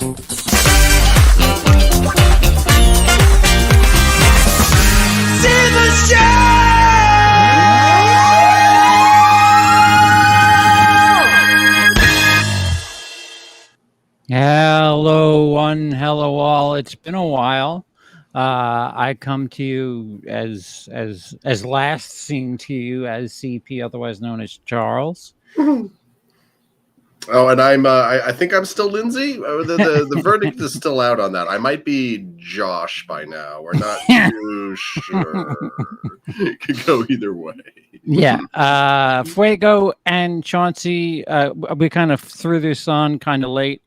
Hello, one, hello, all. It's been a while. I come to you as last seen to you as CP, otherwise known as Charles. Oh, and I think I'm still Lindsay. The verdict is still out on that. I might be Josh by now. We're not too sure. It could go either way. Yeah. Fuego and Chauncey, we kind of threw this on kind of late.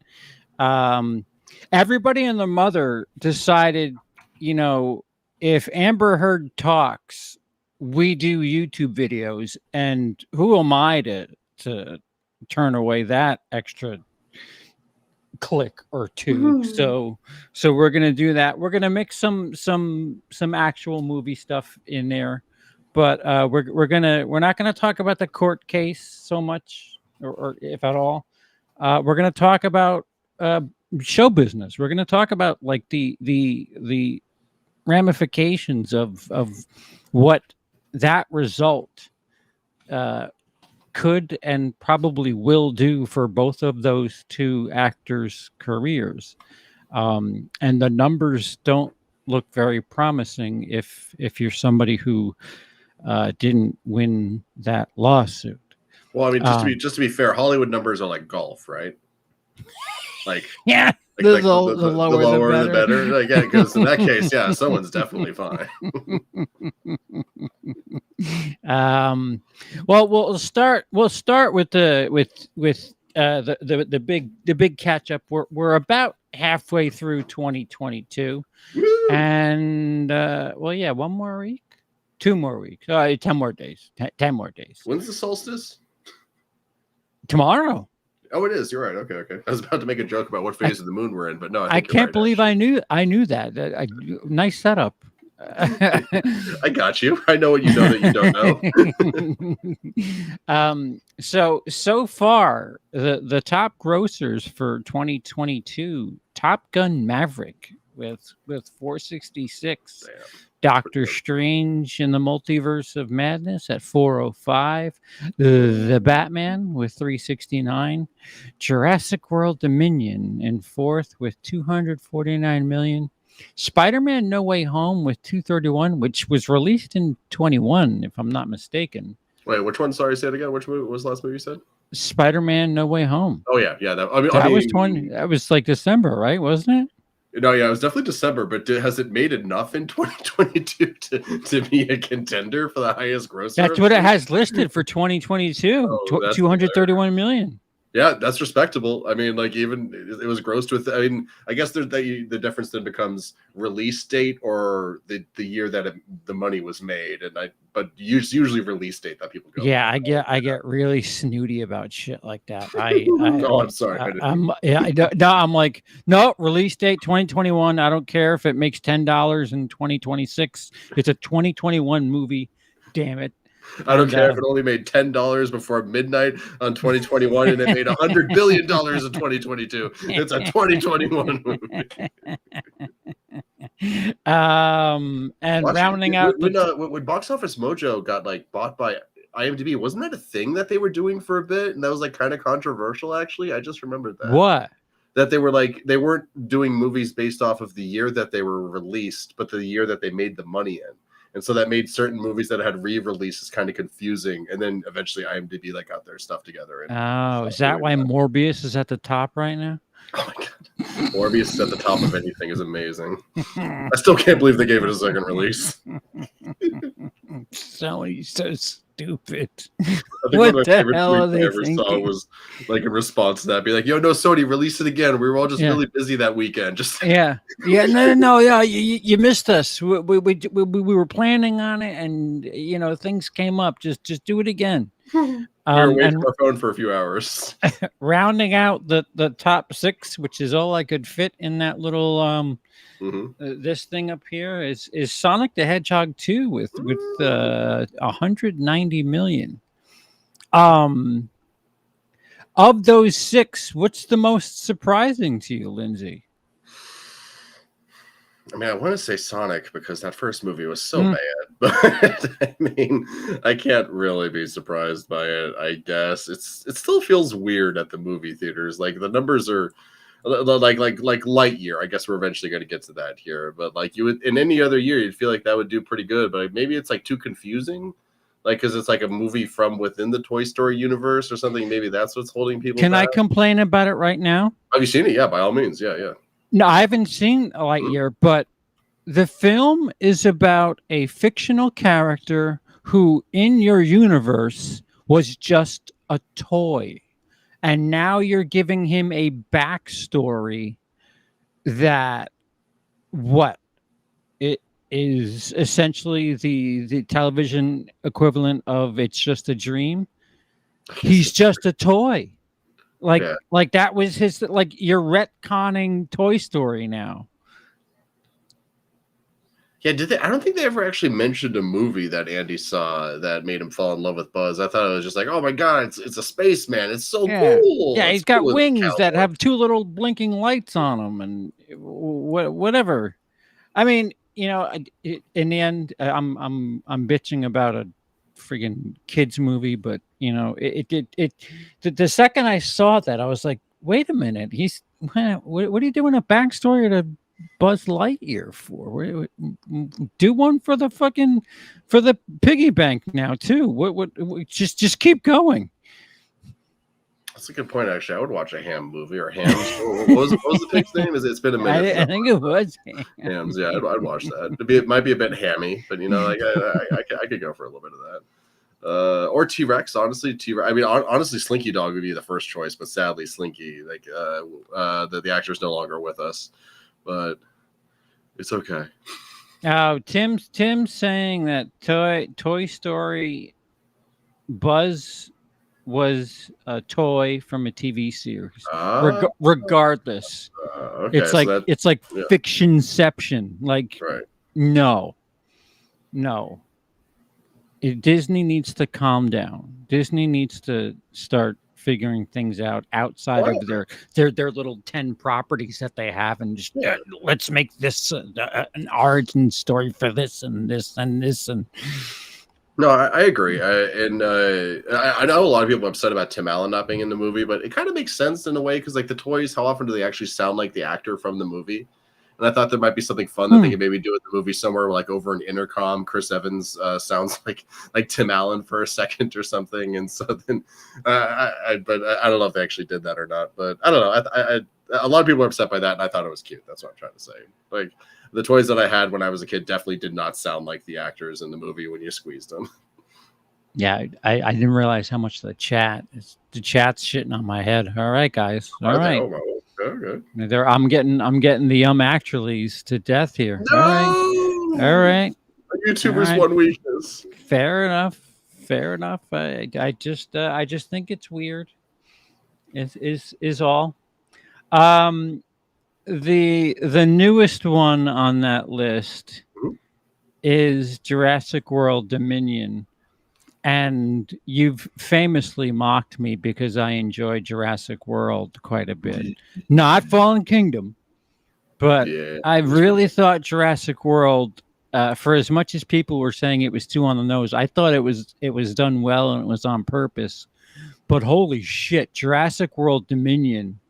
Everybody and their mother decided, if Amber Heard talks, we do YouTube videos, and who am I to turn away that extra click or two? So we're gonna do that. We're gonna mix some actual movie stuff in there, but we're not gonna talk about the court case so much, or if at all. We're gonna talk about show business. We're going to talk about like the ramifications of what that result could and probably will do for both of those two actors' careers. And the numbers don't look very promising if you're somebody who didn't win that lawsuit. Well, I mean, just to be fair, Hollywood numbers are like golf, right? Like, yeah, the lower the better. Like, yeah, because in that case, yeah, someone's definitely fine. Well, we'll start with the big catch up. We're about halfway through 2022. Woo! And one more week, 2 more weeks, 10 more days, 10 more days. When's the solstice? Tomorrow. Oh, it is. You're right. Okay. I was about to make a joke about what phase of the moon we're in, but no. I can't believe I knew that. Nice setup. I got you. I know what you know that you don't know. So far, the top grossers for 2022: Top Gun Maverick with 466. Damn. Doctor Strange in the Multiverse of Madness at 405. The Batman with 369. Jurassic World Dominion in 4th with 249 million. Spider-Man No Way Home with 231, which was released in 21, if I'm not mistaken. Wait, which one? Sorry, say it again. Which movie was the last movie you said? Spider-Man No Way Home. Oh yeah. That was like December, right? Wasn't it? No, yeah, it was definitely December, but has it made enough in 2022 to be a contender for the highest grosser? That's what it has listed for 2022, 231 million. Yeah, that's respectable. I mean, like, even it was grossed with. I mean, I guess the difference then becomes release date or the year that the money was made, but usually release date that people go. Yeah, I get really snooty about shit like that. I'm sorry. I'm like, no, release date 2021. I don't care if it makes $10 in 2026. It's a 2021 movie. Damn it. I don't care if it only made $10 before midnight on 2021 and it made $100 billion in 2022. It's a 2021 movie. Rounding out when Box Office Mojo got like bought by IMDb, wasn't that a thing that they were doing for a bit? And that was like kind of controversial, actually. I just remembered that. What? That they weren't doing movies based off of the year that they were released, but the year that they made the money in. And so that made certain movies that had re-releases kind of confusing. And then eventually IMDb got their stuff together. Is that why Morbius is at the top right now? Oh my God. Morbius is at the top of anything is amazing. I still can't believe they gave it a second release. So stupid. What the hell are they thinking? Saw was like a response to that, be like, "Yo, no, Sony, release it again. We were all just really busy that weekend." Just no, yeah, you missed us. We were planning on it, and things came up. Just do it again. We were waiting for our phone for a few hours. Rounding out the top 6, which is all I could fit in that little this thing up here is Sonic the Hedgehog 2 with 190 million. Of those 6, what's the most surprising to you, Lindsay? I mean, I want to say Sonic because that first movie was so Mm. bad, but I mean, I can't really be surprised by it. I guess it still feels weird at the movie theaters. Like the numbers are like Lightyear. I guess we're eventually going to get to that here, but like you would in any other year, you'd feel like that would do pretty good. But maybe it's like too confusing, like because it's like a movie from within the Toy Story universe or something. Maybe that's what's holding people Can I back. complain about it right now? Have you seen it? Yeah, by all means. Yeah, yeah. No, I haven't seen Lightyear, but the film is about a fictional character who, in your universe, was just a toy. And now you're giving him a backstory that what it is essentially the television equivalent of It's Just a Dream. He's just a toy. Like Yeah. like that was his, like, you're retconning Toy Story now. Yeah, did they? I don't think they ever actually mentioned a movie that Andy saw that made him fall in love with Buzz. I thought it was just like, oh my god, it's a spaceman. It's so Yeah. cool. Yeah, It's he's got cool as a wings that cowboy. have 2 little blinking lights on them and whatever. I mean, in the end, I'm bitching about a friggin' kids movie, but the second I saw that, I was like, wait a minute, what are you doing a backstory to Buzz Lightyear for? Do one for the piggy bank now too. Just keep going. That's a good point. Actually, I would watch a Ham movie or Hams. What was the pig's name? It's been a minute. I think it was. Hams. Yeah, I'd watch that. It might be a bit hammy, but like I could go for a little bit of that. Or T-Rex. Honestly, T-Rex. I mean, honestly, Slinky Dog would be the first choice, but sadly, Slinky, like the actor's no longer with us, but it's okay. Oh, Tim's saying that Toy Story Buzz was a toy from a TV series. Regardless, Okay, it's like yeah. fictionception. Like, Right. no. Disney needs to calm down. Disney needs to start figuring things out outside of their little 10 properties that they have, and just let's make this an origin story for this and this and this. And No, I agree. I know a lot of people are upset about Tim Allen not being in the movie, but it kind of makes sense in a way because, like, the toys, how often do they actually sound like the actor from the movie? And I thought there might be something fun that they could maybe do in the movie somewhere, like over an intercom. Chris Evans sounds like Tim Allen for a second or something, and so then, but I don't know if they actually did that or not. But I don't know. A lot of people are upset by that, and I thought it was cute. That's what I'm trying to say. Like, the toys that I had when I was a kid definitely did not sound like the actors in the movie when you squeezed them. yeah, I didn't realize how much the chat's shitting on my head. All right, guys. All right. Okay. I'm getting the actuallys to death here. No! All right. A YouTuber's one weakness. Fair enough. I just think it's weird. Is all. The newest one on that list is Jurassic World Dominion. And you've famously mocked me because I enjoy Jurassic World quite a bit. Not Fallen Kingdom, but I really thought Jurassic World, for as much as people were saying it was too on the nose, I thought it was done well and it was on purpose. But holy shit, Jurassic World Dominion,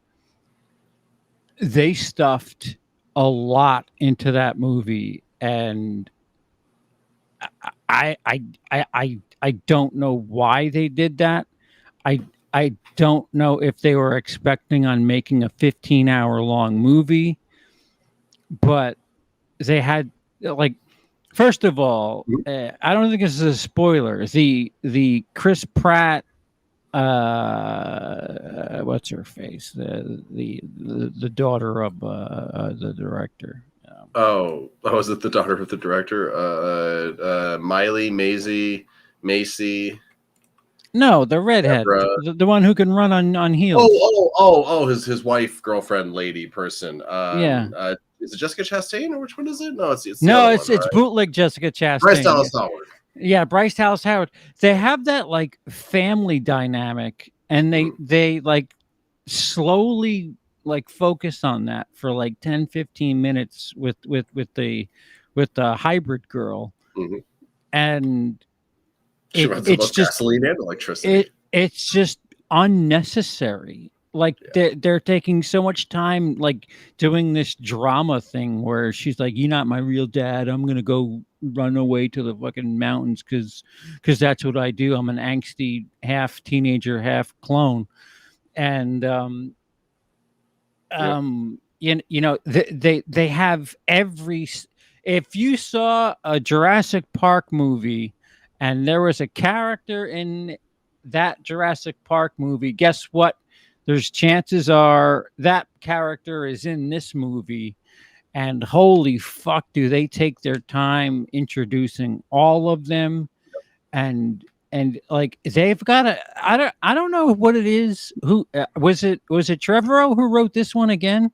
they stuffed a lot into that movie, and I don't know why they did that. I don't know if they were expecting on making a 15-hour long movie, but they had, like, first of all, I don't think this is a spoiler. The Chris Pratt, what's her face? The daughter of the director. Was it the daughter of the director? Miley, Maisie, Macy. No, the redhead, the one who can run on heels. His wife, girlfriend, lady, person. Is it Jessica Chastain or which one is it? No, it's bootleg Jessica Chastain. Bryce Dallas Howard. Yeah, Bryce Dallas Howard. They have that like family dynamic and they like slowly like focus on that for like 10-15 minutes with the hybrid girl, Mhm. and She runs on it's both just gasoline and electricity. it's just unnecessary. Like Yeah. they're taking so much time like doing this drama thing where she's like, "You're not my real dad. I'm gonna go run away to the fucking mountains because that's what I do. I'm an angsty half teenager, half clone." And Yep. you know they have if you saw a Jurassic Park movie and there was a character in that Jurassic Park movie, guess what, there's chances are that character is in this movie. And holy fuck, do they take their time introducing all of them. And like they've got a I don't know what it is. Who was it Trevorrow who wrote this one again?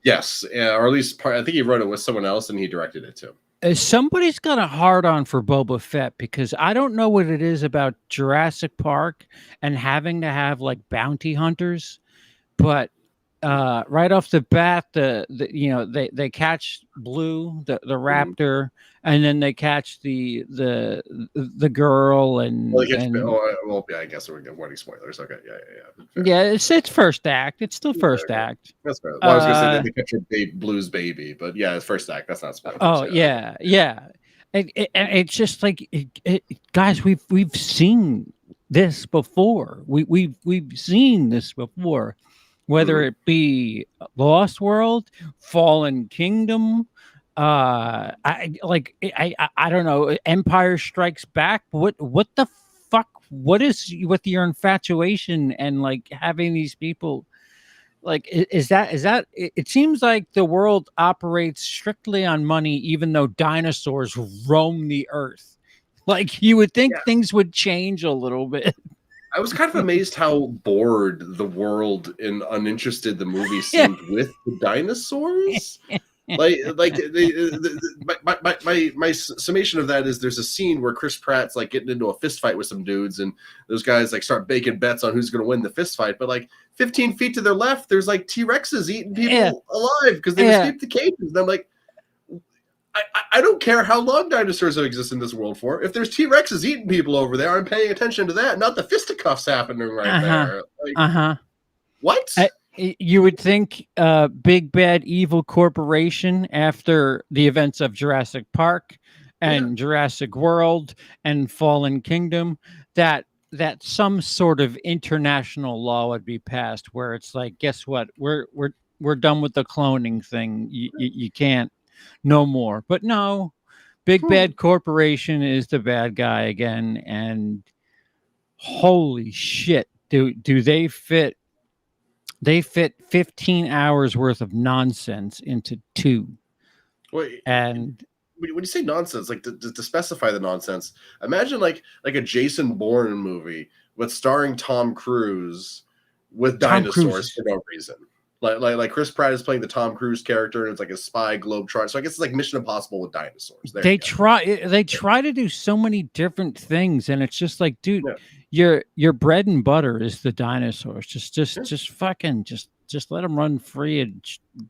Yes, or at least I think he wrote it with someone else and he directed it too. Somebody's got a hard on for Boba Fett, because I don't know what it is about Jurassic Park and having to have like bounty hunters, but right off the bat, you know they catch Blue, the Mhm. raptor, and then they catch the girl Well, and yeah, I guess we're warning spoilers. Okay, yeah. Fair. yeah, it's first act. It's still first Okay. act. That's fair. Well, I was gonna say that they catch Blue's baby, but yeah, it's first act. That's not spoilers. Oh yeah. It's just like guys, we've seen this before. We've seen this before, whether Mhm. it be Lost World, Fallen Kingdom. I don't know. Empire Strikes Back. What the fuck? What is with your infatuation and like having these people? Like is that it seems like the world operates strictly on money, even though dinosaurs roam the earth. Like you would think Yeah, things would change a little bit. I was kind of amazed how bored the world and uninterested the movie Yeah. seemed with the dinosaurs. My summation of that is there's a scene where Chris Pratt's like getting into a fist fight with some dudes, and those guys like start making bets on who's going to win the fist fight. But like 15 feet to their left, there's like T-Rexes eating Yeah. people alive because they've Yeah. escaped the cages. And I'm like, I don't care how long dinosaurs have existed in this world for. If there's T-Rexes eating people over there, I'm paying attention to that, not the fisticuffs happening right there. Like, Uh-huh. what? You would think big bad evil corporation, after the events of Jurassic Park and Jurassic World and Fallen Kingdom, that some sort of international law would be passed where it's like, guess what, we're done with the cloning thing. You can't, no more. But no, big bad corporation is the bad guy again. And holy shit, do they fit 15 hours worth of nonsense into 2. Wait, And when you say nonsense, like to specify the nonsense, imagine like a Jason Bourne movie with starring Tom Cruise with Tom dinosaurs Cruise, for no reason. Like Chris Pratt is playing the Tom Cruise character, and it's like a spy globetrotter. So I guess it's like Mission Impossible with dinosaurs. There they you go. try to do so many different things, and it's just like, dude, Yeah. your bread and butter is the dinosaurs. Just Yeah. fucking just let them run free and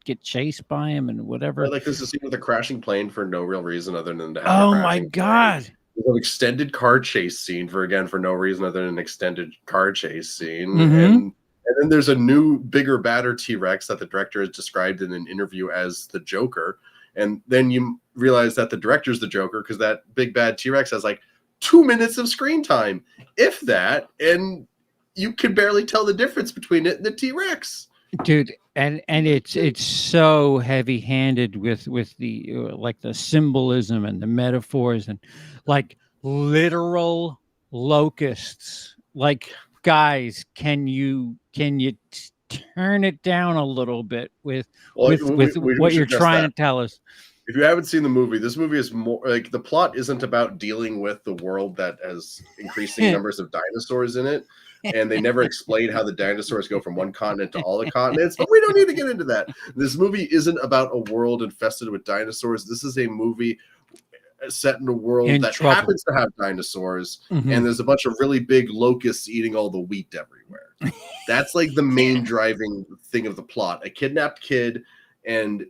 get chased by him and whatever. Like there's a scene with a crashing plane for no real reason other than to have a Oh crashing my plane. god. There's an extended car chase scene for no reason other than an extended car chase scene. Mhm. And then there's a new, bigger, badder T-Rex that the director has described in an interview as the Joker. And then you realize that the director's the Joker because that big bad T-Rex has like 2 minutes of screen time, if that, and you can barely tell the difference between it and the T-Rex. Dude, and it's so heavy-handed with the like the symbolism and the metaphors and like literal locusts. Like, guys, can you turn it down a little bit with Well, what we you're should address trying that. to tell us? If you haven't seen the movie, this movie is more like the plot isn't about dealing with the world that has increasing numbers of dinosaurs in it. And they never explain how the dinosaurs go from one continent to all the continents, but we don't need to get into that. This movie isn't about a world infested with dinosaurs. This is a movie. set in a world In that trouble. happens to have dinosaurs, Mhm. and there's a bunch of really big locusts eating all the wheat everywhere. That's like the main driving thing of the plot: a kidnapped kid and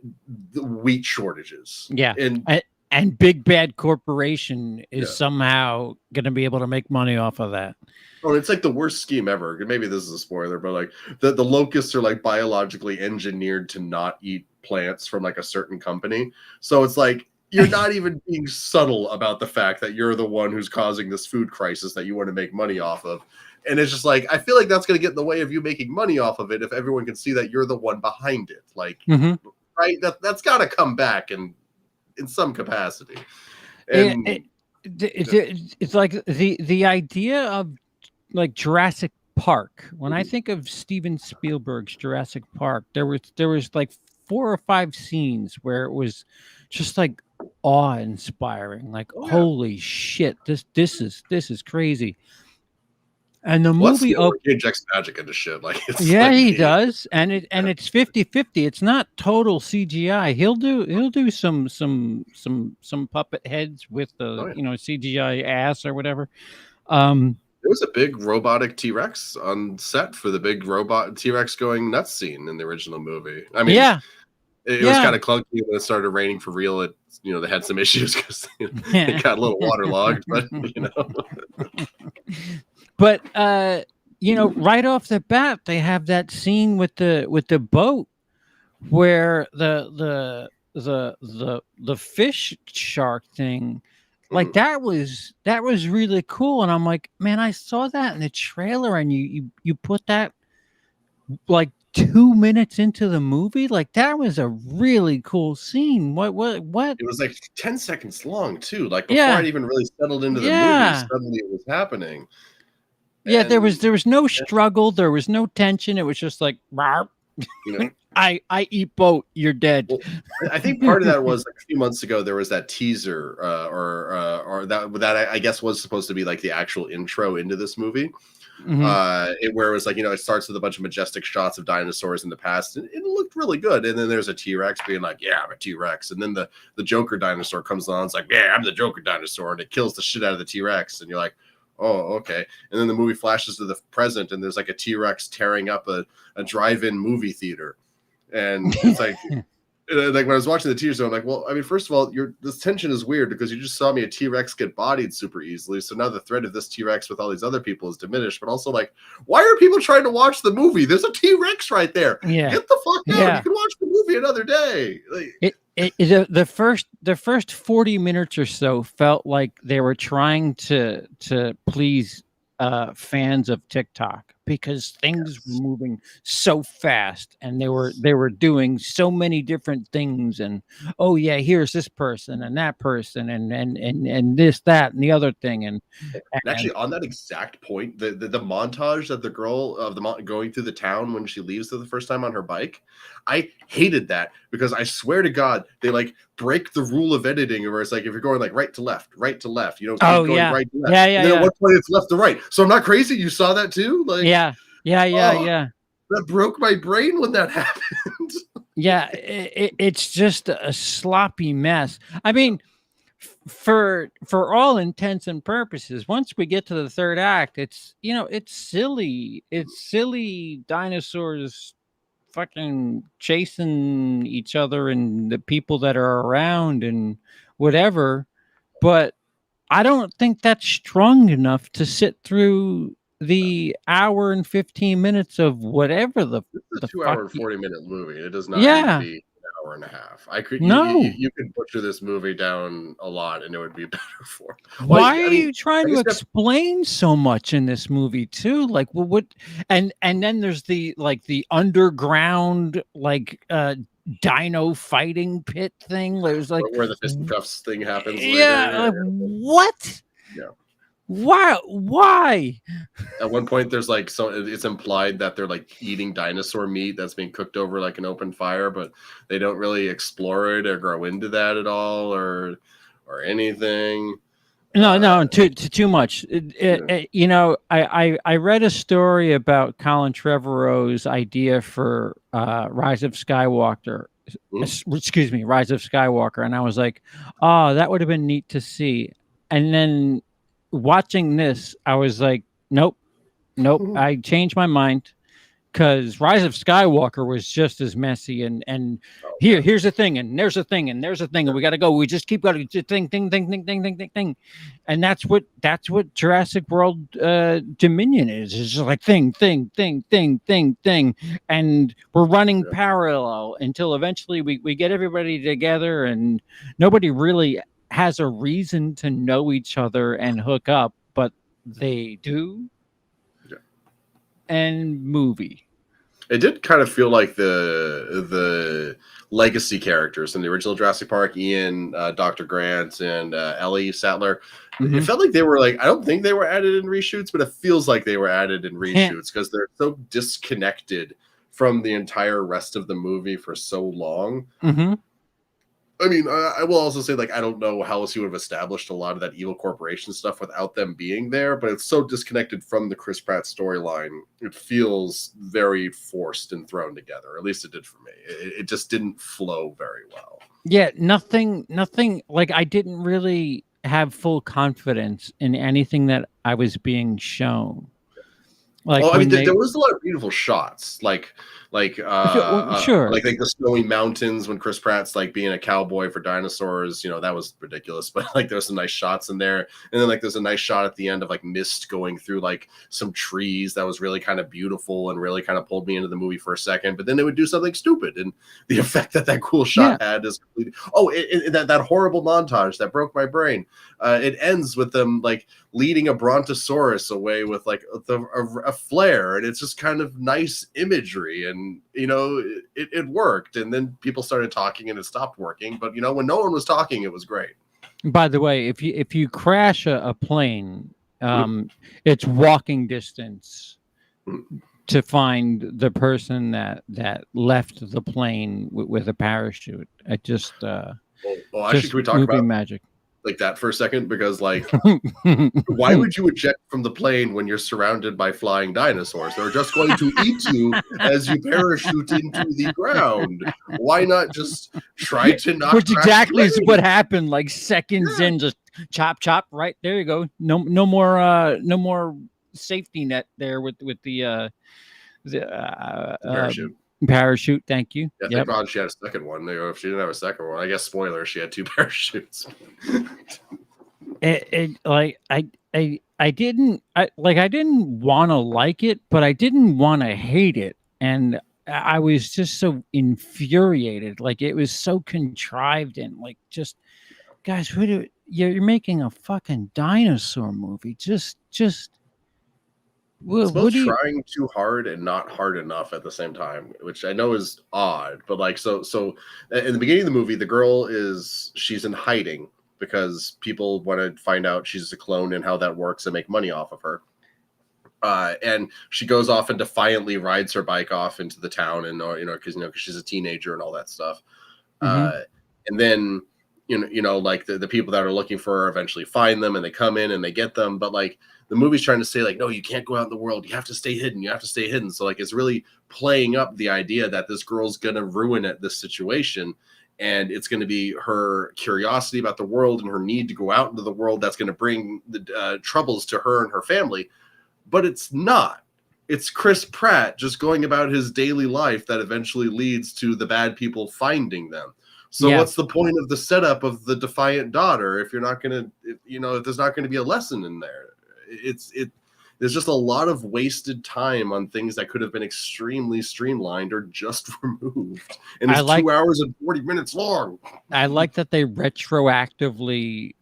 the wheat shortages. Yeah. And And big bad corporation is yeah. somehow going to be able to make money off of that. Oh, it's like the worst scheme ever. Maybe this is a spoiler, but like the locusts are like biologically engineered to not eat plants from like a certain company. So it's like you're not even being subtle about the fact that you're the one who's causing this food crisis that you want to make money off of. And it's just like, I feel like that's going to get in the way of you making money off of it if everyone can see that you're the one behind it. Like, right? That's got to come back in some capacity. And it's like the idea of like Jurassic Park. When I think of Steven Spielberg's Jurassic Park, there was like 4 or 5 scenes where it was just like awe-inspiring. Like, holy shit, this is crazy. And the movie he injects magic into shit. Like, it's he does, and it's 50-50. It's not total CGI. He'll do some puppet heads with the CGI ass or whatever. There was a big robotic T-Rex on set for the big robot T-Rex going nuts scene in the original movie. I mean, it was kind of clunky when it started raining for real. It, they had some issues because it got a little waterlogged, but But right off the bat, they have that scene with the boat where the fish shark thing. Like that was really cool, and I'm like, man, I saw that in the trailer, and you put that like 2 minutes into the movie. Like that was a really cool scene. What? It was like 10 seconds long too. Like before it even really settled into the movie, suddenly it was happening. Yeah, there was no struggle, there was no tension. It was just like, I eat boat, you're dead. Well, I think part of that was like a few months ago there was that teaser, or that I guess was supposed to be like the actual intro into this movie, where it was like it starts with a bunch of majestic shots of dinosaurs in the past, and it looked really good. And then there's a T-Rex being like, "Yeah, I'm a T-Rex," and then the Joker dinosaur comes on, it's like, "Yeah, I'm the Joker dinosaur," and it kills the shit out of the T-Rex, and you're like, oh, okay. And then the movie flashes to the present, and there's like a T-Rex tearing up a drive-in movie theater. And it's like, like when I was watching the teaser, I'm like, well, I mean, first of all, this tension is weird because you just saw me a T-Rex get bodied super easily. So now the threat of this T-Rex with all these other people is diminished. But also, like, why are people trying to watch the movie? There's a T-Rex right there. Yeah. Get the fuck out. You can watch the movie another day. Like, the first 40 minutes or so felt like they were trying to please fans of TikTok, because things were moving so fast, and they were doing so many different things, and here's this person and that person and this, that, and the other thing, and actually on that exact point, the montage that the girl of going through the town when she leaves for the first time on her bike, I hated that, because I swear to God, they like break the rule of editing where it's like, if you're going like right to left, keep going right to left. And then at one point it's left to right. So I'm not crazy. You saw that too? Like, yeah. That broke my brain when that happened. It's just a sloppy mess. I mean, for all intents and purposes, once we get to the third act, it's it's silly. It's silly dinosaurs fucking chasing each other and the people that are around and whatever. But I don't think that's strong enough to sit through the hour and 15 minutes of whatever the 2 hour and 40-minute movie. It does not need to be an hour and a half. You could butcher this movie down a lot and it would be better for it. Why are you trying to explain so much in this movie too? Like, well, what? And then there's the underground dino fighting pit thing. There's like where the fisticuffs thing happens. What? Yeah. Why? At one point, there's like, so it's implied that they're like eating dinosaur meat that's being cooked over like an open fire, but they don't really explore it or grow into that at all, or anything. No, too much. I read a story about Colin Trevorrow's idea for Rise of Skywalker, excuse me, Rise of Skywalker, and I was like, oh, that would have been neat to see. And then watching this, I was like, nope, nope. Mhm. I changed my mind because Rise of Skywalker was just as messy. And Oh, yeah. here's the thing, and there's a thing, and there's a thing, and we got to go. We just keep going, just thing, and that's what Jurassic World Dominion is. It's just like thing, and we're running Yeah. parallel until eventually we get everybody together, and nobody really has a reason to know each other and hook up, but they do. Yeah. And movie. It did kind of feel like the legacy characters in the original Jurassic Park, Ian, Dr. Grant, and Ellie Sattler. It Mhm. felt like they were like, I don't think they were added in reshoots, but it feels like they were added in reshoots because they're so disconnected from the entire rest of the movie for so long. Mhm. I mean, I will also say, like, I don't know how else you would have established a lot of that evil corporation stuff without them being there, but it's so disconnected from the Chris Pratt storyline. It feels very forced and thrown together. At least it did for me. It just didn't flow very well. Yeah, nothing like I didn't really have full confidence in anything that I was being shown. Like Well, I mean, when there they was a lot of beautiful shots, sure. like the snowy mountains when Chris Pratt's like being a cowboy for dinosaurs. That was ridiculous, but like there's some nice shots in there, and then like there's a nice shot at the end of like mist going through like some trees that was really kind of beautiful and really kind of pulled me into the movie for a second. But then they would do something stupid, and the effect that cool Yeah. shot had is completely. Oh, that horrible montage that broke my brain. It ends with them like leading a brontosaurus away with like a flare, and it's just kind of nice imagery, and it worked, and then people started talking and it stopped working, but when no one was talking, it was great. By the way, if you crash a plane, Mhm. it's walking distance Mhm. to find the person that left the plane with a parachute. It Well, actually, just can we talk movie about magic. like that for a second? Because like, why would you eject from the plane when you're surrounded by flying dinosaurs? They're just going to eat you as you parachute into the ground. Why not just try to not Which crash the exactly is what plane? happened. Like seconds Yeah. in, just chop, right there you go. No more safety net there with the The parachute. parachute. Thank you. Yeah, thank Yep. God she had a second one. If she didn't have a second one, I guess spoiler, she had two parachutes. It like I didn't want to like it, but I didn't want to hate it, and I was just so infuriated. Like it was so contrived and like just guys, you're making a fucking dinosaur movie? Just It's what both do you? trying too hard and not hard enough at the same time, which I know is odd. But like, so in the beginning of the movie, the girl she's in hiding because people want to find out she's a clone and how that works and make money off of her. And she goes off and defiantly rides her bike off into the town, and because she's a teenager and all that stuff. Mhm. And then like the people that are looking for her eventually find them, and they come in and they get them. But like the movie's trying to say like, no, you can't go out in the world. You have to stay hidden. You have to stay hidden. So like it's really playing up the idea that this girl's gonna ruin this situation. And it's going to be her curiosity about the world and her need to go out into the world that's going to bring the troubles to her and her family. But it's not. It's Chris Pratt just going about his daily life that eventually leads to the bad people finding them. So Yeah, what's the point of the setup of the defiant daughter if you're not going to, if there's not going to be a lesson in there? There's just a lot of wasted time on things that could have been extremely streamlined or just removed. And I it's like 2 hours and 40 minutes long. I like that they retroactively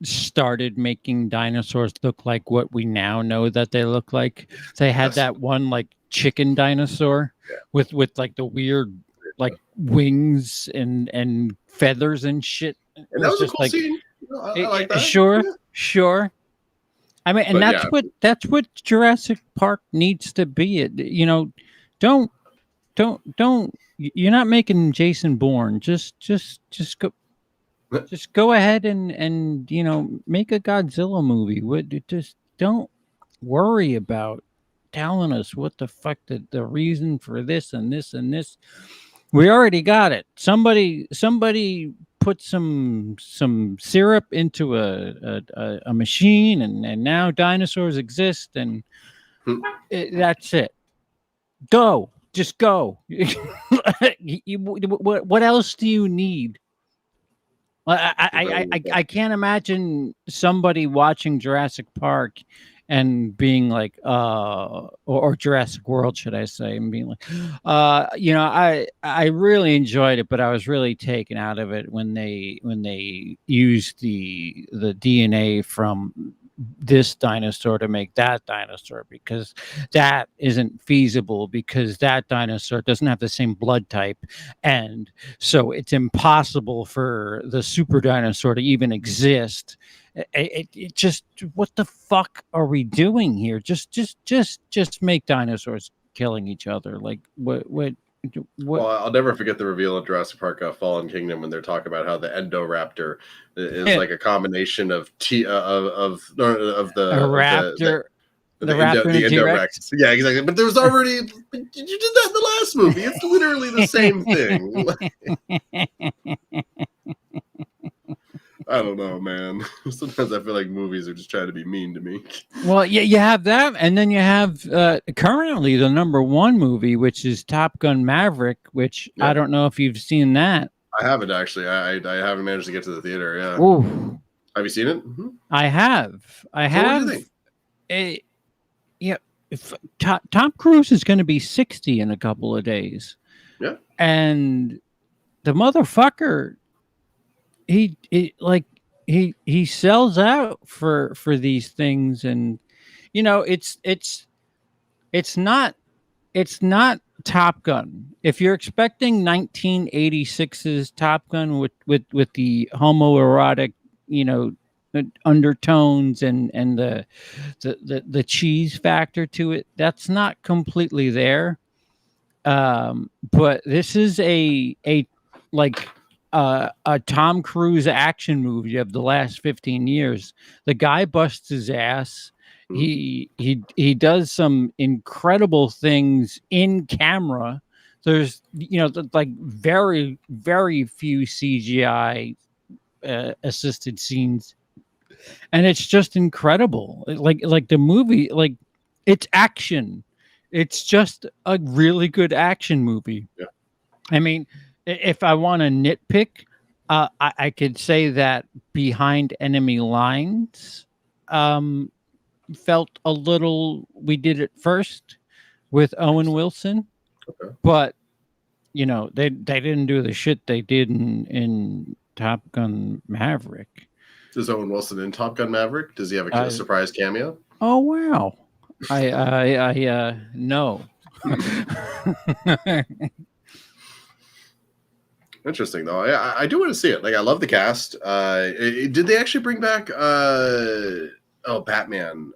started making dinosaurs look like what we now know that they look like. They had Yes. that one like chicken dinosaur Yeah. with like the weird like wings and feathers and shit. It And that was a just cool like scene. I like that. sure, Yeah. sure. I mean, and But yeah, that's what Jurassic Park needs to be. Don't you're not making Jason Bourne. Just go ahead and make a Godzilla movie. Just don't worry about telling us what the fuck the reason for this and this and this. We already got it. Somebody put some syrup into a machine, and now dinosaurs exist, and that's it. Go, just go. What else do you need? I can't imagine somebody watching Jurassic Park and being like, or Jurassic World, should I say, and being like, I really enjoyed it, but I was really taken out of it when they used the DNA from this dinosaur to make that dinosaur, because that isn't feasible, because that dinosaur doesn't have the same blood type, and so it's impossible for the super dinosaur to even exist. It just, what the fuck are we doing here? Just make dinosaurs killing each other. Like what? Well, I'll never forget the reveal of Jurassic Park: Fallen Kingdom when they're talking about how the Endoraptor is like a combination of the raptor. The raptor and the T-Rex? Endorex. Yeah, exactly. But there was already, you did that in the last movie. It's literally the same thing. I don't know, man. Sometimes I feel like movies are just trying to be mean to me. Well, yeah, you have that, and then you have currently the #1 movie, which is Top Gun Maverick, which I don't know if you've seen that. I haven't actually. I haven't managed to get to the theater. Yeah. Ooh. Have you seen it? Mm-hmm. I have. What do you think? Tom Cruise is going to be 60 in a couple of days. Yeah. And the motherfucker, he sells out for these things, and it's not Top Gun. If you're expecting 1986's Top Gun with the homoerotic, undertones and the cheese factor to it, that's not completely there. But this is a Tom Cruise action movie of the last 15 years. The guy busts his ass. He does some incredible things in camera. There's like very, very few CGI assisted scenes, and it's just incredible. Like the movie, like it's action. It's just a really good action movie. Yeah. I mean, if I want to nitpick, I could say that Behind Enemy Lines felt a little, we did it first with Owen Wilson, but they didn't do the shit they did in Top Gun Maverick. Is Owen Wilson in Top Gun Maverick? Does he have a surprise cameo? Oh wow. I no. Interesting though. I do want to see it. Like, I love the cast. Did they actually bring back Batman?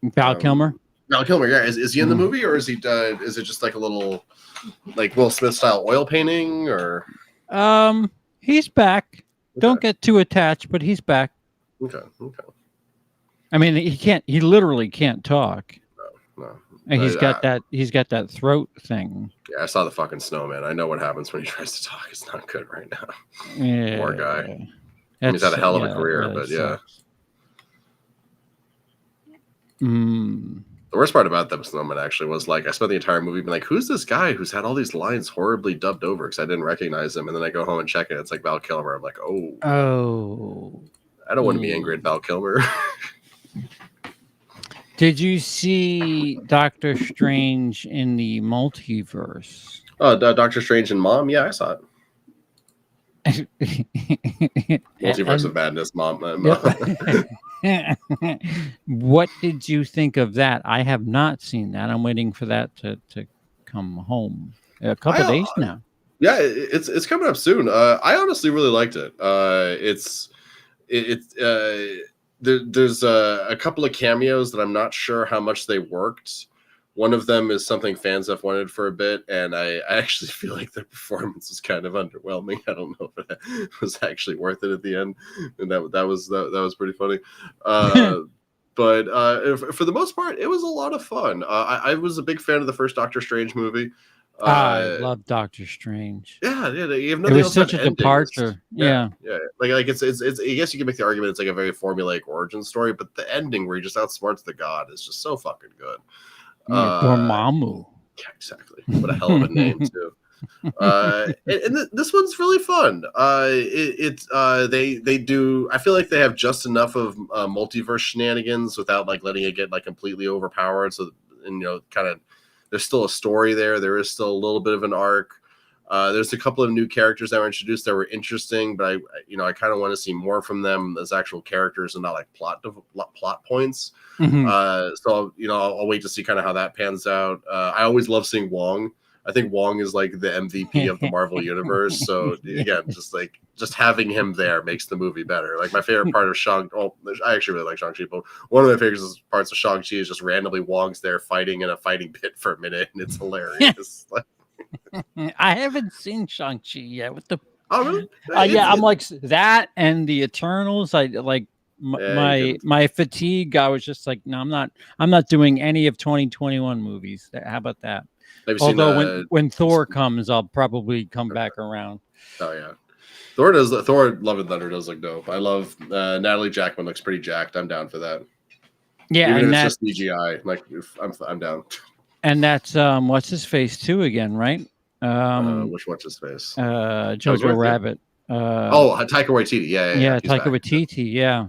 Val Kilmer. Val Kilmer, yeah. Is he in the movie, or is he? Is it just like a little, like Will Smith style oil painting, or? He's back. Okay. Don't get too attached, but he's back. Okay. I mean, he literally can't talk. No. And he's got that throat thing. Yeah, I saw the fucking snowman. I know what happens when he tries to talk. It's not good right now. Yeah. Poor guy. He's had a hell of a career, but yeah. The worst part about that snowman actually was, like, I spent the entire movie being like, who's this guy who's had all these lines horribly dubbed over, because I didn't recognize him, and then I go home and check it. It's like Val Kilmer. I'm like, oh. I don't want to be angry at Val Kilmer. Did you see Doctor Strange in the Multiverse? Oh, Doctor Strange and Mom? Yeah, I saw it. Multiverse of Madness, Mom. What did you think of that? I have not seen that. I'm waiting for that to come home. A couple days now. Yeah, it's coming up soon. I honestly really liked it. There's a couple of cameos that I'm not sure how much they worked. One of them is something fans have wanted for a bit, and I actually feel like their performance was kind of underwhelming. I don't know if it was actually worth it at the end, and that was pretty funny. But for the most part, it was a lot of fun. I was a big fan of the first Doctor Strange movie. I love Doctor Strange. Yeah, yeah. They have It nothing was else such but a endings. departure. Yeah. Yeah. Like it's. I guess you can make the argument it's like a very formulaic origin story, but the ending where he just outsmarts the god is just so fucking good. Dormammu. Yeah, exactly. What a hell of a name too. This one's really fun. They do. I feel like they have just enough of multiverse shenanigans without like letting it get like completely overpowered. So, and kind of, there's still a story there. There is still a little bit of an arc. There's a couple of new characters that were introduced that were interesting, but I kind of want to see more from them as actual characters and not like plot points. So I'll wait to see kind of how that pans out. I always love seeing Wong. I think Wong is like the MVP of the Marvel universe. So again, just having him there makes the movie better. Like my favorite part of I actually really like Shang-Chi, but one of my favorite parts of Shang-Chi is just randomly Wong's there fighting in a fighting pit for a minute, and it's hilarious. I haven't seen Shang-Chi yet. What the? Oh really? I'm like that and the Eternals. I like my fatigue. I was just like, no, I'm not doing any of 2021 movies. How about that? Although when Thor comes, I'll probably come back around. Oh yeah, Thor Love and Thunder does look dope. I love Natalie Jackman looks pretty jacked. I'm down for that. Yeah, even and if it's just CGI, like I'm down. And that's what's his face too again, right? Which what's his face? Jojo Rabbit. Taika Waititi. Yeah. Taika Waititi. Yeah.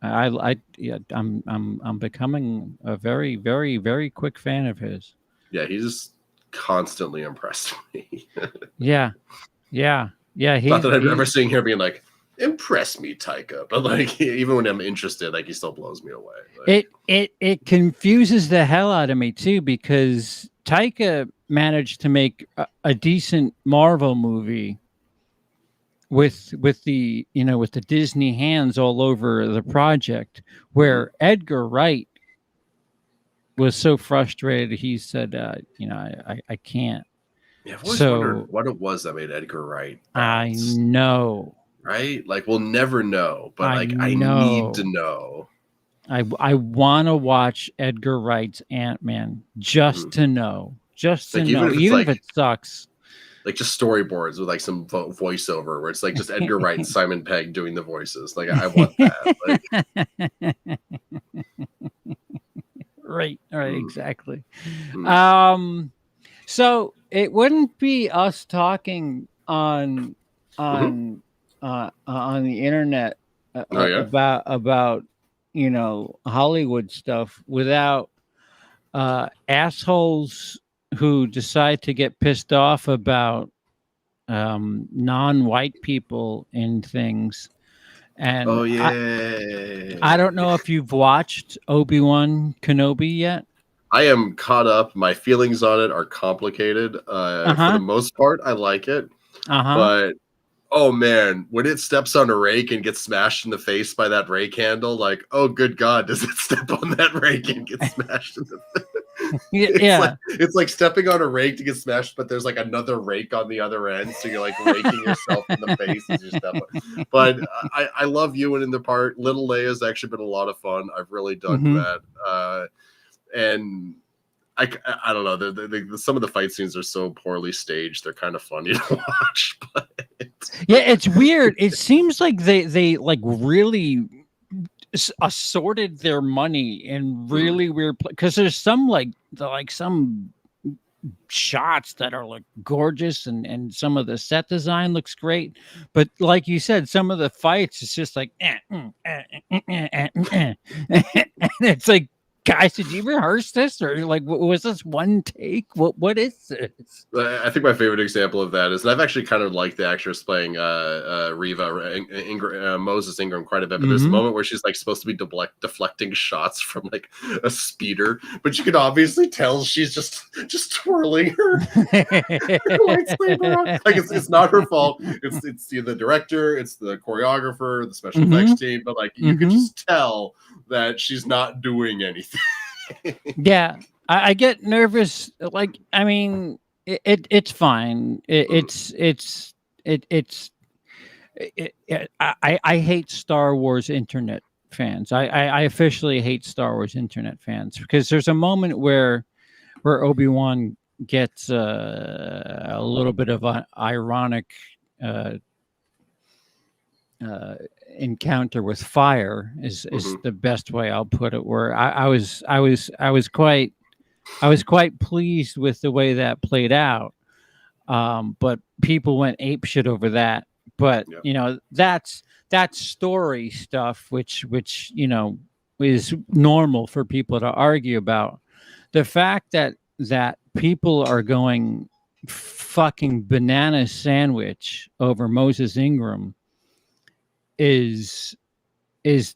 I'm becoming a very, very, very quick fan of his. Yeah, he's constantly impressed me. Yeah. Not that I'm ever seeing here being like, impress me, Taika, but like even when I'm interested, like he still blows me away. Like, it confuses the hell out of me too, because Taika managed to make a decent Marvel movie with the Disney hands all over the project, where Edgar Wright was so frustrated he said, I can't. Yeah, I've always wondered what it was that made Edgar Wright bounce. I know. Right? Like we'll never know, but I need to know. I want to watch Edgar Wright's Ant-Man just to know. Just to know. Even if it sucks. Like just storyboards with like some voiceover where it's like just Edgar Wright and Simon Pegg doing the voices. Like I want that. Right, exactly. So it wouldn't be us talking on the internet about Hollywood stuff without assholes who decide to get pissed off about non-white people in things. And I don't know if you've watched Obi-Wan Kenobi yet. I am caught up. My feelings on it are complicated. For the most part, I like it. But oh man, when it steps on a rake and gets smashed in the face by that rake handle, like, oh good God, does it step on that rake and get smashed in the face? It's like stepping on a rake to get smashed, but there's like another rake on the other end, so you're like raking yourself in the face as you step on. But I love Ewan in the part. Little Leia's actually been a lot of fun. I've really dug that. And I don't know. Some of the fight scenes are so poorly staged. They're kind of funny to watch. But it's weird. It seems like they like really assorted their money in really weird because there's some some shots that are like gorgeous and some of the set design looks great, but like you said, some of the fights it's just like and it's like, guys, did you rehearse this, or like was this one take? What is this? I think my favorite example of that is, and I've actually kind of liked the actress playing Reva Moses Ingram quite a bit, but there's a moment where she's like supposed to be deflecting shots from like a speeder, but you can obviously tell she's just twirling her lightsaber on. Like it's not her fault. It's the director, it's the choreographer, the special effects team, but like you can just tell that she's not doing anything. Yeah, I get nervous. Like, I mean, it's fine. I hate Star Wars internet fans. I officially hate Star Wars internet fans because there's a moment where Obi-Wan gets a little bit of an ironic encounter with fire is the best way I'll put it. Where I was quite pleased with the way that played out, but people went apeshit over that. But you know, that's story stuff, which you know is normal for people to argue about. The fact that people are going fucking banana sandwich over Moses Ingram is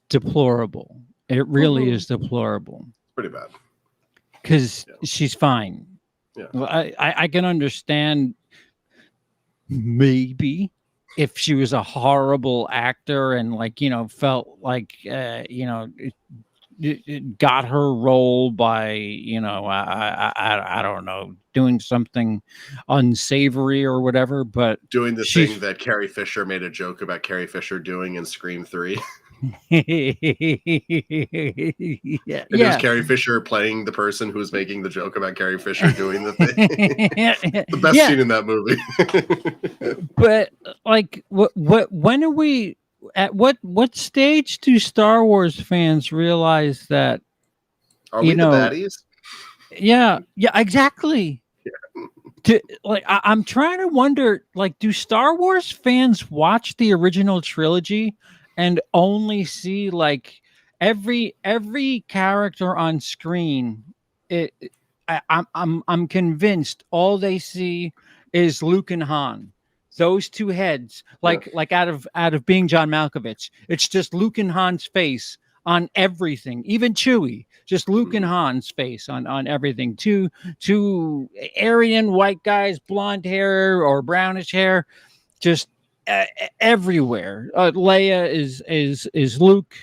deplorable. It really is deplorable. Pretty bad. Because she's fine. Yeah. Well, I can understand maybe if she was a horrible actor and like, you know, felt like you know, it got her role by, you know, I don't know, doing something unsavory or whatever, but doing the thing that Carrie Fisher made a joke about Carrie Fisher doing in Scream 3. It was Carrie Fisher playing the person who was making the joke about Carrie Fisher doing the thing. The best scene in that movie. But like, when are we? At what stage do Star Wars fans realize that? Are we the baddies? Yeah, exactly. Yeah. I'm trying to wonder, like, do Star Wars fans watch the original trilogy and only see like every character on screen? I'm convinced all they see is Luke and Han. Those two heads, like out of being John Malkovich, it's just Luke and Han's face on everything, even Chewie, just Luke and Han's face on everything. Two Aryan white guys, blonde hair or brownish hair, just everywhere. Leia is Luke.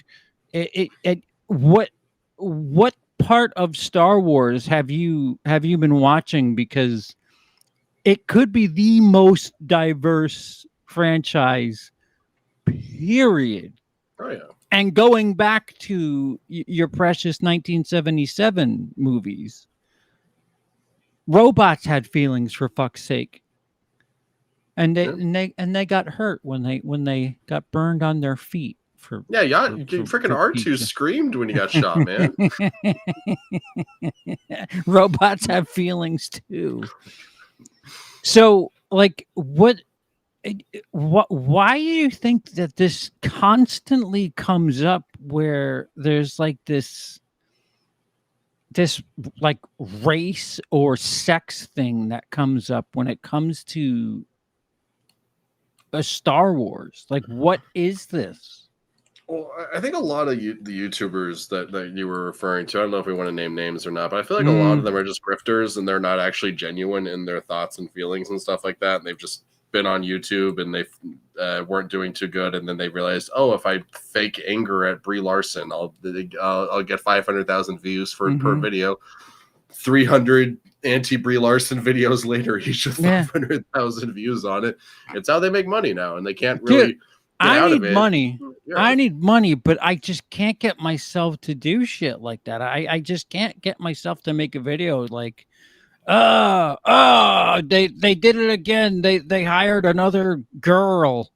What part of Star Wars have you been watching? Because it could be the most diverse franchise, period. Oh, yeah. And going back to your precious 1977 movies, robots had feelings, for fuck's sake. And they got hurt when they got burned on their feet. Freaking R2 screamed when he got shot, man. Robots have feelings too. So, like, why do you think that this constantly comes up, where there's like this like race or sex thing that comes up when it comes to a Star Wars? Like, what is this? Well, I think a lot of the YouTubers that you were referring to, I don't know if we want to name names or not, but I feel like a lot of them are just grifters and they're not actually genuine in their thoughts and feelings and stuff like that. And they've just been on YouTube and they weren't doing too good. And then they realized, oh, if I fake anger at Brie Larson, I'll get 500,000 views per video. 300 anti-Brie Larson videos later, each with 500,000 views on it. It's how they make money now, and they can't really... I need money. Yeah. I need money, but I just can't get myself to do shit like that. I just can't get myself to make a video like, they did it again. They hired another girl.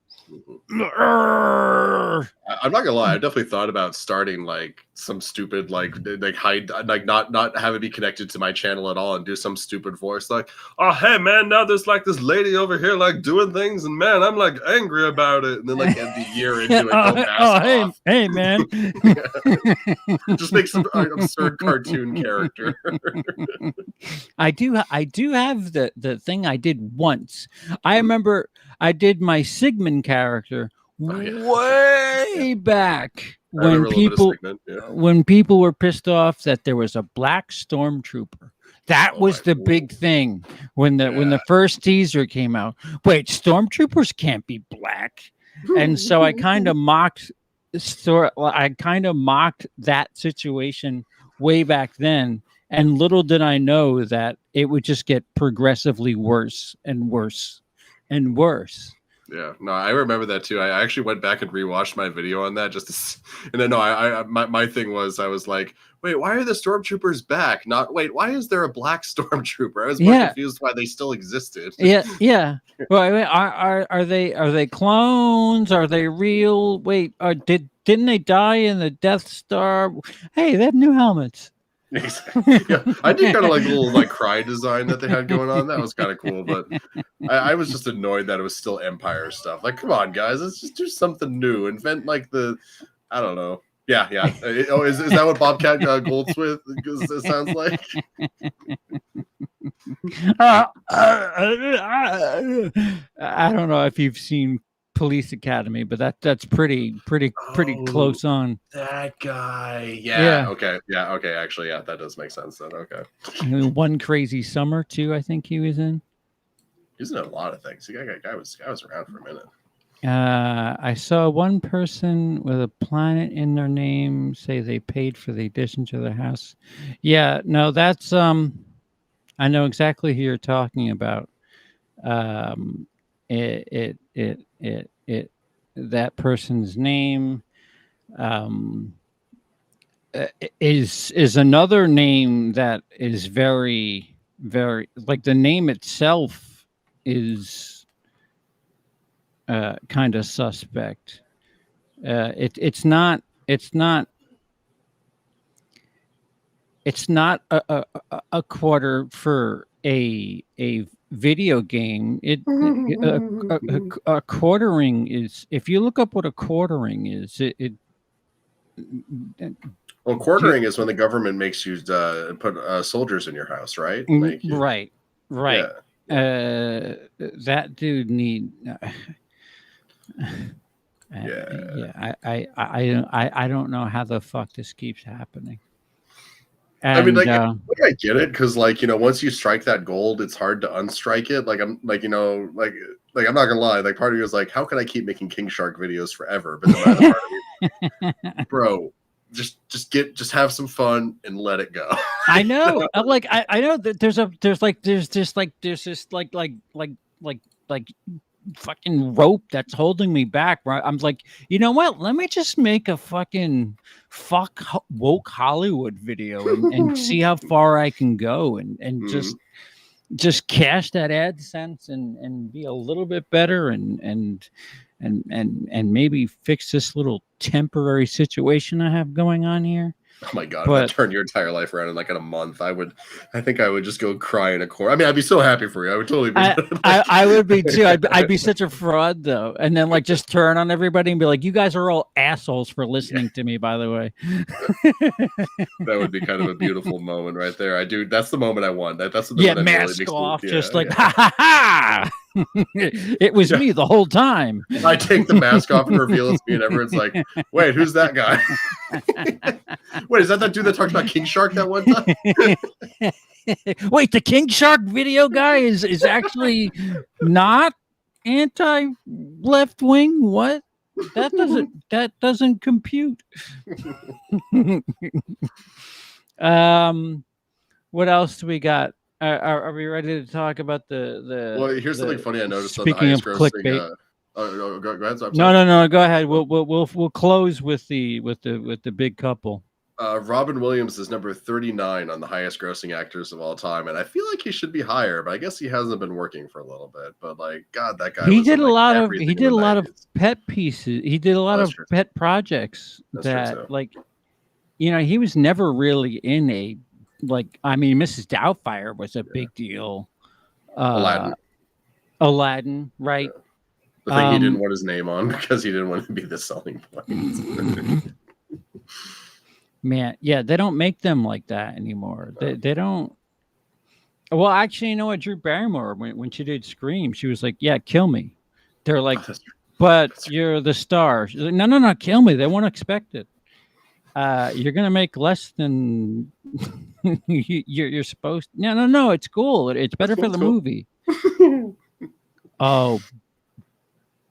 I'm not gonna lie, I definitely thought about starting like some stupid like hide, like not have it be connected to my channel at all and do some stupid voice like, oh hey man, now there's like this lady over here like doing things and man I'm like angry about it, and then like end the year into it, go mask off. Hey man. Just make some absurd cartoon character. I do have the thing I did once. I remember I did my Sigmund character way back when people were pissed off that there was a black stormtrooper. That was the big thing when the first teaser came out. Wait, stormtroopers can't be black. And so I kind of mocked that situation way back then. And little did I know that it would just get progressively worse and worse and worse. Yeah, no, I remember that too. I actually went back and rewatched my video on that and then no, my thing was I was like, wait, why are the stormtroopers back? Not wait, why is there a black stormtrooper? I was more confused why they still existed. Yeah. Well, I mean, are they clones? Are they real? Wait, didn't they die in the Death Star? Hey, they have new helmets. Exactly. Yeah, I did kind of like the little like cry design that they had going on. That was kind of cool, but I was just annoyed that it was still Empire stuff. Like, come on, guys, let's just do something new. Invent like I don't know. Yeah. Oh, is that what Bobcat Goldsmith sounds like? I don't know if you've seen Police Academy, but that's pretty close on. That guy. Yeah. Okay. Yeah. Okay. Actually, yeah, that does make sense then. Okay. One Crazy Summer too. I think he was in. He's in a lot of things. The guy was around for a minute. I saw one person with a planet in their name say they paid for the addition to their house. Yeah. No, that's I know exactly who you're talking about. That person's name is another name that is very, very, like, the name itself is kind of suspect. It's not a quarter for a video game. A quartering is, if you look up what a quartering is, well, quartering is when the government makes you put soldiers in your house, right? Like, right. Yeah. That dude need. I don't know how the fuck this keeps happening. And, I mean, like, I get it, because, like, once you strike that gold, it's hard to unstrike it. Like, I'm like, like I'm not gonna lie, like, part of me was like, how can I keep making King Shark videos forever? But the other part of me, bro, just have some fun and let it go. I know. I know that there's fucking rope that's holding me back. Right? I'm like, you know what? Let me just make a fucking woke Hollywood video and see how far I can go, and just cash that AdSense and be a little bit better and maybe fix this little temporary situation I have going on here. Oh my god! If that turned your entire life around in like in a month, I think I would just go cry in a corner. I mean, I'd be so happy for you. I would totally be. I would be too. I'd be such a fraud though, and then like just turn on everybody and be like, "You guys are all assholes for listening to me." By the way, that would be kind of a beautiful moment right there. I do. That's the moment I want. That's the moment mask really off, just like ha ha ha. It was me the whole time. I take the mask off and reveal it's me, and everyone's like, "Wait, who's that guy?" Wait, is that dude that talked about King Shark that one time? Wait, the King Shark video guy is actually not anti-left wing? What? That doesn't compute. What else do we got? Are we ready to talk about the? Well, here's something funny I noticed. Speaking on of clickbait. No, go ahead. No. Go ahead. We'll close with the big couple. Robin Williams is number 39 on the highest grossing actors of all time, and I feel like he should be higher, but I guess he hasn't been working for a little bit. But like, God, that guy. He did a lot of pet pieces. He did a lot of pet projects that, like, he was never really in a, like, I mean, Mrs. Doubtfire was a big deal. Aladdin, right? Yeah. The thing he didn't want his name on because he didn't want to be the selling point. Man, yeah, they don't make them like that anymore. They don't. Well, actually, you know what? Drew Barrymore, when she did Scream, she was like, "Yeah, kill me." They're like, "But you're the star." She's like, "No, kill me. They won't expect it. You're gonna make less than you're supposed to." No, it's cool. It's better for the movie. Oh,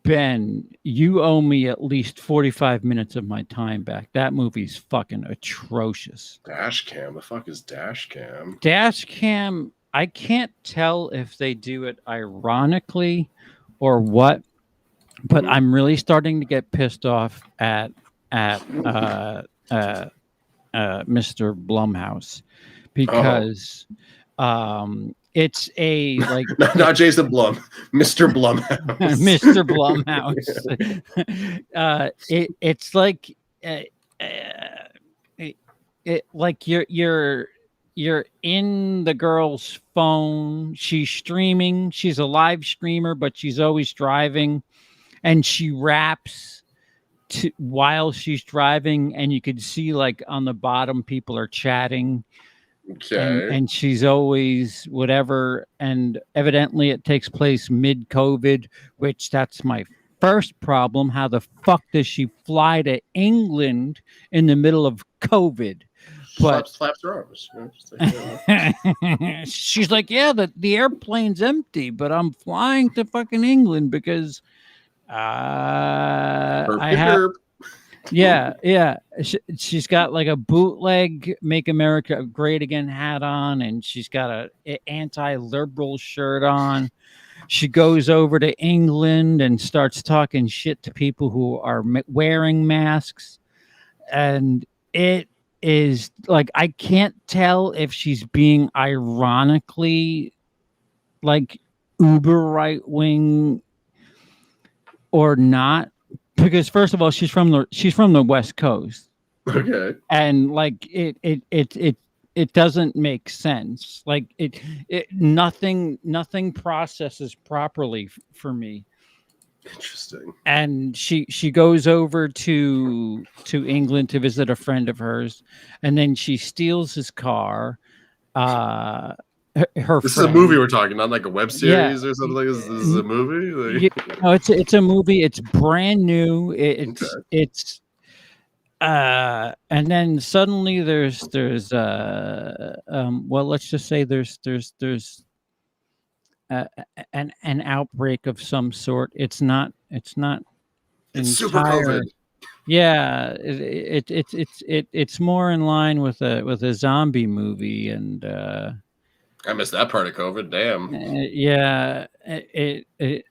Ben, you owe me at least 45 minutes of my time back. That movie's fucking atrocious. Dashcam. The fuck is Dashcam? Dashcam, I can't tell if they do it ironically or what, But Mhm. I'm really starting to get pissed off at uh, Mr. Blumhouse Oh, because it's a like not Jason Blum, Mr. Blumhouse. Mr. Blumhouse. It's like uh, uh, it, like you're in the girl's phone. She's streaming. She's a live streamer, but she's always driving, and she raps while she's driving, and you could see like on the bottom people are chatting, Okay. and she's always whatever, and evidently it takes place mid COVID, which that's my first problem. How the fuck does she fly to England in the middle of COVID? But Flaps her arms. You know, just like, she's like, yeah, the airplane's empty, but I'm flying to fucking England because Herp I de have. derp. Yeah. She's got like a bootleg "Make America Great Again" hat on, and she's got a anti-liberal shirt on. She goes over to England and starts talking shit to people who are wearing masks, and it is like I can't tell if she's being ironically like uber right wing or not, because first of all she's from the West Coast, Okay. and like it doesn't make sense. Like nothing processes properly for me. Interesting. And she goes over to England to visit a friend of hers, and then she steals his car. Her This is a movie friend. we're talking, not like a web Yeah. series or something like this. This is a movie. You know, it's a movie. It's brand new. Okay. It's and then suddenly there's well, let's just say there's an outbreak of some sort. It's not It's super entire. COVID. Yeah, it's more in line with a zombie movie, and I missed that part of COVID. Damn. yeah,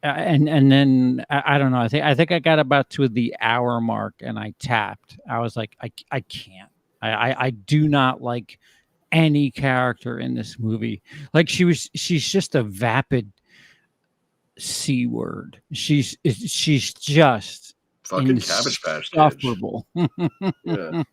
and then I don't know. I think I got about to the hour mark, and I tapped. I was like, I can't. I do not like any character in this movie. Like she's just a vapid c word. She's just Fucking Cabbage Patch Kids. insufferable. Yeah.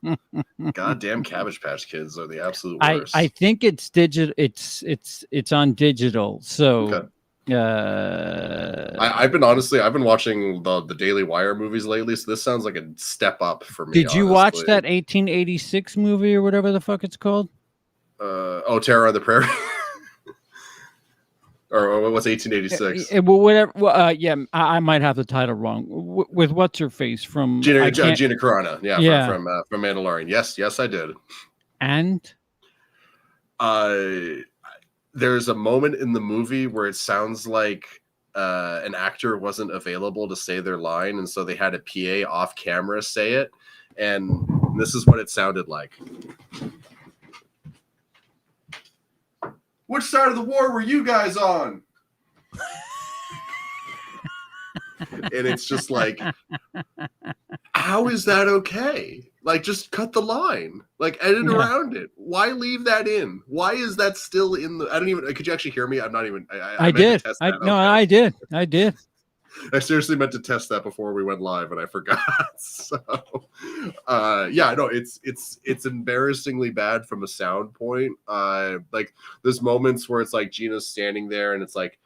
Goddamn Cabbage Patch Kids are the absolute I worst. I think it's digital. It's on digital. So Okay. I've been watching the Daily Wire movies lately, so this sounds like a step up for me. did you watch honestly. that 1886 movie or whatever the fuck it's called? Terror on the Prairie, or what's 1886? Well, whatever. Well, yeah, I might have the title wrong. With what's her face from Gina Carano, Yeah. from Mandalorian. Yes, I did. And there's a moment in the movie where it sounds like an actor wasn't available to say their line, and so they had a PA off camera say it, and this is what it sounded like. Which side of the war were you guys on? And it's just like, how is that okay? Like, just cut the line. Like, edit around it. Why leave that in? Why is that still in the? I don't even. Could you actually hear me? I'm not even. I did. I did. I did. I seriously meant to test that before we went live, and I forgot. So, yeah, no, it's embarrassingly bad from a sound point. Like there's moments where it's like Gina's standing there, and it's like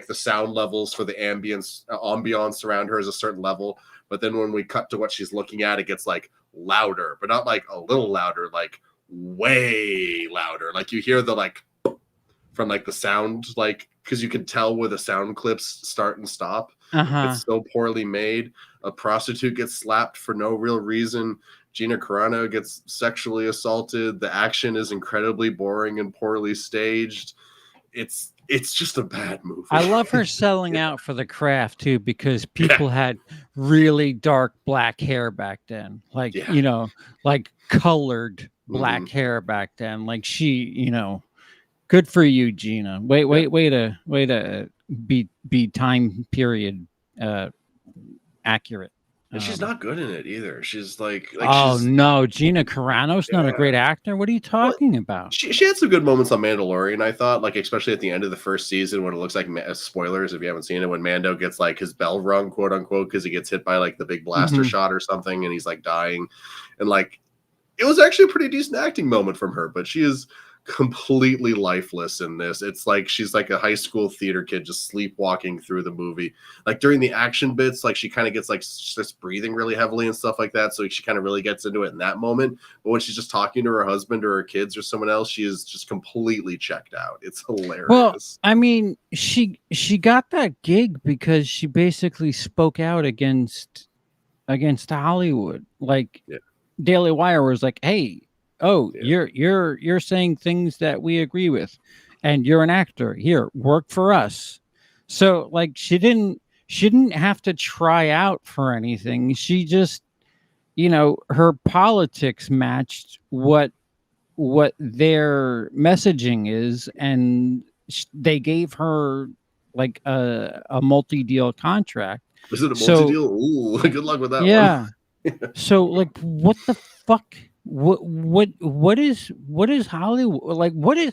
the sound levels for the ambiance around her is a certain level, but then when we cut to what she's looking at, it gets like louder, but not like a little louder, like way louder. Like you hear the like from like the sound, like because you can tell where the sound clips start and stop. It's so poorly made. A prostitute gets slapped for no real reason. Gina Carano gets sexually assaulted. The action is incredibly boring and poorly staged. It's just a bad movie. I love her selling out for the craft too, because people had really dark black hair back then. Like, you know, like colored black hair back then. Like she, you know, good for you, Gina. Way to be time period accurate. And she's not good in it either. She's like oh she's no, Gina Carano's not a great yeah. actor. What are you Well, talking about? she had some good moments on Mandalorian, I thought, like especially at the end of the first season when it looks like spoilers if you haven't seen it, when Mando gets like his bell rung, quote unquote, because he gets hit by like the big blaster shot or something, and he's like dying, and like it was actually a pretty decent acting moment from her, but she is completely lifeless in this. It's like she's like a high school theater kid just sleepwalking through the movie. Like during the action bits, like she kind of gets like just breathing really heavily and stuff like that. So she kind of really gets into it in that moment. But when she's just talking to her husband or her kids or someone else, she is just completely checked out. It's hilarious. Well, I mean, she got that gig because she basically spoke out against Hollywood. Like Daily Wire was like, "Hey, you're saying things that we agree with, and you're an actor. Here, work for us." So like she didn't have to try out for anything. She just, her politics matched what their messaging is, and they gave her like a multi-deal contract. Is it a multi-deal? Ooh, good luck with that one. Yeah. So like what the fuck? What is Hollywood like? What is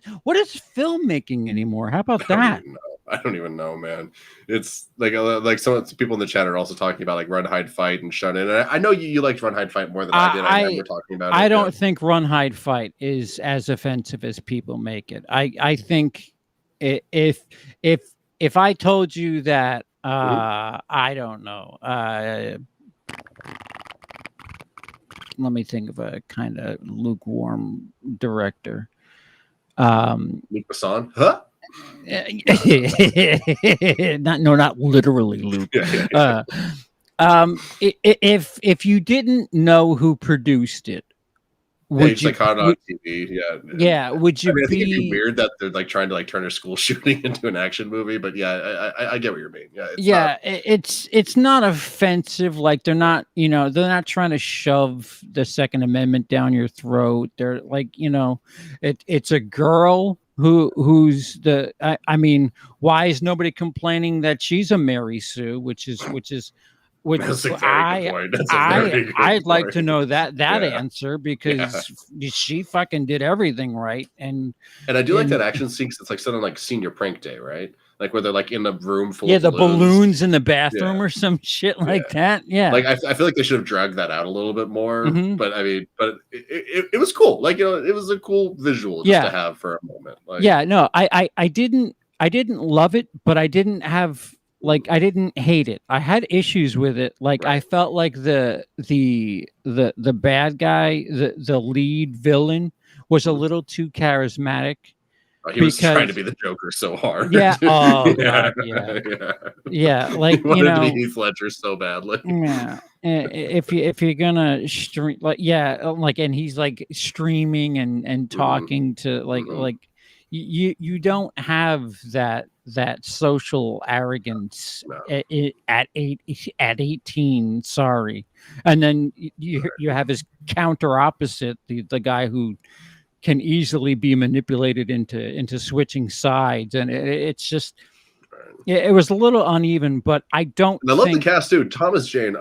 filmmaking anymore? How about that? I don't even know, man. It's like some people in the chat are also talking about like Run, Hide, Fight and Shut In. And I know you liked Run, Hide, Fight more than I did. I remember talking about it. I don't think Run, Hide, Fight is as offensive as people make it. I think if I told you that I don't know. Let me think of a kind of lukewarm director. Luc Besson? Huh? not literally Luke. If you didn't know who produced it, would you? Like on TV, yeah. Would you? I think it'd be weird that they're like trying to like turn a school shooting into an action movie, but yeah, I get what you mean. Yeah, it's not offensive. Like they're not trying to shove the Second Amendment down your throat. They're like, it's a girl who's the. I mean, why is nobody complaining that she's a Mary Sue, which that's a very good point. That's a very good I'd like point. to know that answer, because she fucking did everything right. And I do like that action scene. It's like something like Senior Prank Day, right? Like where they're like in the room full of the balloons in the bathroom or some shit like that. Yeah. Like I feel like they should have dragged that out a little bit more. But I mean, but it was cool. Like, it was a cool visual just to have for a moment. Like, no, I didn't love it, but I didn't have like I didn't hate it. I had issues with it. Like I felt like the bad guy, the lead villain, was a little too charismatic. He was trying to be the Joker so hard. Yeah. Oh god. Yeah. Like, he wanted to be Heath Ledger so badly. Yeah. If you're gonna stream, like, and he's like streaming and talking to like you don't have that social arrogance at 18. Sorry. And then you have his counter opposite, the guy who can easily be manipulated into switching sides, and it's just it was a little uneven, but I love the cast too. Thomas Jane,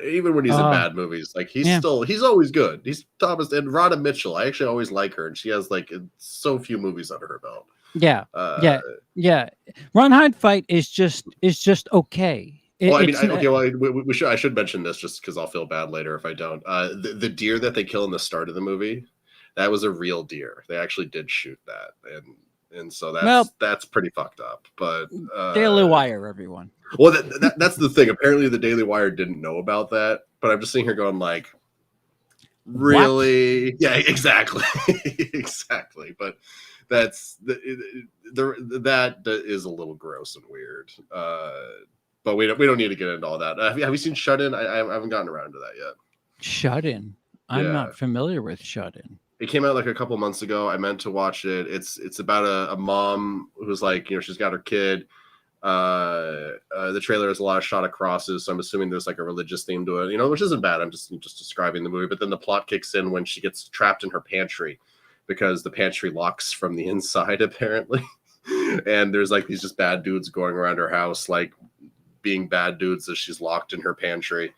even when he's in bad movies, like he's always good. He's Thomas, and Rhoda Mitchell. I actually always like her, and she has like so few movies under her belt. Yeah. Run, Hide, Fight is just okay. I should mention this just because I'll feel bad later if I don't. The deer that they kill in the start of the movie, that was a real deer. They actually did shoot that, and so that's pretty fucked up. But Daily Wire, everyone. Well, that's the thing. Apparently, the Daily Wire didn't know about that. But I'm just sitting here going like, really? What? Yeah, exactly, exactly. But that is a little gross and weird. But we don't need to get into all that. Have you seen Shut In? I haven't gotten around to that yet. Shut In. I'm not familiar with Shut In. It came out like a couple months ago. I meant to watch it. It's about a mom who's like, she's got her kid. The trailer has a lot of shot of crosses, so I'm assuming there's like a religious theme to it, which isn't bad. I'm just describing the movie. But then the plot kicks in when she gets trapped in her pantry because the pantry locks from the inside, apparently. And there's like these just bad dudes going around her house, like being bad dudes as she's locked in her pantry.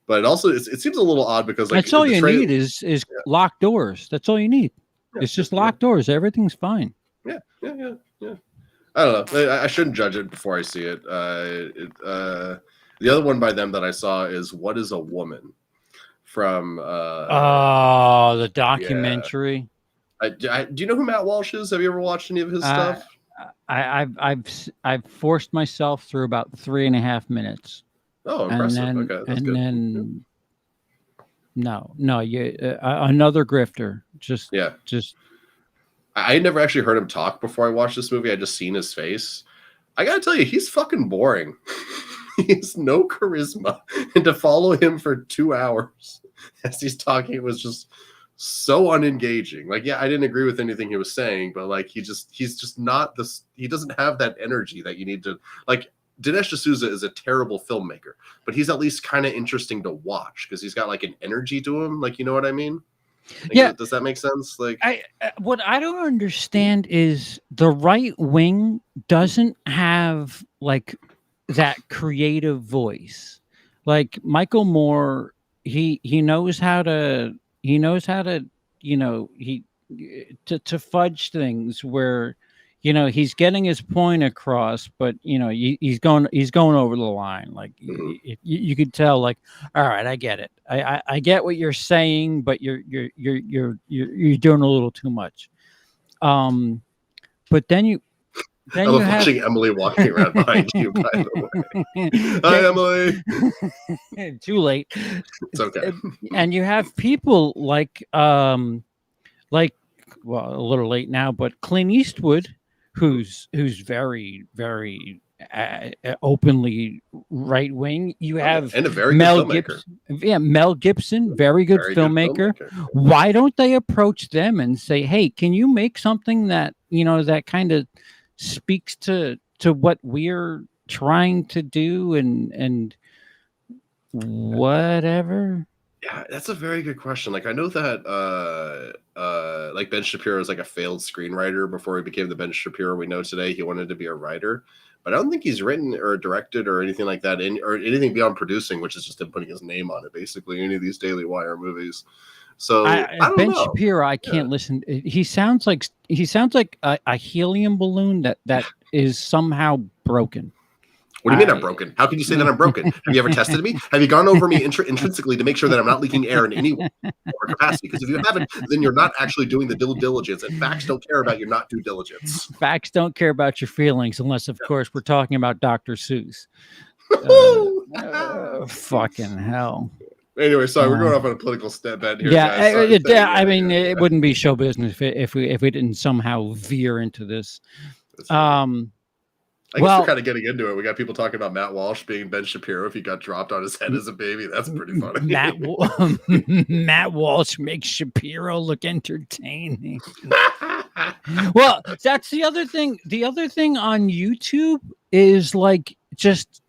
But also, it seems a little odd because like that's all you need is locked doors. That's all you need. It's just locked doors. Everything's fine. Yeah. I don't know. I shouldn't judge it before I see it. The other one by them that I saw is "What Is a Woman?" from the documentary. Do you know who Matt Walsh is? Have you ever watched any of his stuff? I've forced myself through about 3.5 minutes. Oh, impressive. Okay, that's good. Then no, another grifter. Just I never actually heard him talk before I watched this movie. I just seen his face. I gotta tell you, he's fucking boring. He has no charisma, and to follow him for 2 hours as he's talking, it was just so unengaging. Like, yeah, I didn't agree with anything he was saying, but like he's just not this. He doesn't have that energy that you need to like. Dinesh D'Souza is a terrible filmmaker, but he's at least kind of interesting to watch because he's got like an energy to him. Like, you know what I mean? Like, yeah. Does that make sense? Like, what I don't understand is the right wing doesn't have like that creative voice. Like Michael Moore, he knows how to to fudge things where he's getting his point across, but he's going over the line. Like you could tell, like, all right, I get it. I get what you're saying, but you're doing a little too much. But then I love watching Emily walking around behind you, by the way. Hi, Emily. Too late. It's okay. And you have people like well, a little late now, but Clint Eastwood, who's very, very openly right wing. You have and a very Mel good Gibson. Yeah, Mel Gibson, very good filmmaker. Why don't they approach them and say, "Hey, can you make something that that kind of speaks to what we're trying to do and whatever?" Yeah, that's a very good question. Like, I know that like Ben Shapiro is like a failed screenwriter before he became the Ben Shapiro we know today. He wanted to be a writer, but I don't think he's written or directed or anything like that, or anything beyond producing, which is just him putting his name on it, basically, any of these Daily Wire movies. So I don't Ben know. Shapiro, I can't listen. He sounds like a helium balloon that is somehow broken. What do you mean I'm broken? How can you say that I'm broken? Have you ever tested me? Have you gone over me intrinsically to make sure that I'm not leaking air in any way or capacity? Because if you haven't, then you're not actually doing the due diligence, and facts don't care about your not due diligence. Facts don't care about your feelings, unless, of course, we're talking about Dr. Seuss. Fucking hell. Anyway, sorry, we're going off on a political bent here. Yeah, guys. I mean, it wouldn't be show business if we didn't somehow veer into this. I guess we're kind of getting into it. We got people talking about Matt Walsh being Ben Shapiro if he got dropped on his head as a baby. That's pretty funny. Matt Walsh makes Shapiro look entertaining. Well, that's the other thing. The other thing on YouTube is like just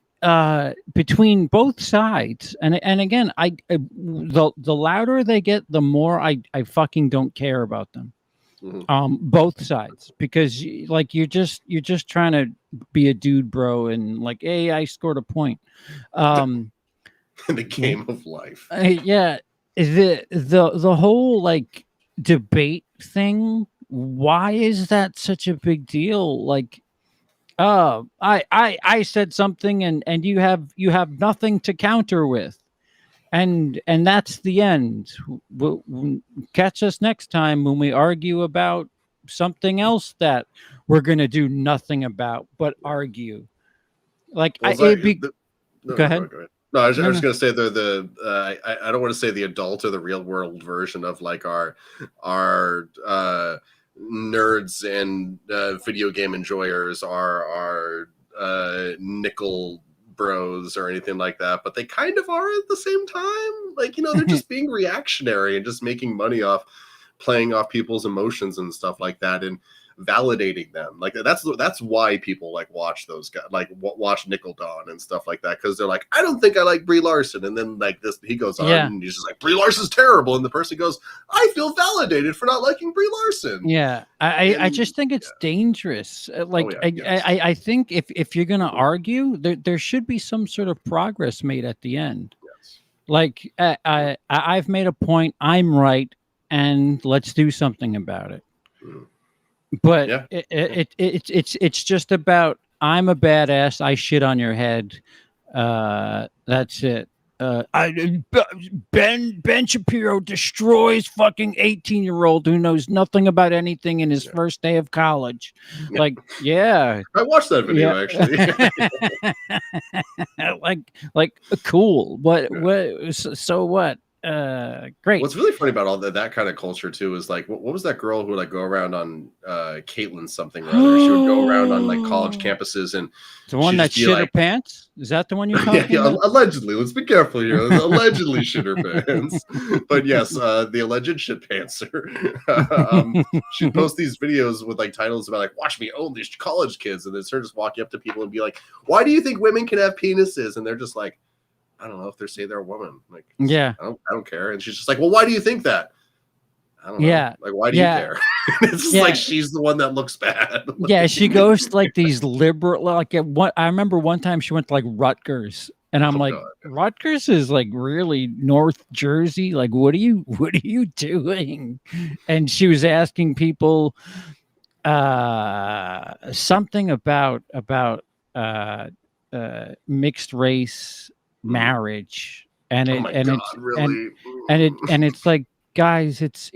between both sides, and again, the louder they get, the more I fucking don't care about them. Both sides, because like you're just trying to be a dude, bro, and like, hey, I scored a point. In the game of life. Yeah, the whole like debate thing. Why is that such a big deal? Like, I said something and you have nothing to counter with. And that's the end. We'll catch us next time when we argue about something else that we're going to do nothing about but argue. Like, go ahead. No, I was just going to say I don't want to say the adult or the real world version of like our nerds and video game enjoyers, our nickel bros or anything like that, but they kind of are at the same time. Like, they're just being reactionary and just making money off playing off people's emotions and stuff like that. And validating them. Like that's why people like watch those guys, like watch Nickel Dawn and stuff like that, because they're like, I don't think I like Brie Larson, and then like this he goes on and he's just like, Brie Larson's terrible, and the person goes, I feel validated for not liking Brie Larson. Yeah, I just think it's dangerous. I think if you're gonna argue, there should be some sort of progress made at the end. Yes. Like I've made a point, I'm right, and let's do something about it. But it's just about, I'm a badass, I shit on your head. That's it. Ben Shapiro destroys fucking 18-year-old who knows nothing about anything in his first day of college. Yeah. Like, yeah, I watched that video actually. like cool. What so what? Great. What's really funny about all that kind of culture too is like, what was that girl who would like go around on Caitlin something or other? She would go around on like college campuses, and the one that shit her pants. Is that the one you're talking about? Allegedly. Let's be careful here. Allegedly shit her pants, but yes, the alleged shit pantser. She'd post these videos with like titles about like, watch me own these college kids, and it's her just walking up to people and be like, why do you think women can have penises? And they're just like, I don't know, if they say they're a woman. Like, yeah, I don't care. And she's just like, well, why do you think that? I don't know. Yeah. Like, why do you care? It's just like she's the one that looks bad. Yeah, she goes to like these liberal, like I remember one time she went to like Rutgers, and I'm like, God. Rutgers is like really North Jersey. Like, what are you doing? And she was asking people something about mixed race marriage, and it's like, guys, it's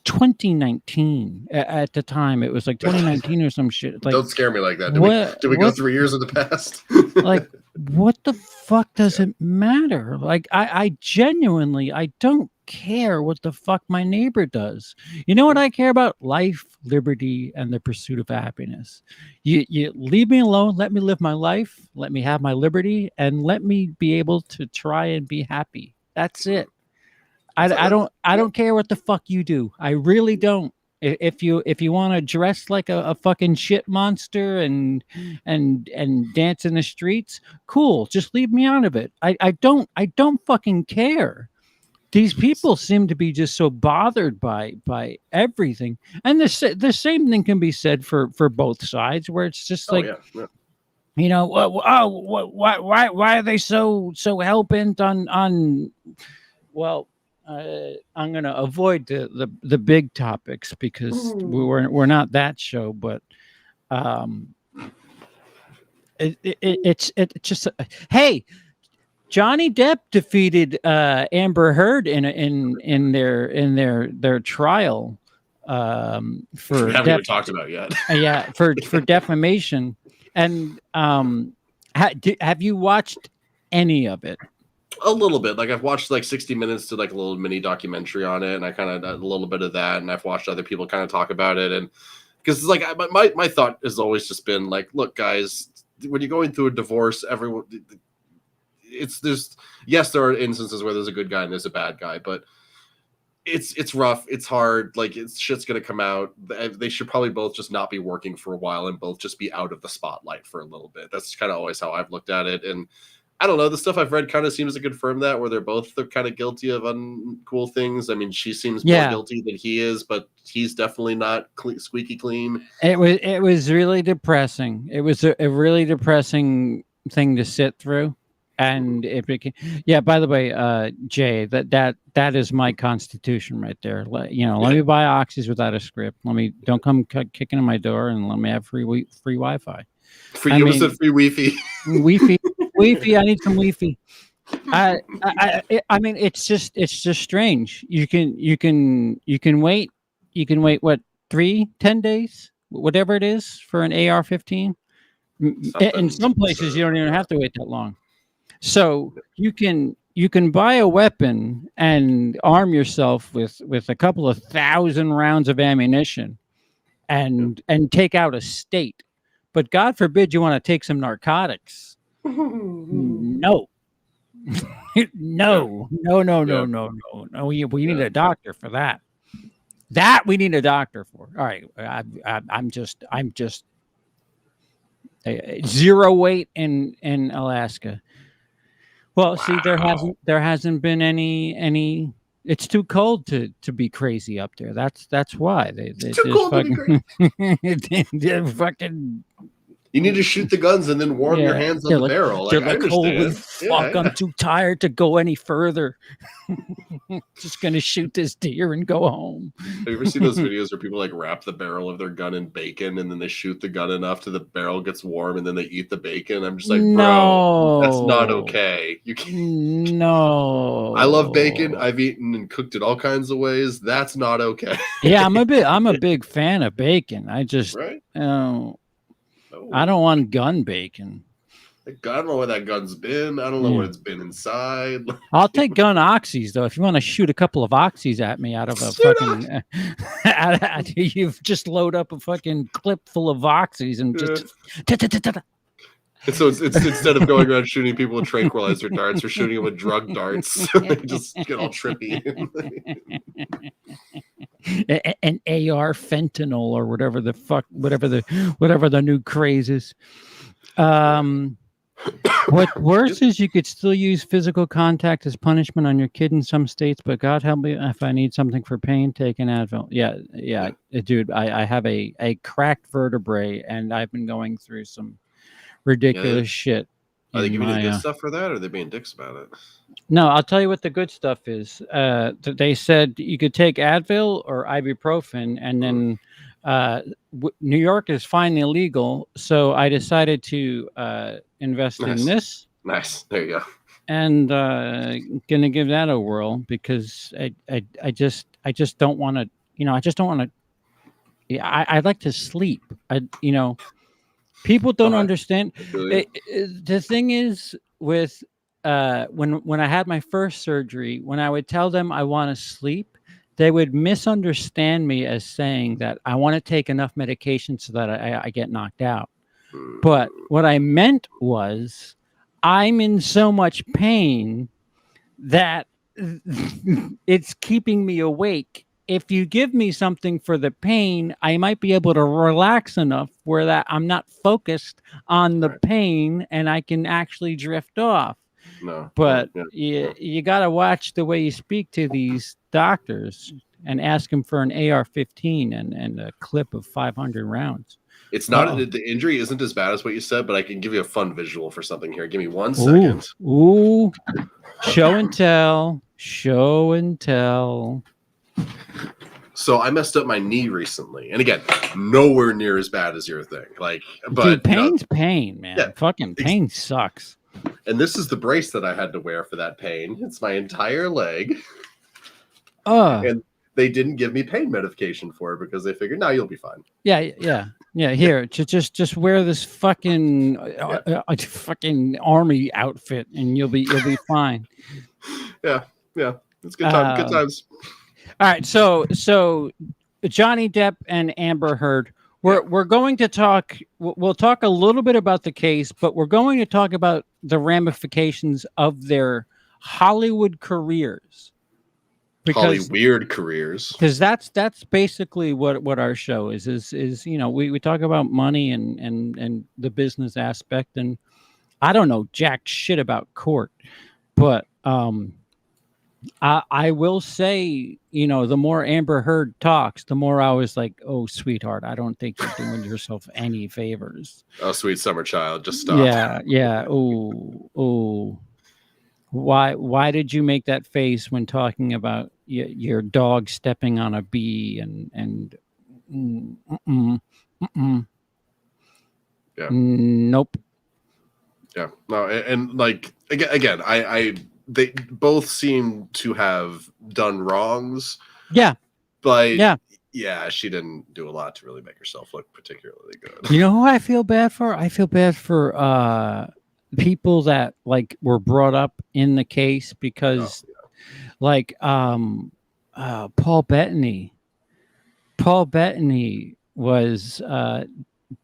2019 at the time. It was like 2019 or some shit. Like, don't scare me like that. Did we go 3 years in the past? Like, what the fuck does it matter? Like, I genuinely, I don't care what the fuck my neighbor does. You know what I care about? Life, liberty, and the pursuit of happiness. You leave me alone, let me live my life, let me have my liberty, and let me be able to try and be happy. That's it. I don't care what the fuck you do. I really don't. If you want to dress like a fucking shit monster and dance in the streets, cool. Just leave me out of it. I don't fucking care. These people seem to be just so bothered by everything, and the same thing can be said for both sides, where it's just like, you know, why are they so hell bent on? Well, I'm going to avoid the big topics because we're not that show, but it's just hey. Johnny Depp defeated Amber Heard in their trial for we haven't even talked about yet. For defamation. And have you watched any of it? A little bit. Like, I've watched like 60 Minutes to like a little mini documentary on it, and I kind of a little bit of that, and I've watched other people kind of talk about it, and because it's like my thought has always just been like, look, guys, when you're going through a divorce, everyone. There are instances where there's a good guy and there's a bad guy, but it's rough, it's hard, like shit's gonna come out. They should probably both just not be working for a while and both just be out of the spotlight for a little bit. That's kind of always how I've looked at it, and I don't know, the stuff I've read kind of seems to confirm that, where they're both kind of guilty of uncool things. I mean, she seems more guilty than he is, but he's definitely not squeaky clean. It was really depressing. It was a really depressing thing to sit through. And it became, by the way, Jay, that is my constitution right there. Let me buy oxys without a script. Don't come kicking in my door, and let me have free Wi-Fi. Free Wi-Fi. Wi-Fi. I need some Wi-Fi. I mean, it's just strange. You can wait. What, 10 days, whatever it is, for an AR-15. In some places, you don't even have to wait that long. So you can buy a weapon and arm yourself with a couple of 1,000 rounds of ammunition and take out a state. But God forbid you want to take some narcotics. No. No. We need a doctor for that. That we need a doctor for. All right, I'm just zero weight in Alaska. Well, see, Wow. there hasn't been any. It's too cold to be crazy up there. That's why It's they too just cold to be fucking great. they're fucking You need to shoot the guns and then warm your yeah. hands on the barrel. They're Like, I like, holy understand. fuck, Yeah, I'm yeah. too tired to go any further. Just gonna shoot this deer and go home. Have you ever seen those videos where people like wrap the barrel of their gun in bacon and then they shoot the gun enough till the barrel gets warm and then they eat the bacon? I'm just like, bro, that's not No, okay. You can't. I love bacon. no. I've eaten and cooked it all kinds of ways. That's not okay. Yeah, I'm a big fan of bacon. I just, Right? I Oh, don't want gun bacon. I don't know where that gun's been. I don't know what Yeah. it's been inside. I'll take gun oxys though. If you want to shoot a couple of oxys at me out of a Dude, fucking, you've just load up a fucking clip full of oxys and just. And so it's instead of going around shooting people with tranquilizer darts, we're shooting them with drug darts. They just get all trippy. An AR fentanyl or whatever the fuck, whatever the new craze is. What's worse is you could still use physical contact as punishment on your kid in some states, but God help me if I need something for pain, take an Advil. Yeah, dude, I have a cracked vertebrae and I've been going through some ridiculous shit. Are they giving you my, good stuff for that, or are they being dicks about it? No, I'll tell you what the good stuff is. They said you could take Advil or ibuprofen, and then New York is finally legal, so I decided to invest in Nice. this. Nice. There you go. And gonna give that a whirl because I just don't want to, I just don't want to. Yeah, I like to sleep. People don't understand. The thing is with when I had my first surgery, when I would tell them I want to sleep, they would misunderstand me as saying that I want to take enough medication so that I get knocked out. But what I meant was I'm in so much pain that it's keeping me awake. If you give me something for the pain, I might be able to relax enough where that I'm not focused on the pain and I can actually drift off. No, but you got to watch the way you speak to these doctors and ask them for an AR-15 and a clip of 500 rounds. It's not the injury isn't as bad as what you said, but I can give you a fun visual for something here. Give me 1 second. Ooh, show and tell. Show and tell. So I messed up my knee recently, and again, nowhere near as bad as your thing. Like, but dude, pain's pain, man. Yeah, fucking pain sucks. And this is the brace that I had to wear for that pain. It's my entire leg. And they didn't give me pain medication for it because they figured, no, you'll be fine. Yeah. Here, just wear this fucking fucking army outfit, and you'll be fine. Yeah, it's good time. Good times. All right, so Johnny Depp and Amber Heard. We're going to talk. We'll talk a little bit about the case, but we're going to talk about the ramifications of their Hollywood careers. Weird careers. Because that's basically what our show is we talk about money and the business aspect, and I don't know jack shit about court, but I will say, the more Amber Heard talks, the more I was like, oh, sweetheart, I don't think you're doing yourself any favors. Oh, sweet summer child, just stop. Yeah. Oh. Why did you make that face when talking about your dog stepping on a bee and yeah. Nope. Yeah. No, and like again, they both seem to have done wrongs. Yeah. But yeah, she didn't do a lot to really make herself look particularly good. You know who I feel bad for? I feel bad for people that like were brought up in the case because like Paul Bettany was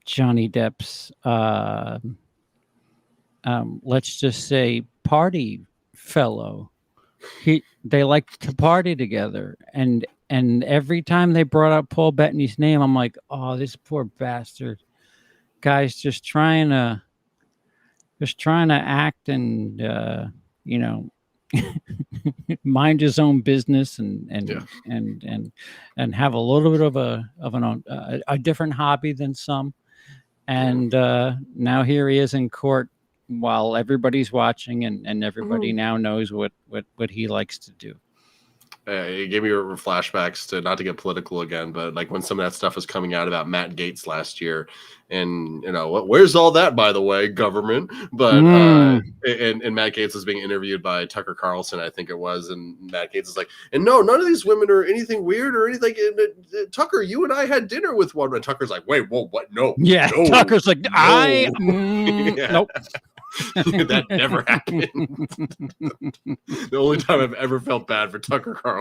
Johnny Depp's let's just say party fellow. They liked to party together, and and every time they brought up Paul Bettany's name, I'm like, oh, this poor bastard guy's just trying to act and you know, mind his own business and have a little bit of a different hobby than some. And now here he is in court while everybody's watching, and everybody now knows what he likes to do. It gave me flashbacks to, not to get political again, but like when some of that stuff was coming out about Matt Gaetz last year, and you know, where's all that, by the way, government? But and Matt Gaetz was being interviewed by Tucker Carlson, I think it was, and Matt Gaetz is like, and no, none of these women are anything weird or anything. Tucker, you and I had dinner with one, and Tucker's like, wait, whoa, what? No, yeah, no, Tucker's like, no. Nope. That never happened. The only time I've ever felt bad for Tucker Carlson.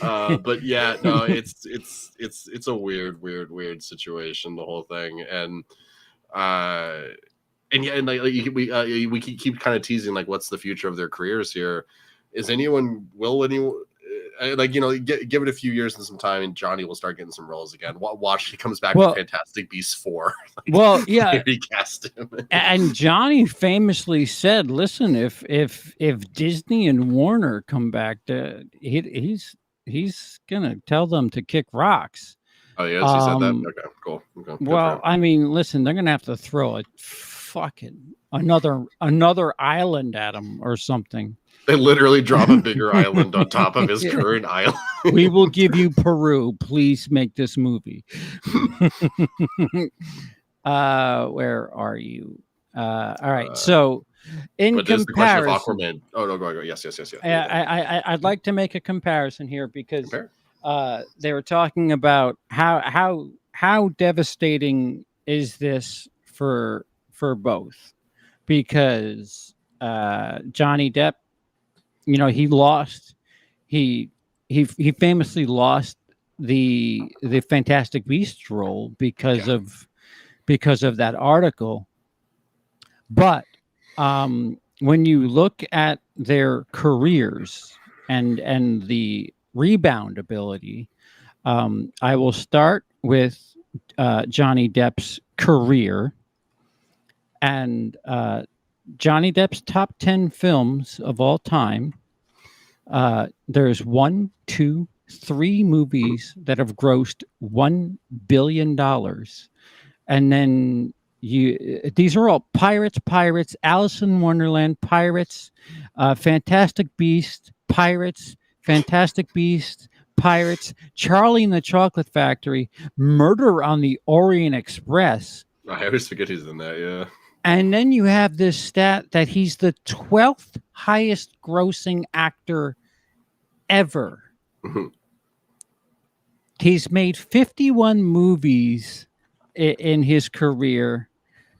But yeah, no, it's a weird situation, the whole thing, and yeah, and like we keep kind of teasing like what's the future of their careers here. Is anyone like, you know, give it a few years and some time, and Johnny will start getting some roles again. Watch, he comes back with Fantastic Beasts 4. Like, well, yeah, recast him. And Johnny famously said, "Listen, if Disney and Warner come back, he's gonna tell them to kick rocks." Oh yes, he said that. Okay, cool. Okay, well, I mean, listen, they're gonna have to throw a fucking another island at him or something. They literally drop a bigger island on top of his current island. We will give you Peru. Please make this movie. Where are you? All right. So, in comparison, Aquaman. Oh no, go. Yes. I'd like to make a comparison here because they were talking about how devastating is this for both, because Johnny Depp, you know, he famously lost the Fantastic Beasts role because of that article. But when you look at their careers and the rebound ability, I will start with Johnny Depp's career. And Johnny Depp's top 10 films of all time, there's 1, 2, 3 movies that have grossed $1 billion. And then these are all Pirates, Alice in Wonderland, Pirates, Fantastic Beasts, Pirates, Fantastic Beasts, Pirates, Charlie and the Chocolate Factory, Murder on the Orient Express. I always forget he's in that, yeah. And then you have this stat that he's the 12th highest grossing actor ever. Mm-hmm. He's made 51 movies in his career,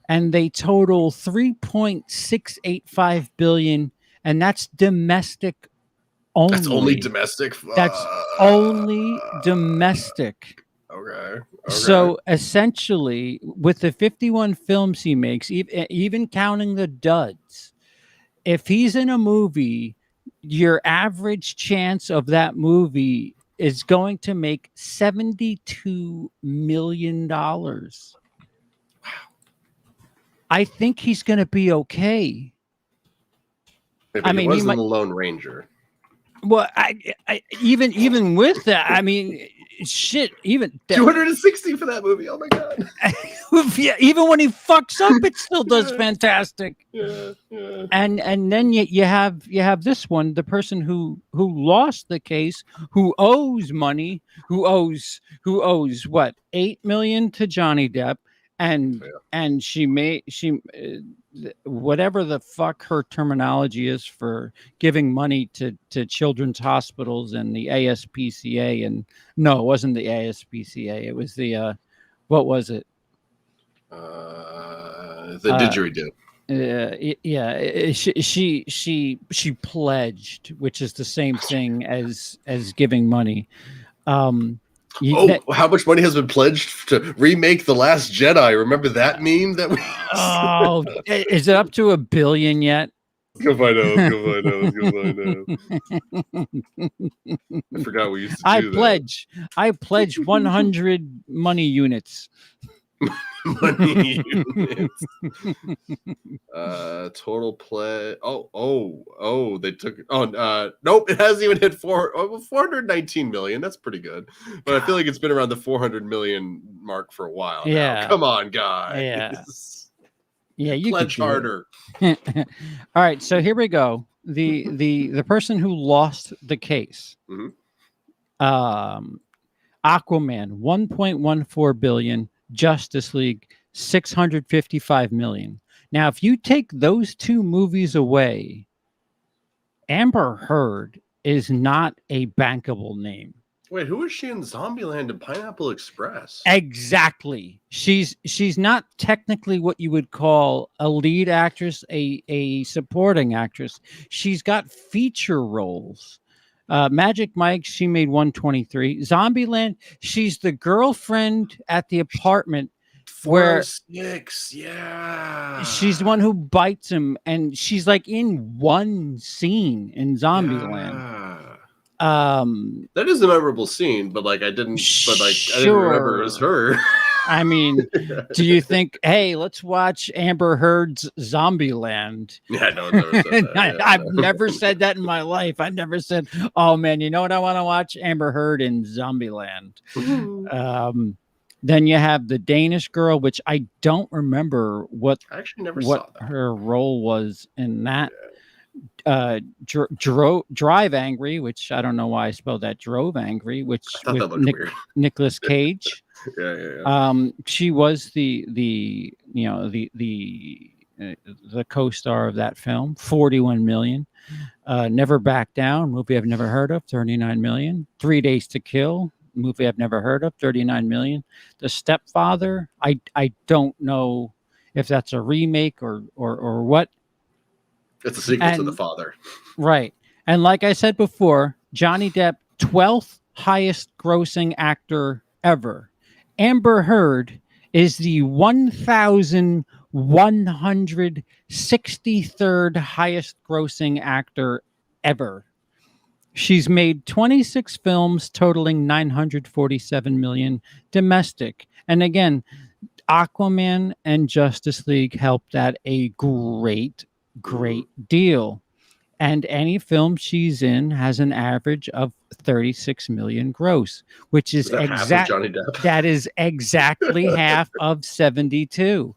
and they total $3.685 billion, and that's domestic only. That's only domestic? That's only domestic. Okay. So essentially, with the 51 films he makes, even counting the duds, if he's in a movie, your average chance of that movie is going to make $72 million. Wow. I think he's going to be okay. I mean, he wasn't the Lone Ranger. Well, I even with that, I mean, shit, even 260 for that movie. Oh my god! Yeah, even when he fucks up, it still does fantastic. Yeah. And then you have this one, the person who lost the case, who owes money, who owes what, $8 million to Johnny Depp, and she whatever the fuck her terminology is for giving money to children's hospitals and the ASPCA, and no, it wasn't the ASPCA, it was the what was it? The didgeridoo. She pledged, which is the same thing as giving money. How much money has been pledged to remake The Last Jedi? Remember that meme that we is it up to $1 billion yet? Go find out. Let's go find out. Let's go find out. I forgot we used to I do pledge 100 money units. that. Money units. Total play. Oh, they took. Oh, nope. It hasn't even hit 419 million. That's pretty good. But I feel like it's been around the 400 million mark for a while now. Yeah. Come on, guys. Yeah. Yeah, you pledge harder. All right, so here we go. The person who lost the case. Mhm. Aquaman 1.14 billion, Justice League 655 million. Now, if you take those two movies away, Amber Heard is not a bankable name. Wait, who is she in Zombieland and Pineapple Express? Exactly. She's not technically what you would call a lead actress, a supporting actress. She's got feature roles. Magic Mike, she made 123. Zombieland, she's the girlfriend at the apartment where 406, yeah. she's the one who bites him, and she's like in one scene in Zombieland. Yeah. That is a memorable scene, but like I didn't remember it was her. I mean, do you think, hey, let's watch Amber Heard's Zombieland? Yeah, no, never said that. I've never said that in my life. I never said, oh man, you know what I want to watch? Amber Heard in Zombieland. Then you have the Danish Girl, which I don't remember what I actually never saw that. her role was in that. Drive Angry, which I don't know why I spelled that Drove Angry, which with Nicolas Cage. Yeah. She was the co-star of that film. 41 million. Never Back Down, movie I've never heard of, 39 million. 3 Days to Kill, movie I've never heard of, 39 million. The Stepfather, I don't know if that's a remake or what. It's a sequel to The Father. Right. And like I said before, Johnny Depp, 12th highest grossing actor ever. Amber Heard is the 1,163rd highest grossing actor ever. She's made 26 films totaling 947 million domestic. And again, Aquaman and Justice League helped at a great deal. And any film she's in has an average of 36 million gross, which is Johnny Depp? That is exactly half of 72.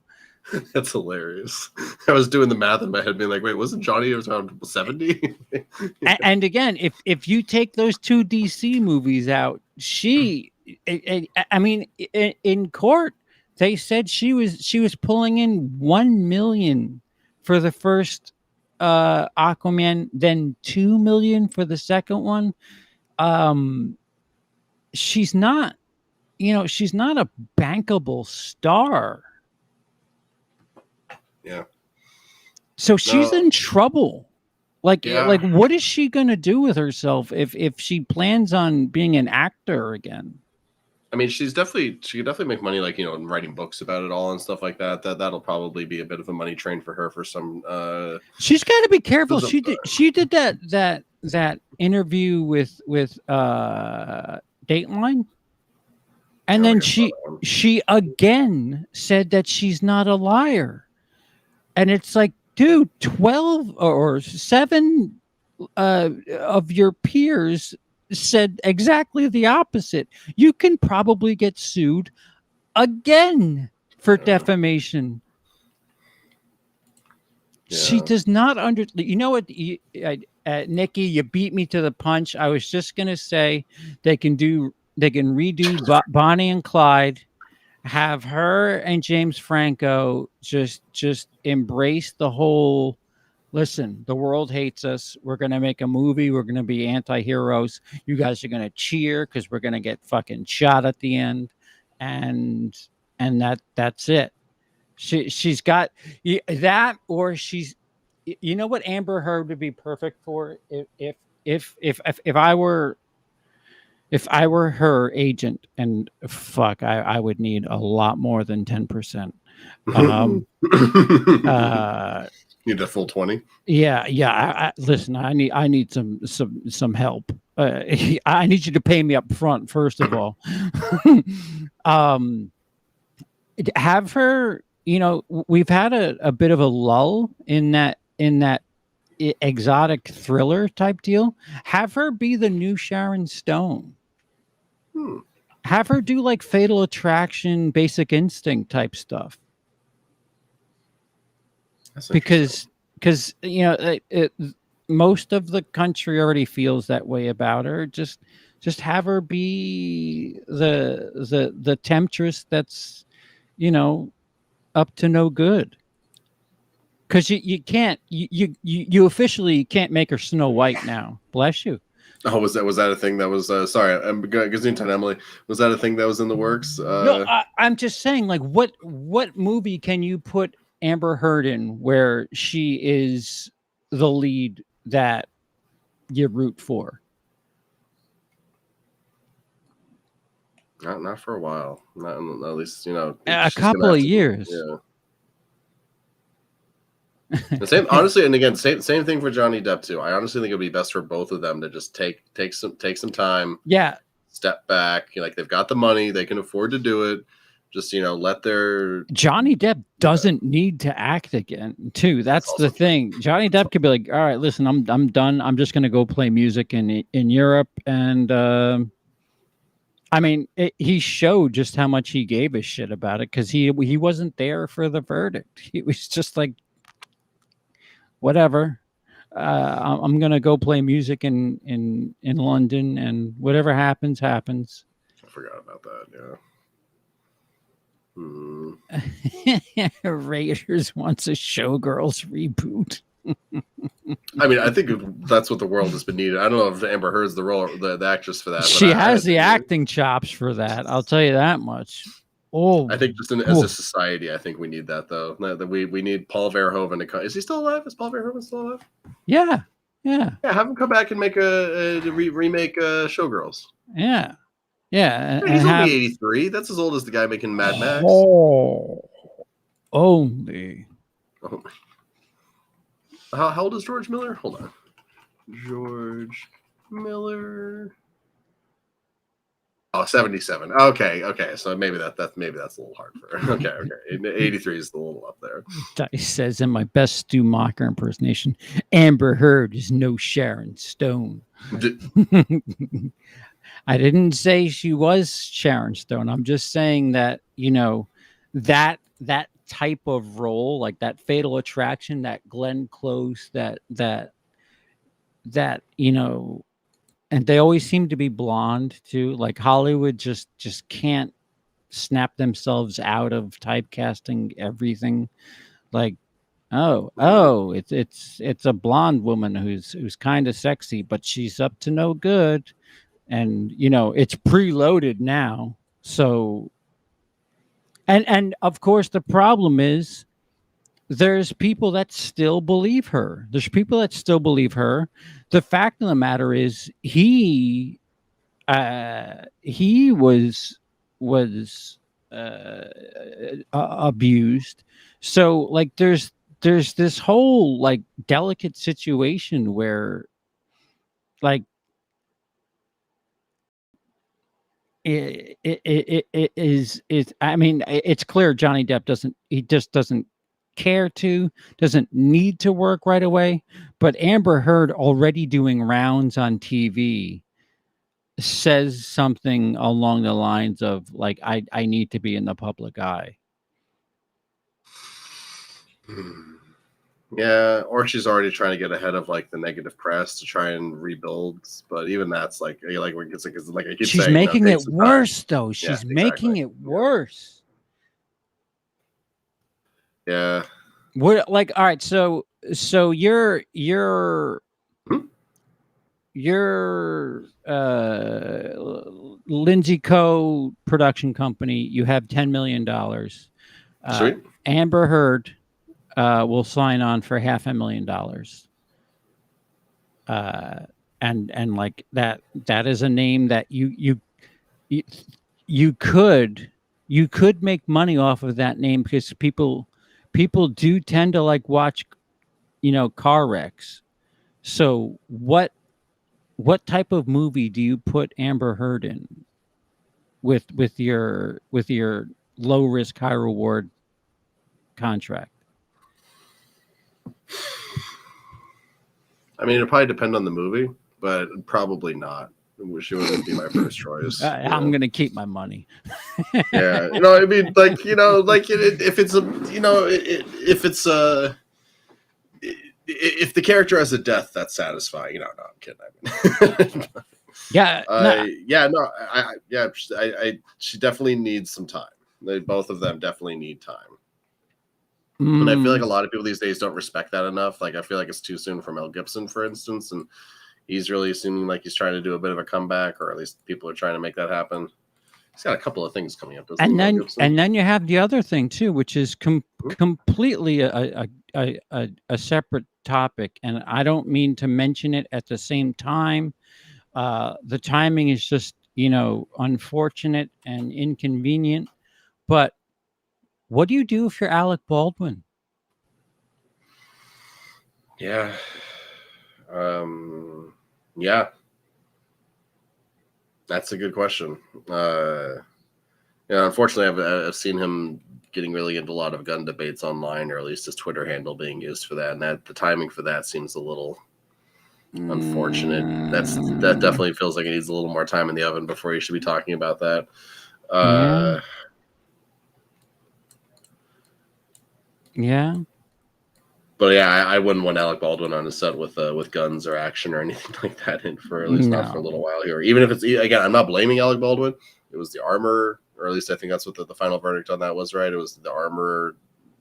That's hilarious. I was doing the math in my head, being like, "Wait, wasn't Johnny around 70?" And again, if you take those two DC movies out, I mean, in court, they said she was pulling in 1 million for the first Aquaman, then 2 million for the second one. She's not a bankable star. Yeah. So she's in trouble. Like what is she gonna do with herself if she plans on being an actor again? I mean, she could definitely make money, like, writing books about it all and stuff like that. That'll probably be a bit of a money train for her for some. She's got to be careful. She did that interview with Dateline, and then she again said that she's not a liar, and it's like, dude, 12 or 7 of your peers said exactly the opposite. You can probably get sued again for defamation. Yeah. She does not you know what, Nikki, you beat me to the punch. I was just gonna say they can redo Bonnie and Clyde, have her and James Franco just embrace the whole, listen, the world hates us. We're going to make a movie. We're going to be anti-heroes. You guys are going to cheer because we're going to get fucking shot at the end. And that's it. She's got that, or she's, you know what Amber Heard would be perfect for? If I were her agent, and fuck, I would need a lot more than 10%. Need the full 20. Yeah, listen, I need some help. I need you to pay me up front first of all. um, have her. We've had a bit of a lull in that exotic thriller type deal. Have her be the new Sharon Stone. Have her do like Fatal Attraction, Basic Instinct type stuff. Because most of the country already feels that way about her. Just have her be the temptress that's up to no good. Because you can't you officially can't make her Snow White now. Bless you. Oh, was that a thing that was sorry, I'm Gesundheit, Emily. Was that a thing that was in the works? No, I'm just saying, like, what movie can you put Amber Heard in where she is the lead that you root for? Not for a while. Not at least a couple of years. The same, honestly, and again, same thing for Johnny Depp too. I honestly think it'd be best for both of them to just take some time. Yeah. Step back. Like, they've got the money, they can afford to do it. Just let their Johnny Depp doesn't need to act again, too. That's the thing. Johnny Depp could be like, all right, listen, I'm done. I'm just gonna go play music in Europe, and I mean, he showed just how much he gave a shit about it because he wasn't there for the verdict. He was just like, whatever. I'm gonna go play music in London, and whatever happens. I forgot about that. Yeah. Raiders wants a Showgirls reboot. I mean, I think that's what the world has been needed. I don't know if Amber Heard's the actress for that. She has the acting chops for that. I'll tell you that much. Oh, I think just as a society, I think we need that though. That we need Paul Verhoeven to come. Is he still alive? Is Paul Verhoeven still alive? Yeah. Have him come back and make a remake Showgirls. Yeah. He's only 83. That's as old as the guy making Mad Max. Oh, only. Oh. How old is George Miller? Hold on. George Miller. Oh, 77. Okay. So maybe that's a little hard for her. Okay. 83 is a little up there. Dice says, in my best Stu Macher impersonation, Amber Heard is no Sharon Stone. I didn't say she was Sharon Stone. I'm just saying that, that type of role, like that Fatal Attraction, that Glenn Close, that and they always seem to be blonde too. Like Hollywood just can't snap themselves out of typecasting everything. Like, it's a blonde woman who's kind of sexy, but she's up to no good. And it's preloaded now. So and of course the problem is there's people that still believe her. The fact of the matter is he was abused. So like there's this whole like delicate situation where like it is I mean, it's clear Johnny Depp doesn't need to work right away, but Amber Heard already doing rounds on TV says something along the lines of like, I need to be in the public eye. Yeah, or she's already trying to get ahead of like the negative press to try and rebuild. But even that's like it's like I keep she's saying, making it worse though. She's making it worse. Yeah. What, like, all right, so your Lindsay Co. production company, you have $10 million. Sweet. Amber Heard will sign on for $500,000. And like that is a name that you could make money off of that name, because people do tend to like watch car wrecks. So what type of movie do you put Amber Heard in with your low risk, high reward contract? I mean, it'd probably depend on the movie, but probably not. I wish it wouldn't be my first choice. I'm gonna keep my money. Yeah, I mean, like, if it's if the character has a death that's satisfying, no, I'm kidding. Yeah, she definitely needs some time. Both of them definitely need time. Mm. And I feel like a lot of people these days don't respect that enough. Like, I feel like it's too soon for Mel Gibson, for instance, and he's really seeming like he's trying to do a bit of a comeback, or at least people are trying to make that happen. He's got a couple of things coming up. And then you have the other thing too, which is completely a separate topic, and I don't mean to mention it at the same time. The timing is just unfortunate and inconvenient. But what do you do if you're Alec Baldwin? Yeah. Yeah. That's a good question. Unfortunately, I've seen him getting really into a lot of gun debates online, or at least his Twitter handle being used for that. And the timing for that seems a little unfortunate. That definitely feels like it needs a little more time in the oven before you should be talking about that. Yeah. But yeah, I wouldn't want Alec Baldwin on his set with guns or action or anything like that, for at least not for a little while here. Even if it's, again, I'm not blaming Alec Baldwin. It was the armor, or at least I think that's what the final verdict on that was, right? It was the armor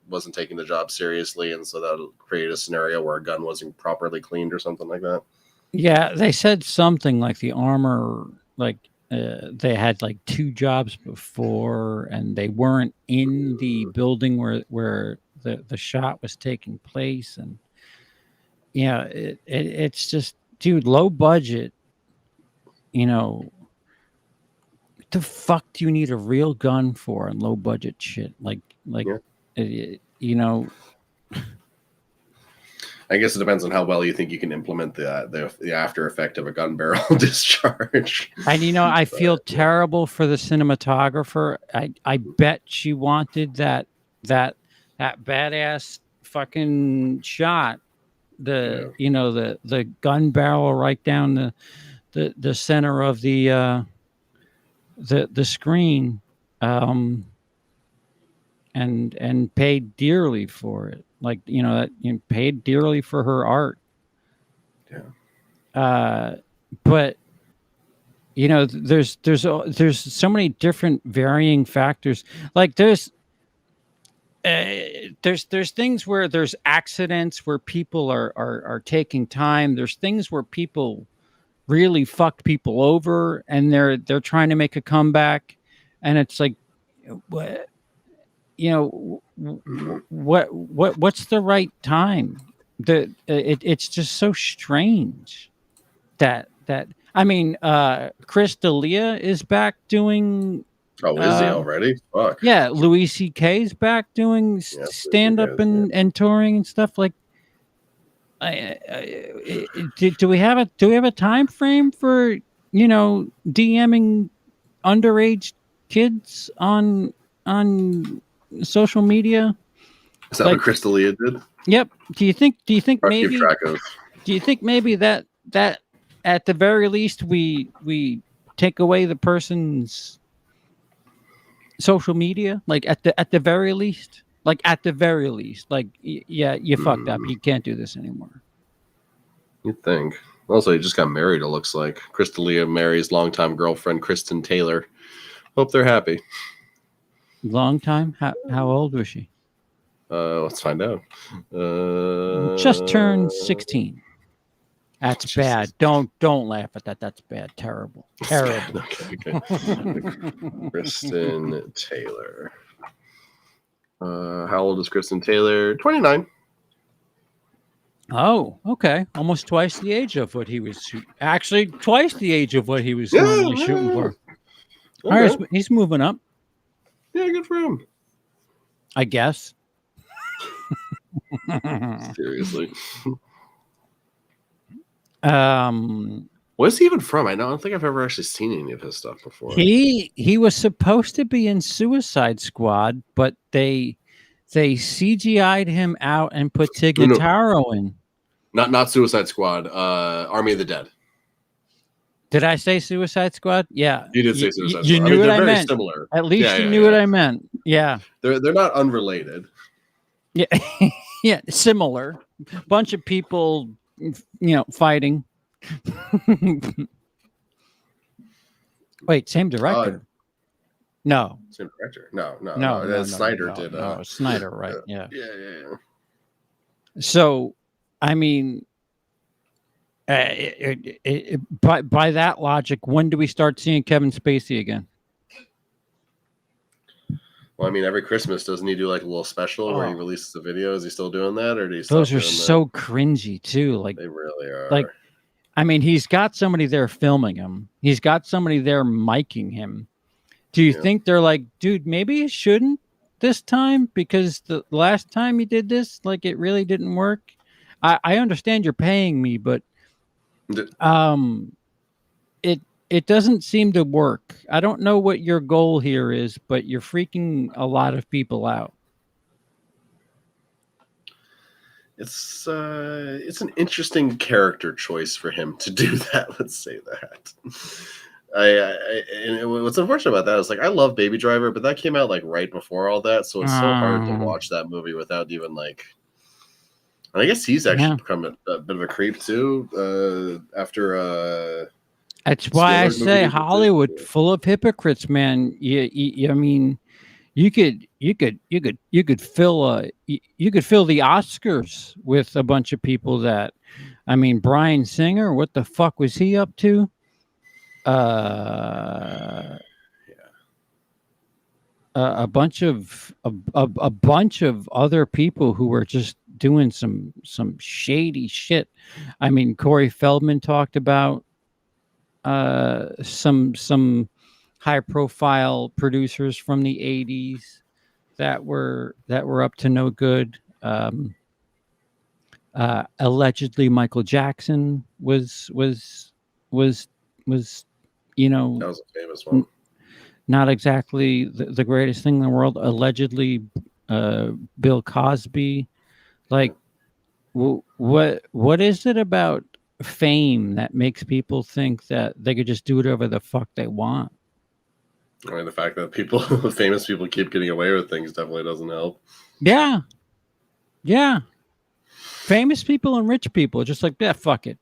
wasn't taking the job seriously, and so that created a scenario where a gun wasn't properly cleaned or something like that. Yeah, they said something like the armor, like they had like 2 jobs before, and they weren't in the building where the shot was taking place. And it's just, dude, low budget. What the fuck do you need a real gun for and low budget shit? I guess it depends on how well you think you can implement the after effect of a gun barrel discharge. And I feel terrible for the cinematographer. I bet she wanted that badass fucking shot. The gun barrel right down the center of the screen, and paid dearly for it. Like, paid dearly for her art. Yeah. But there's so many different varying factors. Like there's things where there's accidents where people are taking time. There's things where people really fucked people over and they're trying to make a comeback, and it's like, what's the right time? It's just so strange that I mean, Chris D'Elia is back doing. Oh, is he already? Fuck. Yeah, Louis C.K. is back doing stand up and touring and stuff. Like, do we have a time frame for DMing underage kids on social media? Is that what Chris D'Elia did? Yep. Do you think maybe that at the very least we take away the person's social media? Like at the very least, like you fucked up. You can't do this anymore. You'd think. Also, he just got married, it looks like. Chris D'Elia marries longtime girlfriend Kristen Taylor. Hope they're happy. Long time? How old was she? Let's find out. Just turned 16. That's Jesus. Bad. Don't laugh at that. That's bad. Terrible. Terrible. Okay. Kristen Taylor. How old is Kristen Taylor? 29. Oh, okay. Almost twice the age of what he was shooting. Actually, twice the age of what he was shooting for. Okay. All right, he's moving up. Yeah, good for him. I guess. Seriously. Where's he even from? I don't think I've ever actually seen any of his stuff before. He was supposed to be in Suicide Squad, but they CGI'd him out and put Tig Notaro in. Not Suicide Squad. Army of the Dead. Did I say Suicide Squad? Yeah, you did say Suicide Squad. You knew what I very meant. Similar. At least you knew what I meant. Yeah, they're not unrelated. Yeah, yeah, similar. Bunch of people, fighting. Wait, same director? No. Same director? No. Snyder did. No, Snyder, right? Yeah. Yeah. So, I mean, by that logic, when do we start seeing Kevin Spacey again? Well, I mean, every Christmas, doesn't he do like a little special where he releases a video? Is he still doing that, or do you? Those are so cringy too. Like they really are. Like, I mean, he's got somebody there filming him. He's got somebody there miking him. Do you think they're like, dude, maybe you shouldn't this time because the last time you did this, like, it really didn't work? I understand you're paying me, but it doesn't seem to work. I don't know what your goal here is, but you're freaking a lot of people out. It's an interesting character choice for him to do that. Let's say that. And what's unfortunate about that is, like, I love Baby Driver, but that came out like right before all that, so it's so hard to watch that movie without even like. And I guess he's actually become a bit of a creep too. After that's why I say Hollywood full of hypocrites, man. I mean, you could fill the Oscars with a bunch of people that, I mean, Bryan Singer, what the fuck was he up to? A bunch of other people who were just doing some shady shit. I mean, Corey Feldman talked about some high profile producers from the 80s that were up to no good. Allegedly Michael Jackson was that was a famous one. Not exactly the greatest thing in the world. Allegedly Bill Cosby. Like, what is it about fame that makes people think that they could just do whatever the fuck they want? I mean, the fact that famous people keep getting away with things definitely doesn't help. Yeah. Famous people and rich people are just like, yeah, fuck it.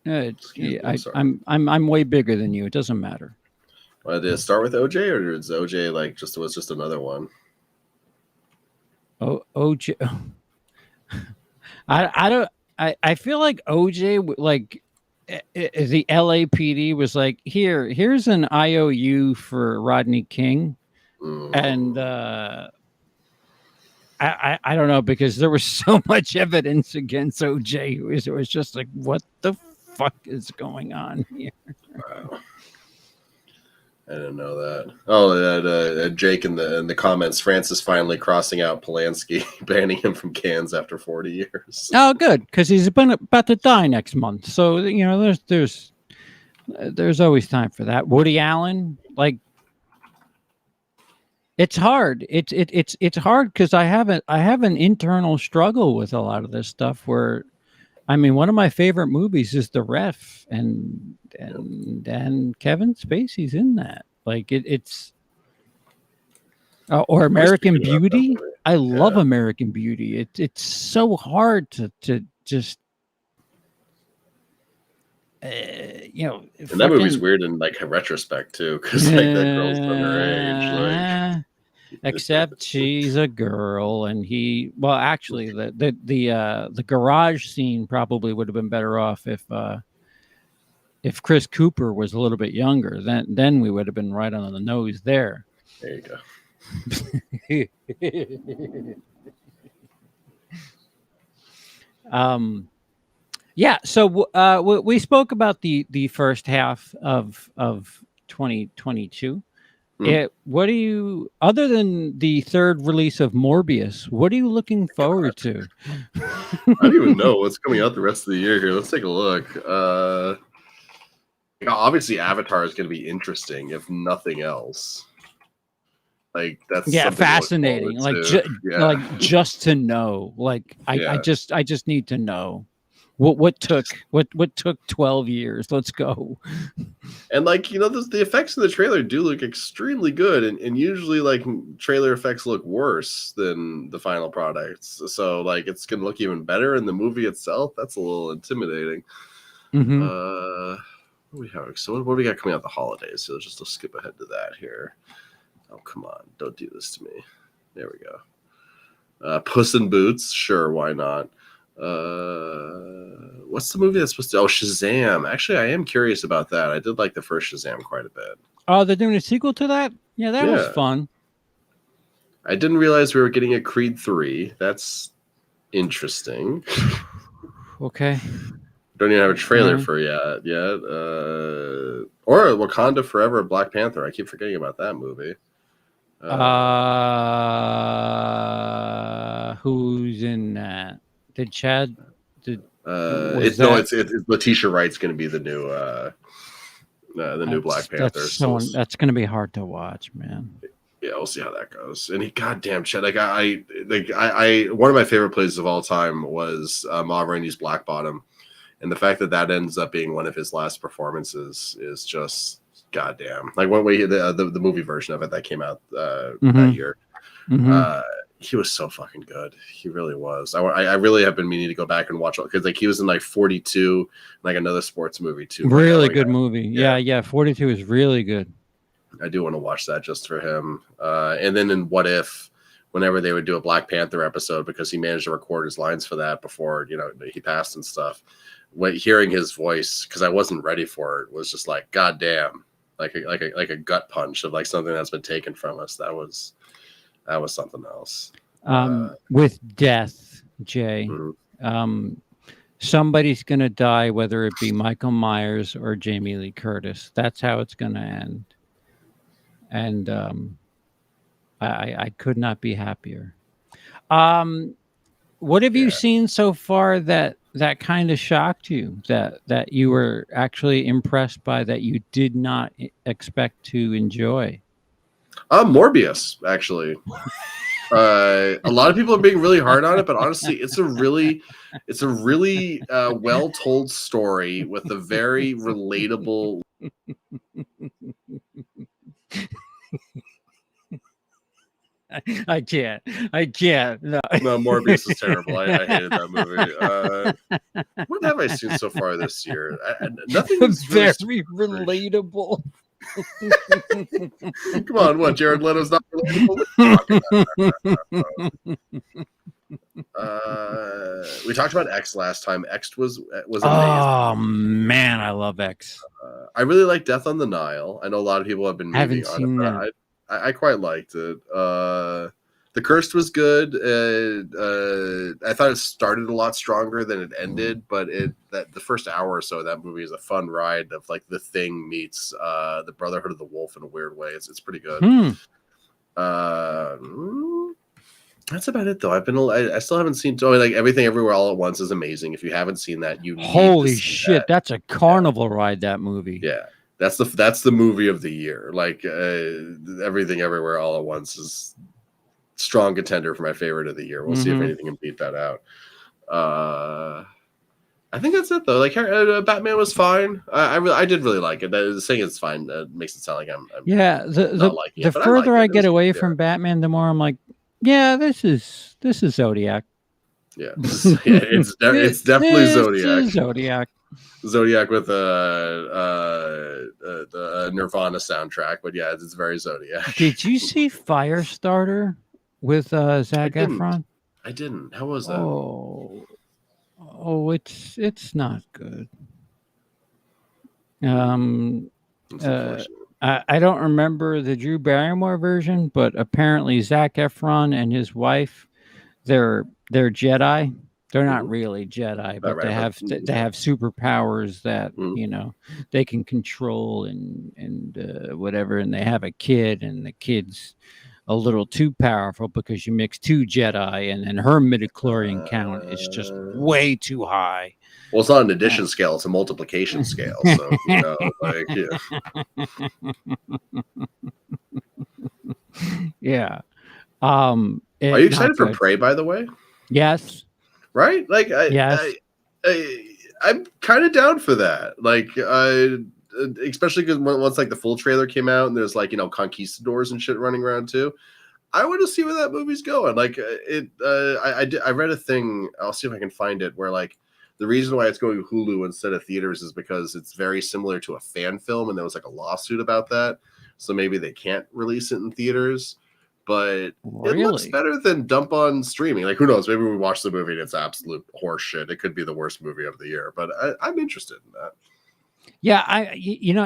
I'm way bigger than you. It doesn't matter. Did it start with OJ, or is OJ was just another one? OJ. I don't. I feel like OJ, like, the LAPD was like, here's an IOU for Rodney King, and I don't know, because there was so much evidence against OJ. It was just like, what the fuck is going on here? Wow. I didn't know that. Oh, Jake in the comments, Francis finally crossing out Polanski, banning him from Cannes after 40 years. Oh, good, because he's about to die next month. So, there's always time for that. Woody Allen, like, it's hard. It's hard because I have an internal struggle with a lot of this stuff where, I mean, one of my favorite movies is The Ref, and Kevin Spacey's in that. Like, it's or American Beauty. I love American Beauty. It's so hard to just and that movie's weird in like retrospect too, because like that girl's underage. Like. Except she's a girl, and actually the garage scene probably would have been better off if Chris Cooper was a little bit younger. Then we would have been right on the nose there. There you go. Yeah. So we spoke about the first half of 2022. What do you, other than the third release of Morbius, what are you looking forward to? I don't even know what's coming out the rest of the year here. Let's take a look. Obviously, Avatar is going to be interesting, if nothing else. Like that's fascinating. Like just to know. Like I just need to know what took 12 years. Let's go. And like the effects in the trailer do look extremely good, and usually like trailer effects look worse than the final products. So like it's gonna look even better in the movie itself. That's a little intimidating. What do we have? So what do we got coming out the holidays? So let's skip ahead to that here. Oh, come on. Don't do this to me. There we go. Puss in Boots. Sure, why not? What's the movie that's supposed to... Oh, Shazam. Actually, I am curious about that. I did like the first Shazam quite a bit. Oh, they're doing a sequel to that? Yeah, that was fun. I didn't realize we were getting a Creed 3. That's interesting. Okay. Don't even have a trailer for yet. Or Wakanda Forever, Black Panther. I keep forgetting about that movie. Who's in that? Did Chad? It's Letitia Wright's going to be the new Black Panther. That's going to be hard to watch, man. Yeah, we'll see how that goes. And goddamn Chad, I one of my favorite plays of all time was Ma Rainey's Black Bottom, and the fact that ends up being one of his last performances is just goddamn. Like one way the movie version of it that came out that year. He was so fucking good. He really was. I really have been meaning to go back and watch it because like he was in like 42, like another sports movie too. Really good movie. Yeah. 42 is really good. I do want to watch that just for him. And then in What If, whenever they would do a Black Panther episode, because he managed to record his lines for that before he passed and stuff. Hearing his voice, because I wasn't ready for it, was just like goddamn, like a gut punch of like something that's been taken from us. That was something else. With death, Jay, somebody's going to die, whether it be Michael Myers or Jamie Lee Curtis. That's how it's going to end. And I could not be happier. What have you seen so far that kind of shocked you, that you were actually impressed by, that you did not expect to enjoy? Morbius, actually. A lot of people are being really hard on it, but honestly, it's a really well told story with a very relatable. I can't. No, Morbius is terrible. I hated that movie. What have I seen so far this year? Nothing is very relatable. Come on, what? Jared Leto's not relatable? We talked about X last time. X was amazing. Oh man, I love X. I really like Death on the Nile. I know a lot of people have been moving on it, but I quite liked it. The Cursed was good. I thought it started a lot stronger than it ended, but the first hour or so of that movie is a fun ride of like The Thing meets the Brotherhood of the Wolf in a weird way. It's pretty good. That's about it though. I still haven't seen like Everything Everywhere All at Once is amazing. If you haven't seen that, holy shit, that's a carnival ride, that movie. Yeah. That's the movie of the year. Like Everything Everywhere All at Once is strong contender for my favorite of the year. We'll see if anything can beat that out. I think that's it though. Like Batman was fine. I did really like it. Saying it's fine makes it sound like I'm not liking it. The further I get away from Batman, the more I'm like, yeah, this is Zodiac. Yeah, it's definitely Zodiac. Zodiac with the Nirvana soundtrack, but yeah, it's very Zodiac. Did you see Firestarter with Zac Efron? I didn't. How was that? Oh, it's not good. I don't remember the Drew Barrymore version, but apparently Zac Efron and his wife, they're Jedi, They're not really Jedi, but they have superpowers that they can control and whatever. And they have a kid, and the kid's a little too powerful because you mix two Jedi, and her midichlorian count is just way too high. Well, it's not an addition scale; it's a multiplication scale. So yeah. Are you excited for Prey? By the way, yes. Right? Like, I'm kind of down for that. Like, especially because once like the full trailer came out, and there's like conquistadors and shit running around too. I want to see where that movie's going. Like, I read a thing. I'll see if I can find it. Where like the reason why it's going Hulu instead of theaters is because it's very similar to a fan film, and there was like a lawsuit about that. So maybe they can't release it in theaters. But it looks better than dump on streaming. Like, who knows? Maybe we watch the movie and it's absolute horseshit. It could be the worst movie of the year. But I'm interested in that. Yeah,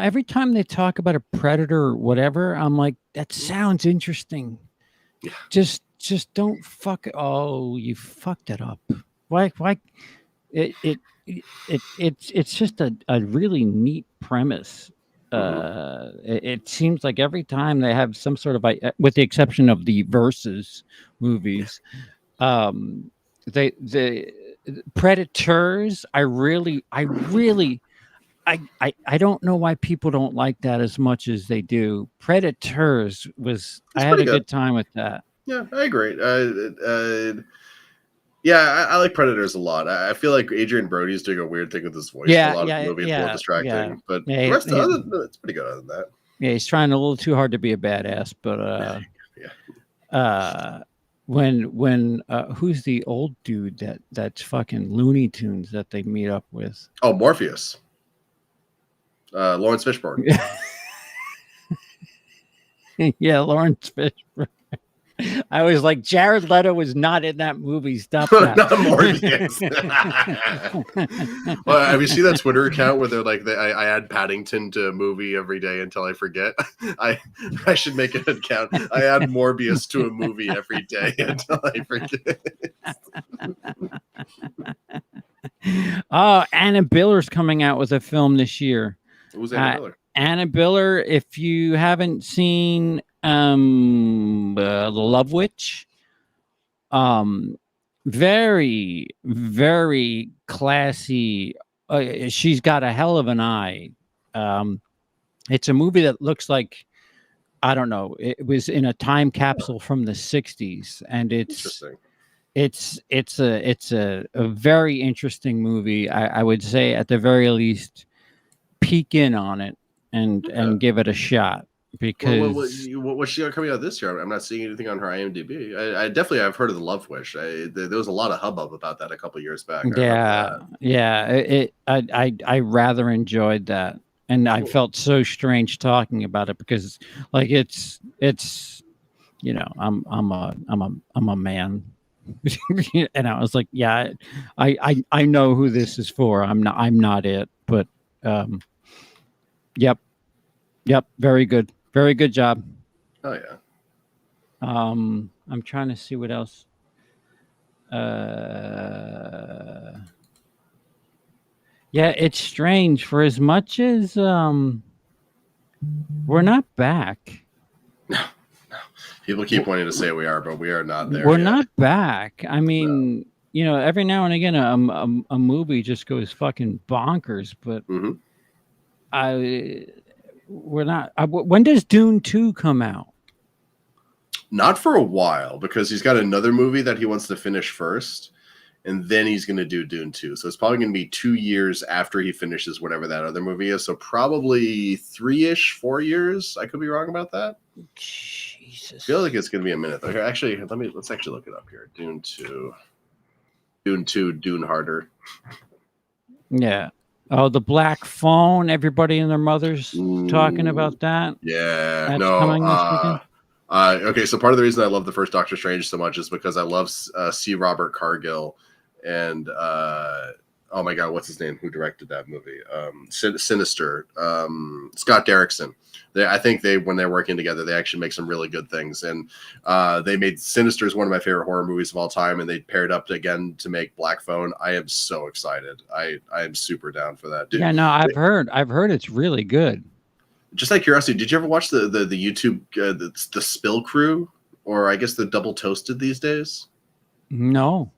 every time they talk about a Predator or whatever, I'm like, that sounds interesting. Yeah. Just don't fuck it. Oh, you fucked it up. Why? It's just a really neat premise. It seems like every time they have some sort of, with the exception of the Versus movies, the Predators. I don't know why people don't like that as much as they do. Predators I had a good time with that. Yeah, I agree. Yeah, I like Predators a lot. I feel like Adrian Brody's doing a weird thing with his voice. A lot of the movie is a little distracting, but the rest of it's pretty good other than that. Yeah, he's trying a little too hard to be a badass, but when who's the old dude that's fucking Looney Tunes that they meet up with? Oh, Morpheus. Lawrence Fishburne. Yeah, Lawrence Fishburne. I was like, Jared Leto was not in that movie. Stop that. Not Morpheus. Well, have you seen that Twitter account where they're like, I add Paddington to a movie every day until I forget? I should make an account. I add Morbius to a movie every day until I forget. Oh, Anna Biller's coming out with a film this year. Who's Anna Biller? Anna Biller, if you haven't seen The Love Witch, very, very classy. She's got a hell of an eye. It's a movie that looks like, I don't know, it was in a time capsule from the 60s, and it's a very interesting movie. I would say at the very least peek in on it and give it a shot, because what's she got coming out this year? I'm not seeing anything on her IMDb. I've heard of The Love Wish. There was a lot of hubbub about that a couple years back. I rather enjoyed that, and I felt so strange talking about it because like it's I'm a man. And I was like, yeah, I know who this is for. I'm not it, but yep, very good job. Oh yeah. I'm trying to see what else. Yeah, it's strange. For as much as we're not back. No. People keep wanting to say we are, but we are not there. We're not back. I mean, every now and again, a movie just goes fucking bonkers. But we're not. When does Dune 2 come out? Not for a while, because he's got another movie that he wants to finish first, and then he's going to do Dune 2. So it's probably going to be 2 years after he finishes whatever that other movie is. So probably 3-ish, 4 years. I could be wrong about that. Jesus. I feel like it's going to be a minute. Okay, actually, let's actually look it up here. Dune 2, Dune Harder. Yeah. Oh, the Black Phone. Everybody and their mothers talking about that. Yeah. That's coming this weekend. Okay, so part of the reason I love the first Doctor Strange so much is because I love C. Robert Cargill and oh my god, what's his name? Who directed that movie? Sinister. Scott Derrickson. I think when they're working together, they actually make some really good things. And they made Sinister is one of my favorite horror movies of all time, and they paired up again to make Black Phone. I am so excited. I am super down for that. Dude, yeah, no, I've heard it's really good. Just out of curiosity, did you ever watch the YouTube the Spill Crew, or I guess the Double Toasted these days? No.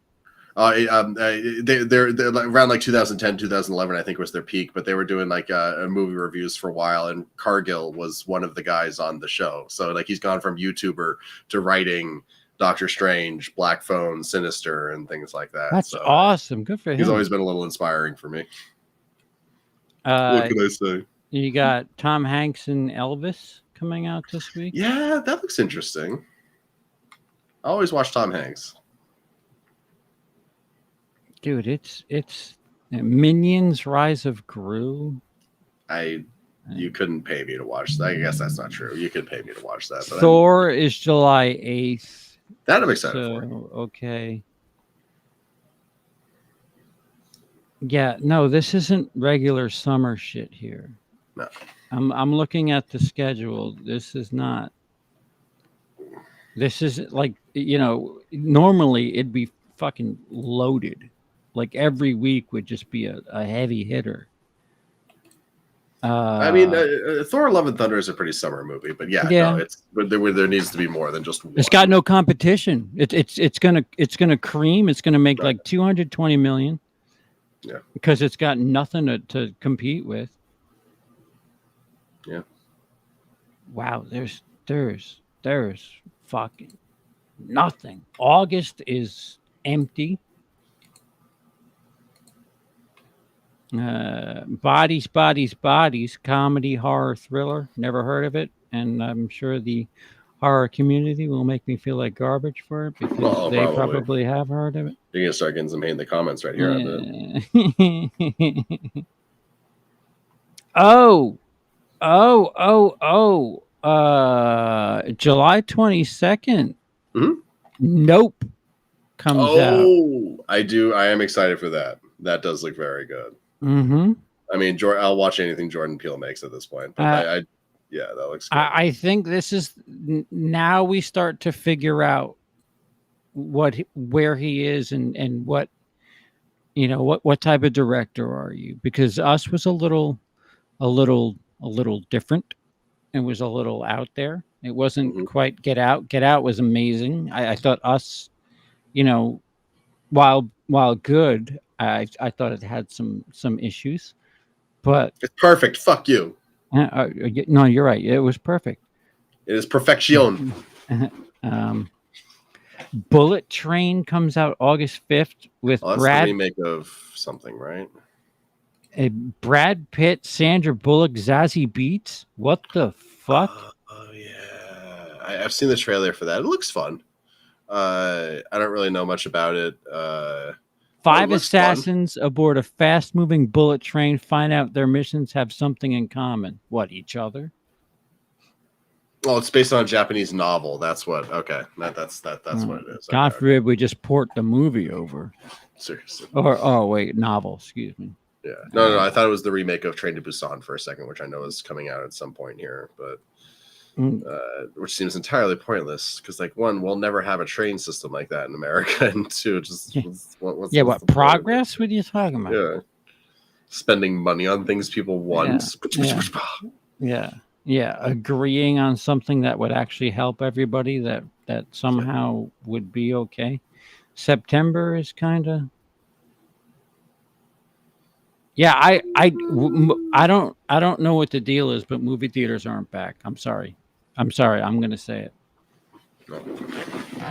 They're around like 2010, 2011, I think was their peak, but they were doing like movie reviews for a while, and Cargill was one of the guys on the show. So like he's gone from YouTuber to writing Doctor Strange, Black Phone, Sinister, and things like that. That's awesome. Good for him. He's always been a little inspiring for me. What can I say? You got Tom Hanks and Elvis coming out this week. Yeah, that looks interesting. I always watch Tom Hanks. Dude, it's Minions: Rise of Gru. You couldn't pay me to watch that. I guess that's not true. You could pay me to watch that. But Thor is July 8th. That I'm excited for. Okay. Yeah, no, this isn't regular summer shit here. No. I'm looking at the schedule. This is not. This is like, normally it'd be fucking loaded. Like every week would just be a heavy hitter. I mean, Thor: Love and Thunder is a pretty summer movie, but no, it's there needs to be more than just one. It's got no competition. It's gonna cream. It's gonna make like 220 million. Yeah, because it's got nothing to compete with. Yeah. Wow, there's fucking nothing. August is empty. Bodies, comedy, horror, thriller. Never heard of it, and I'm sure the horror community will make me feel like garbage for it because they probably have heard of it. You're gonna start getting some hate in the comments right here. July 22nd. Mm-hmm. Nope. Comes out. Oh, I am excited for that. That does look very good. Mm-hmm. I mean, I'll watch anything Jordan Peele makes at this point. But that looks good. I think this is now we start to figure out where he is and what what type of director are you? Because Us was a little different. It was a little out there. It wasn't quite Get Out. Get Out was amazing. I thought Us, while good, I thought it had some issues, but it's perfect. Fuck you. No, you're right. It was perfect. It is perfection. Bullet Train comes out August 5th with that's the remake of something, right? Brad Pitt, Sandra Bullock, Zazie Beetz. What the fuck? Oh yeah, I've seen the trailer for that. It looks fun. I don't really know much about it. 5 assassins aboard a fast-moving bullet train find out their missions have something in common. What, each other? Oh, it's based on a Japanese novel. That's what. Okay, that's what it is. God forbid we just port the movie over. Seriously. Wait, novel. Excuse me. Yeah. No. I thought it was the remake of Train to Busan for a second, which I know is coming out at some point here, but which seems entirely pointless because, like, one, we'll never have a train system like that in America, and two, just what progress? What are you talking about? Yeah, spending money on things people want. Yeah. Agreeing on something that would actually help everybody that somehow would be okay. September is kind of. Yeah, I don't know what the deal is, but movie theaters aren't back. I'm sorry. I'm going to say it.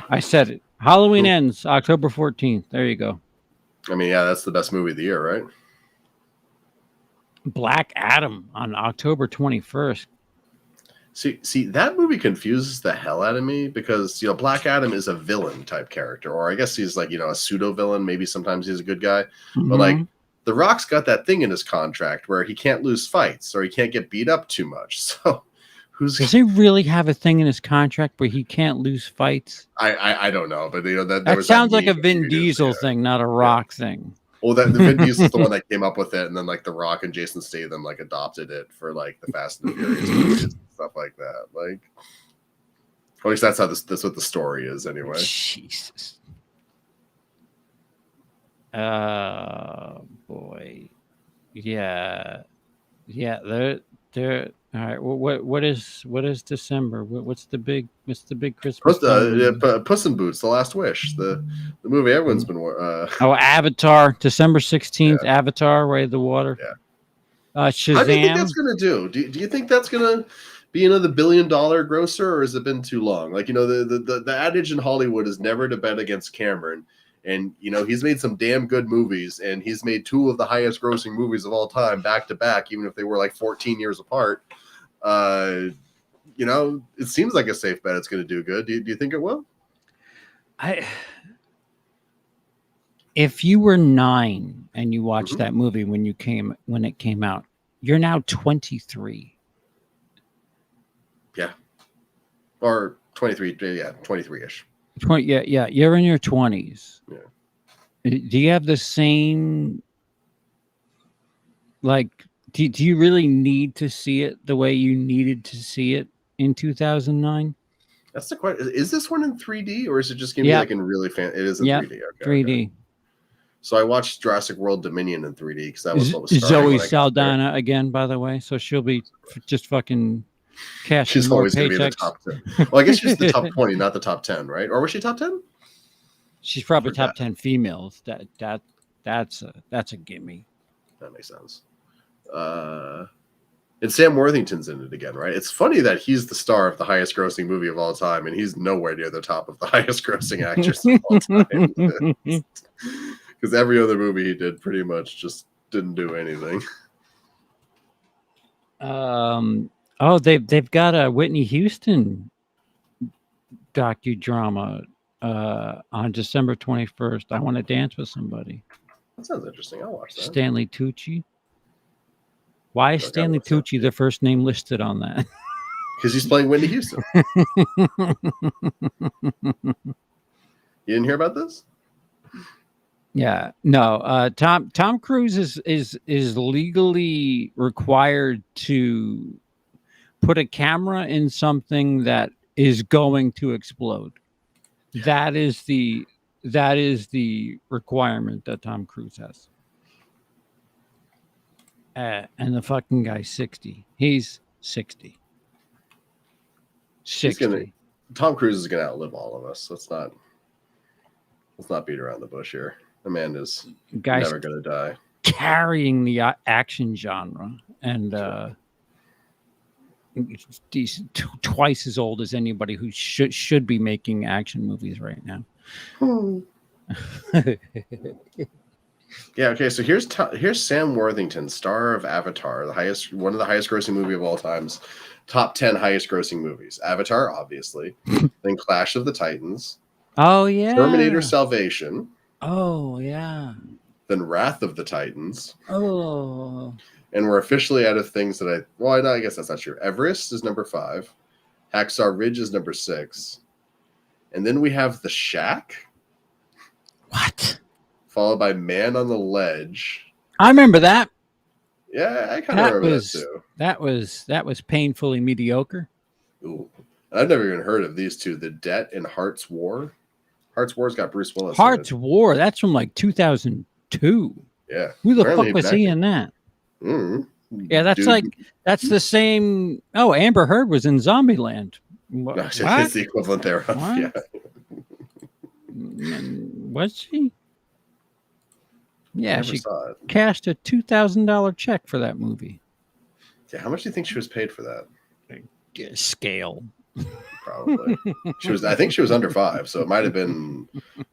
I said it. Halloween ends October 14th. There you go. I mean, yeah, that's the best movie of the year, right? Black Adam on October 21st. See, that movie confuses the hell out of me because, Black Adam is a villain type character, or I guess he's like, a pseudo villain. Maybe sometimes he's a good guy, but like, The Rock's got that thing in his contract where he can't lose fights or he can't get beat up too much. So does he really have a thing in his contract where he can't lose fights? I don't know, but that sounds like a Vin Diesel thing, not a Rock thing. Well, that the Vin Diesel's the one that came up with it, and then like The Rock and Jason Statham like adopted it for like the Fast and Furious movies and stuff like that. Like, at least that's how that's what the story is anyway. Jesus. Boy. Yeah. They're all right. Well, what is December? What's the big Christmas? Puss in Boots: The Last Wish, the movie everyone's been. Avatar, December 16th. Yeah. Avatar, Way of the Water. Yeah. Shazam. How do you think that's gonna do? Do you think that's gonna be another $1 billion grosser, or has it been too long? Like, you know, the adage in Hollywood is never to bet against Cameron. And, you know, he's made some damn good movies, and he's made 2 of the highest grossing movies of all time back to back, even if they were like 14 years apart. You know, it seems like a safe bet it's going to do good. Do you think it will? If you were 9 and you watched that movie when it came out, you're now 23. Yeah. Or 23. Yeah, 23-ish. Yeah, you're in your 20s. Yeah. Do you have the same, like, do you really need to see it the way you needed to see it in 2009? That's the question. Is this one in 3D, or is it just going to be like in really fan? It is in 3D. Okay, 3D. Okay. So I watched Jurassic World Dominion in 3D because that was what was Zoe Saldana again, by the way. So she'll be just fucking cashing she's more always going to be in the top 10. Well, I guess she's the top 20, not the top 10, right? Or was she top 10? She's probably top 10 females. That's a gimme. That makes sense. And Sam Worthington's in it again, right? It's funny that he's the star of the highest grossing movie of all time, and he's nowhere near the top of the highest grossing actress of all time. Because every other movie he did pretty much just didn't do anything. Oh, they've got a Whitney Houston docudrama on December 21st. I Want to Dance with Somebody. That sounds interesting. I'll watch that. Stanley Tucci. Why is Stanley Tucci the first name listed on that? Because he's playing Whitney Houston. You didn't hear about this? Yeah, no. Tom Cruise is legally required to put a camera in something that is going to explode. That is the requirement that Tom Cruise has. And the fucking guy's 60. He's 60. 60. Tom Cruise is gonna outlive all of us. Let's not beat around the bush here. The man is never gonna die. Carrying the action genre, and he's twice as old as anybody who should be making action movies right now. Yeah. Okay. So here's Sam Worthington, star of Avatar, one of the highest grossing movie of all times. Top 10 highest grossing movies. Avatar, obviously. Then Clash of the Titans. Oh yeah. Terminator Salvation. Oh yeah. Then Wrath of the Titans. Oh. And we're officially out of things that I guess that's not true. Everest is number 5. Hacksaw Ridge is number 6. And then we have The Shack. What? Followed by Man on the Ledge. I remember that. Yeah, I kind of remember that too. That was painfully mediocre. Ooh. I've never even heard of these two. The Debt and Heart's War. Heart's War's got Bruce Willis. Heart's War, that's from like 2002. Yeah. Who the fuck was he in that? Mm-hmm. Yeah, that's the same. Oh, Amber Heard was in Zombieland. No, it's the equivalent thereof. Yeah. Was she? Yeah, she cashed a $2,000 check for that movie. Yeah, how much do you think she was paid for that? Scale. Probably. I think she was under 5, so it might have been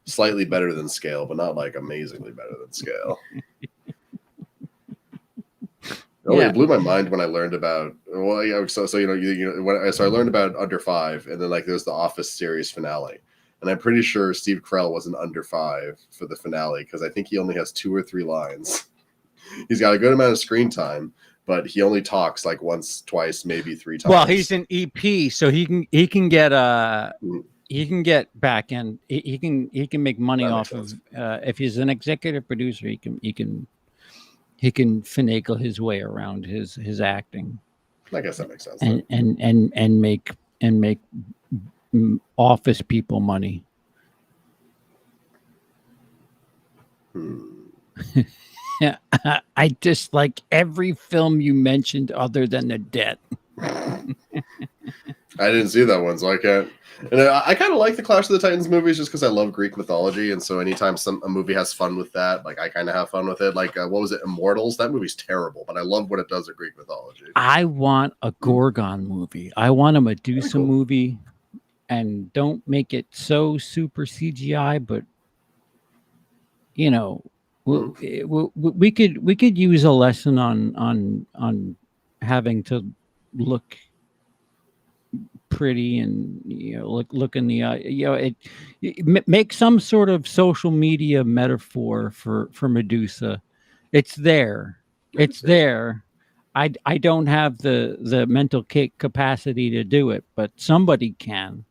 slightly better than Scale, but not like amazingly better than Scale. It blew my mind when I learned about. Well, yeah, so I learned about Under 5, and then like there's the Office series finale, and I'm pretty sure Steve Carell wasn't under 5 for the finale because I think he only has 2 or 3 lines. He's got a good amount of screen time, but he only talks like once, twice, maybe 3 times. Well, he's an EP, so he can get he can get back end. He can make money That makes off of sense. if he's an executive producer. He can finagle his way around his acting I guess that makes sense. and make office people money. Yeah, I dislike every film you mentioned other than The Debt. I didn't see that one, so I can't. And I kind of like the Clash of the Titans movies just because I love Greek mythology, and so anytime a movie has fun with that, like I kind of have fun with it. Like what was it, Immortals? That movie's terrible, but I love what it does with Greek mythology. I want a Gorgon movie. I want a Medusa Cool. movie, and don't make it so super CGI, but you know, we could use a lesson on having to look pretty and look in the eye. Make some sort of social media metaphor for Medusa. It's there. It's there. I don't have the mental capacity to do it, but somebody can.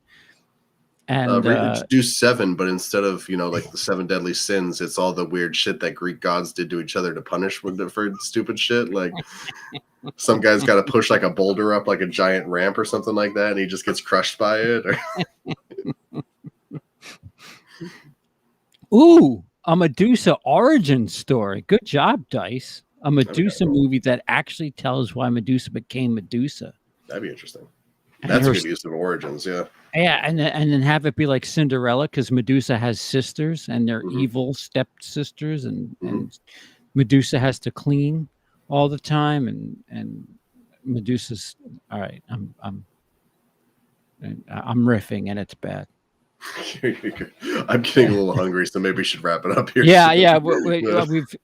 And Do 7, but instead of like the 7 deadly sins, it's all the weird shit that Greek gods did to each other to punish for stupid shit. Like some guy's got to push like a boulder up like a giant ramp or something like that, and he just gets crushed by it. Ooh, a Medusa origin story. Good job, Dice. A Medusa movie that actually tells why Medusa became Medusa. That'd be interesting. That's a good use of origins, yeah. Yeah, and then have it be like Cinderella, because Medusa has sisters and they're evil stepsisters, and Medusa has to clean all the time, and Medusa's all right. I'm riffing and it's bad. I'm getting a little hungry, so maybe we should wrap it up here. Yeah.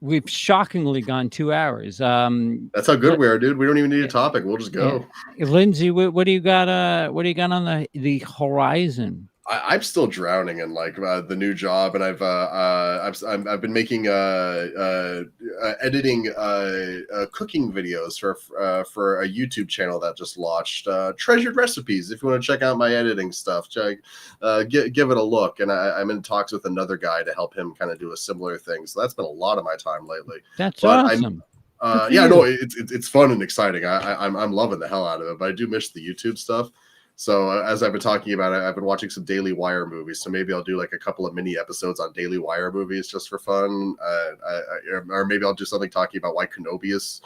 We've shockingly gone 2 hours. That's how good we are, dude. We don't even need a topic. We'll just go. Lindsay, what do you got? What do you got on the horizon? I'm still drowning in like the new job, and I've been making editing cooking videos for a YouTube channel that just launched, Treasured Recipes. If you want to check out my editing stuff, give it a look. And I'm in talks with another guy to help him kind of do a similar thing. So that's been a lot of my time lately. That's awesome. No, it's fun and exciting. I'm loving the hell out of it, but I do miss the YouTube stuff. So as I've been talking about, I've been watching some Daily Wire movies. So maybe I'll do like a couple of mini episodes on Daily Wire movies just for fun. Or maybe I'll do something talking about why Kenobi is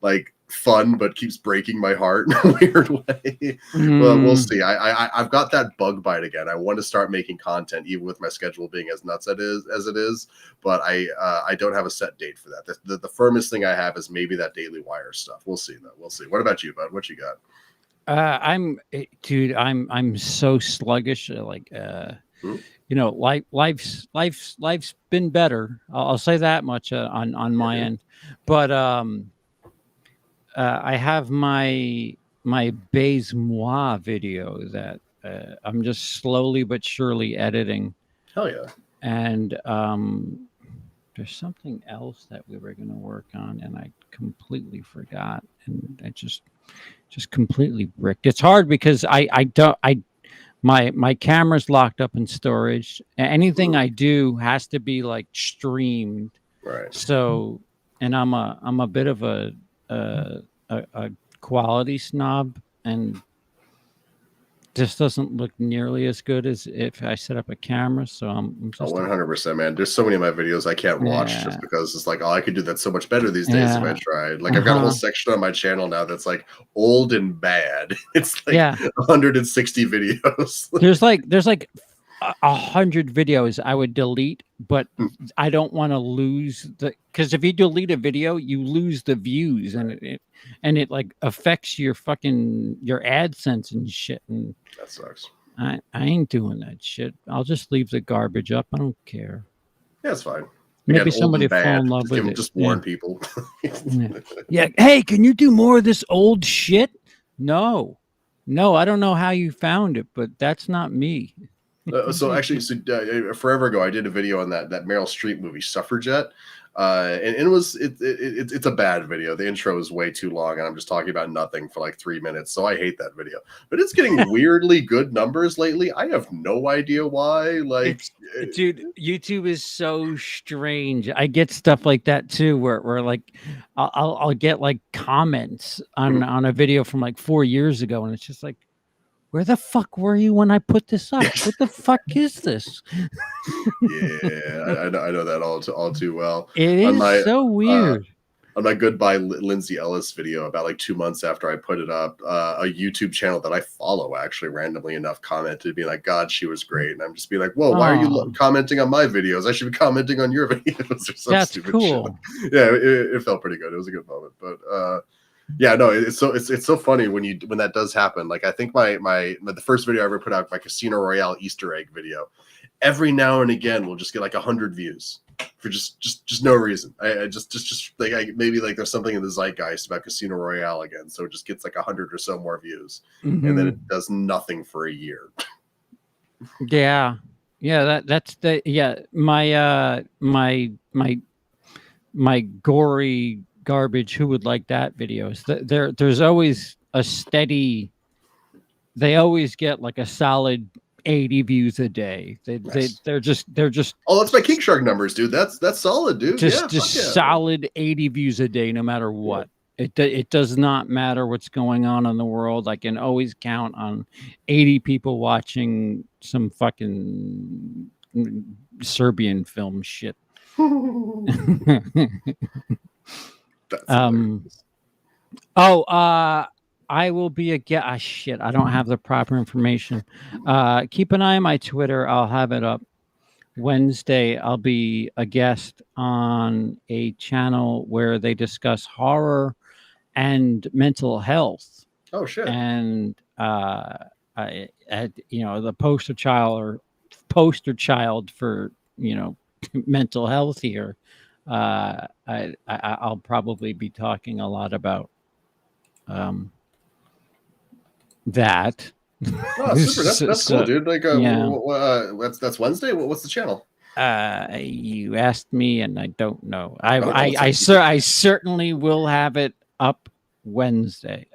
like fun, but keeps breaking my heart in a weird way. Well, we'll see. I've got that bug bite again. I want to start making content, even with my schedule being as nuts as it is. But I don't have a set date for that. The firmest thing I have is maybe that Daily Wire stuff. We'll see though. We'll see. What about you, bud? What you got? I'm so sluggish. Life's been better. I'll say that much on my end. But I have my Base Moi video that I'm just slowly but surely editing. Hell yeah! And there's something else that we were going to work on, and I completely forgot, and I just completely bricked. It's hard because my camera's locked up in storage. Anything I do has to be like streamed. Right. So, and I'm a bit of a quality snob, and this doesn't look nearly as good as if I set up a camera. So I'm just 100%, man. There's so many of my videos I can't watch just because it's like, oh, I could do that so much better these days if I tried. Like I've got a whole section on my channel now that's like old and bad. It's like 160 videos. There's like 100 videos I would delete, but I don't want to lose because if you delete a video, you lose the views, and it like affects your AdSense and shit. And that sucks. I ain't doing that shit. I'll just leave the garbage up. I don't care. Yeah, it's fine. Maybe somebody fall in love with it. Just warn people. Yeah. Hey, can you do more of this old shit? No, I don't know how you found it, but that's not me. So actually, forever ago, I did a video on that Meryl Streep movie, Suffragette, and it's a bad video. The intro is way too long, and I'm just talking about nothing for like 3 minutes. So I hate that video. But it's getting weirdly good numbers lately. I have no idea why. Like, dude, YouTube is so strange. I get stuff like that too, where like I'll get like comments on a video from like 4 years ago, and it's just like, where the fuck were you when I put this up? What the fuck is this? yeah, I know that all too well. It is so weird. On my Goodbye Lindsay Ellis video, about like 2 months after I put it up, a YouTube channel that I follow, actually randomly enough, commented, being like, "God, she was great," and I'm just being like, "Whoa, why are you commenting on my videos? I should be commenting on your videos." Or some That's stupid cool. Shit. Yeah, it felt pretty good. It was a good moment, but yeah, no, it's so funny when that does happen. Like, I think the first video I ever put out, my Casino Royale Easter egg video, every now and again we'll just get like 100 views for just no reason. I just like, maybe like there's something in the zeitgeist about Casino Royale again, so it just gets like 100 or so more views, and then it does nothing for a year. Yeah, that's my gory garbage. Who would like that videos? There's always a steady. They always get like a solid 80 views a day. They're just oh, that's my King Shark numbers, dude. That's solid, dude. Just solid 80 views a day, no matter what. It does not matter what's going on in the world. I can always count on 80 people watching some fucking Serbian film shit. I will be a guest. Shit, I don't have the proper information. Keep an eye on my Twitter. I'll have it up. Wednesday, I'll be a guest on a channel where they discuss horror and mental health. Oh shit! And the poster child for mental health here. I'll probably be talking a lot about that. Oh, super! That's cool, dude. Like, that's Wednesday. What's the channel? You asked me, and I don't know. I certainly will have it up Wednesday.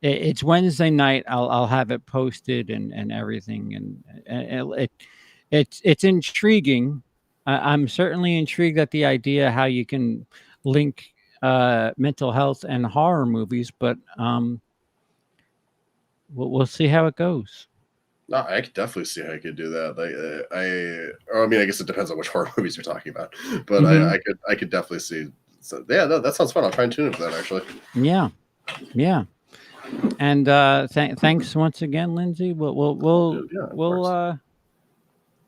It's Wednesday night. I'll have it posted and everything, and it's intriguing. I'm certainly intrigued at the idea how you can link mental health and horror movies, but we'll see how it goes. No, I could definitely see how I could do that. Like, I guess it depends on which horror movies you're talking about, but I could definitely see. So yeah, no, that sounds fun. I'll try and tune into that actually. Yeah. And thanks once again, Lindsay.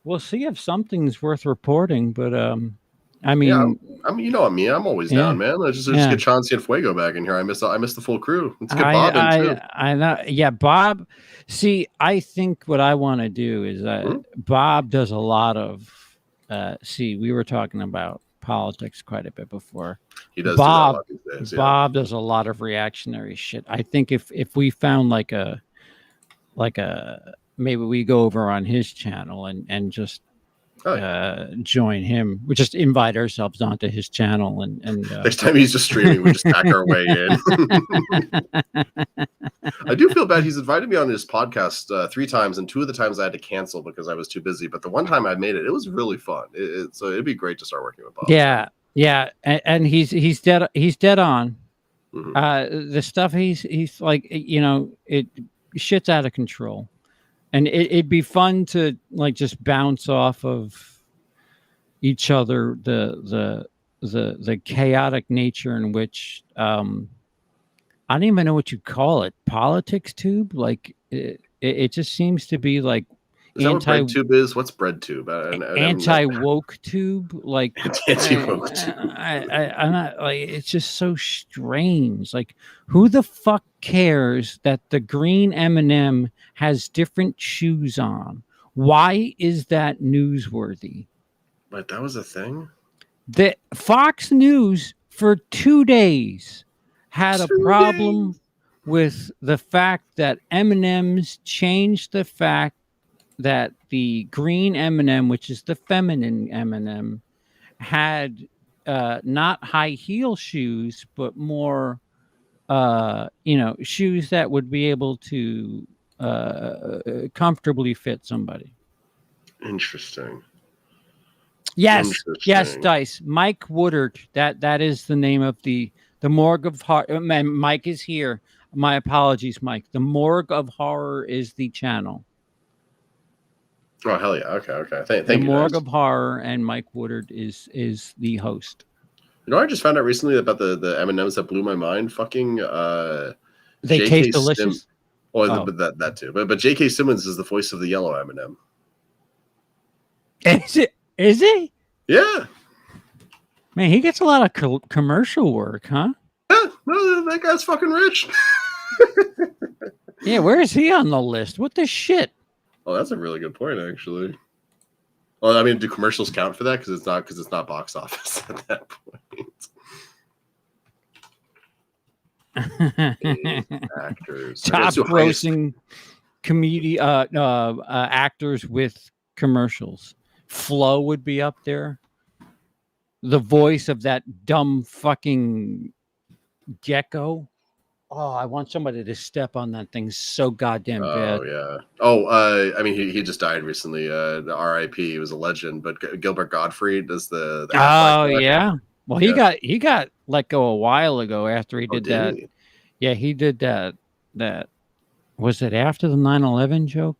We'll see if something's worth reporting, but I mean, you know me, I'm always down, man. Let's just get Chauncey and Fuego back in here. I miss the full crew. Let's get Bob in too. I know. Yeah, Bob. See, I think what I want to do is Bob does a lot of. We were talking about politics quite a bit before. He does. Bob do that these days, Bob does a lot of reactionary shit. I think if we found like a maybe we go over on his channel and just join him. We just invite ourselves onto his channel and next time he's just streaming, we just hack our way in. I do feel bad. He's invited me on his podcast 3 times, and 2 of the times I had to cancel because I was too busy. But the one time I made it was really fun. So it'd be great to start working with Bob. Yeah, and he's dead on. Mm-hmm. The stuff he's like, it shit's out of control. And it'd be fun to like just bounce off of each other, the chaotic nature in which I don't even know what you call it. Politics tube, like it just seems to be like is that what bread tube is? What's bread tube? Anti-woke tube, like anti-woke tube. I'm not like, it's just so strange. Like, who the fuck cares that the green M&M has different shoes on? Why is that newsworthy? But that was a thing. The Fox News for 2 days had a problem with the fact that M&M's changed the fact that the green M&M, which is the feminine M&M, had not high heel shoes, but more, shoes that would be able to comfortably fit somebody. Interesting. Yes, Dice. Mike Woodard. That is the name of the Morgue of Horror. Man, Mike is here. My apologies, Mike. The Morgue of Horror is the channel. Oh hell yeah! Okay. Thank the you. Morgue Guys. of Horror, and Mike Woodard is the host. You know, I just found out recently about the M&Ms that blew my mind. Fucking they taste delicious. That too. But J.K. Simmons is the voice of the yellow M&M. Is he? Yeah. Man, he gets a lot of commercial work, huh? Yeah. No, that guy's fucking rich. Yeah, where is he on the list? What the shit? Oh, that's a really good point, actually. Well, I mean, do commercials count for that? Because it's not box office at that point. Actors. Top grossing comedy actors with commercials. Flo would be up there. The voice of that dumb fucking gecko. Oh, I want somebody to step on that thing so goddamn bad. Oh yeah. Oh, I mean, he just died recently. The R.I.P. He was a legend. But Gilbert Gottfried is the oh yeah. Well, he got let go a while ago after he did that. Yeah, he did that. That was it after the 9/11 joke.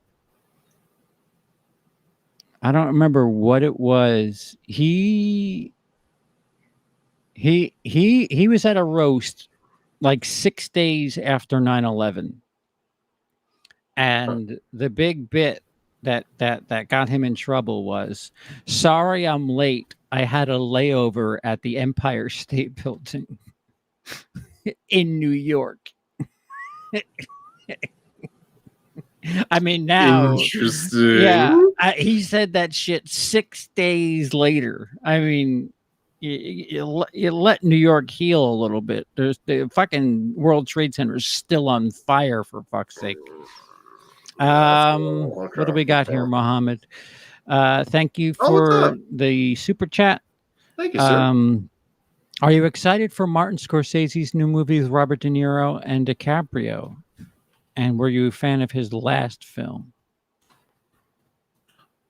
I don't remember what it was. He was at a roast like 6 days after 9/11. And the big bit that got him in trouble was, sorry I'm late. I had a layover at the Empire State Building in New York. I mean, now, interesting. Yeah, he said that shit 6 days later. I mean, you let New York heal a little bit. There's the fucking World Trade Center is still on fire, for fuck's sake. What do we got here, Mohammed? Thank you for the super chat. Thank you, sir. Are you excited for Martin Scorsese's new movie with Robert De Niro and DiCaprio? And were you a fan of his last film?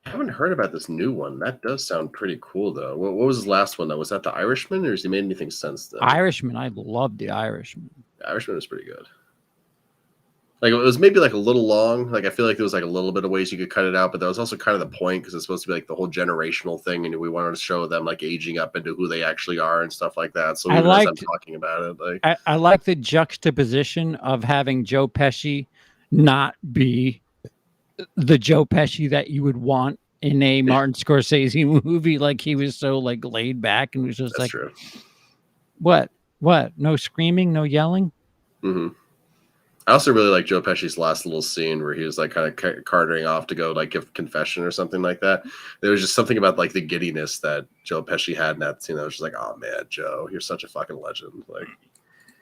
I haven't heard about this new one. That does sound pretty cool, though. What was his last one, though? Was that The Irishman, or has he made anything since then? Irishman. I loved The Irishman. The Irishman was pretty good. Like, it was maybe like a little long. Like, I feel like there was like a little bit of ways you could cut it out, but that was also kind of the point, because it's supposed to be like the whole generational thing, and we wanted to show them like aging up into who they actually are and stuff like that. So even as I'm talking about it, like I like the juxtaposition of having Joe Pesci not be the Joe Pesci that you would want in a Martin Scorsese movie. Like, he was so like laid back and was just that's like, true. What? No screaming, no yelling. Mm-hmm. I also really like Joe Pesci's last little scene where he was like kind of cartering off to go like give confession or something like that. There was just something about like the giddiness that Joe Pesci had in that scene. I was just like, oh man, Joe, you're such a fucking legend. Like,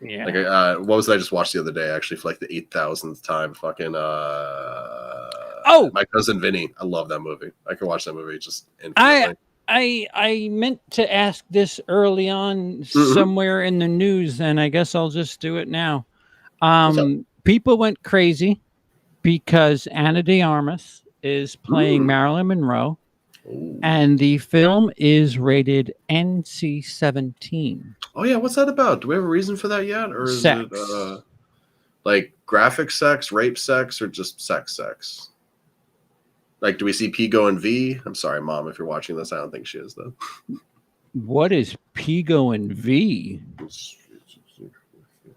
yeah. Like, what was it I just watched the other day? Actually, for like the 8,000th time. Fucking My Cousin Vinny. I love that movie. I can watch that movie just infinitely. I meant to ask this early on somewhere in the news, and I guess I'll just do it now. People went crazy because Ana de Armas is playing Marilyn Monroe, and the film is rated NC-17. Oh yeah, what's that about? Do we have a reason for that yet, or is sex. It like graphic sex, rape sex, or just sex? Like, do we see P going V? I'm sorry, Mom, if you're watching this. I don't think she is, though. What is P going V?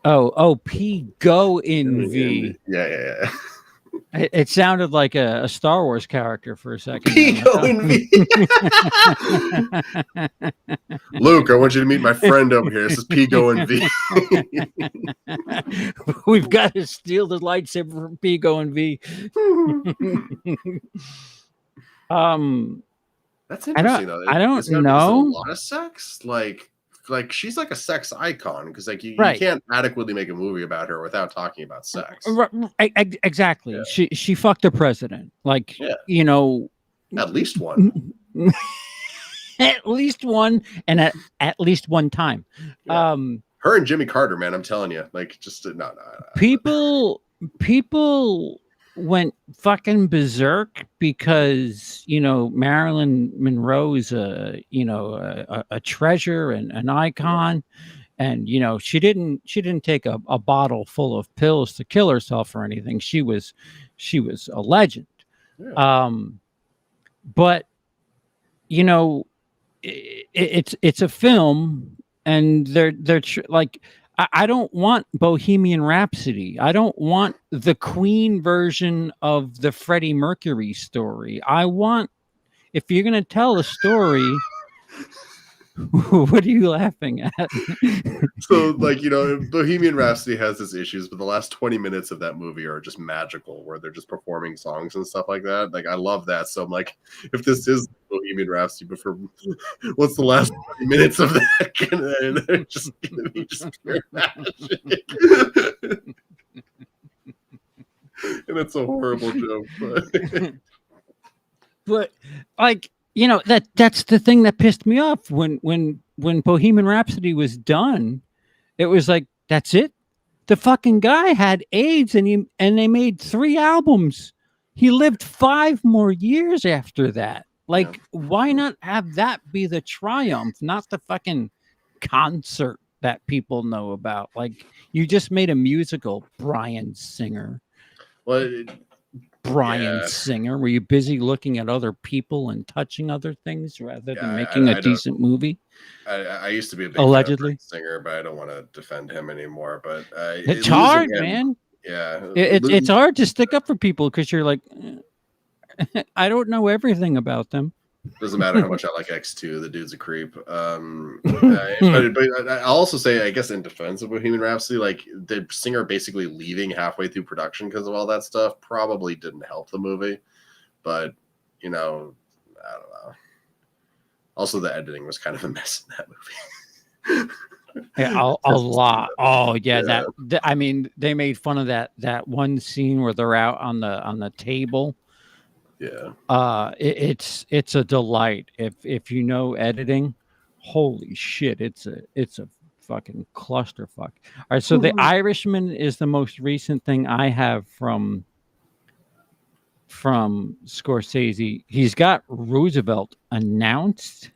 Oh, P go in V. Yeah. It sounded like a Star Wars character for a second. P go in V. Luke, I want you to meet my friend over here. This is P go in V. We've got to steal the lightsaber from P go in V. That's interesting, though. I don't know. A lot of sex, like, like she's like a sex icon because like you Right. can't adequately make a movie about her without talking about sex. Exactly. Yeah. She fucked the president. Like, Yeah. you know, At least one. at least one, and at least one time. Yeah. Her and Jimmy Carter, man, I'm telling you, like, just no. People went fucking berserk because, you know, Marilyn Monroe's a treasure and an icon. And, you know, she didn't take a bottle full of pills to kill herself or anything. She was a legend. Yeah. But, you know, it's a film, and they're like, I don't want Bohemian Rhapsody. I don't want the Queen version of the Freddie Mercury story. I want, if you're gonna tell a story, what are you laughing at? So, like, you know, Bohemian Rhapsody has its issues, but the last 20 minutes of that movie are just magical, where they're just performing songs and stuff like that. Like, I love that. So I'm like, if this is Bohemian Rhapsody, but for what's the last 20 minutes of that? They're just gonna be just pure magic. And it's a horrible joke, but like, you know, that's the thing that pissed me off when Bohemian Rhapsody was done. It was like, that's it. The fucking guy had AIDS, and they made 3 albums. He lived 5 more years after that. Like, why not have that be the triumph, not the fucking concert that people know about? Like, you just made a musical, Bryan Singer. Well, Bryan Singer. Were you busy looking at other people and touching other things rather than making a decent movie? I used to be a big allegedly Singer, but I don't want to defend him anymore. But it's hard, man. Yeah, it's hard to stick up for people because you're like, I don't know everything about them. Doesn't matter how much I like X2, the dude's a creep. But I'll also say, I guess, in defense of Bohemian Rhapsody, like the singer basically leaving halfway through production because of all that stuff probably didn't help the movie. But, you know, I don't know. Also, the editing was kind of a mess in that movie. Yeah, a lot. Oh yeah, that I mean, they made fun of that one scene where they're out on the table. Yeah. It's a delight. If you know editing, holy shit, it's a fucking clusterfuck. All right, so The Irishman is the most recent thing I have from Scorsese. He's got Roosevelt announced.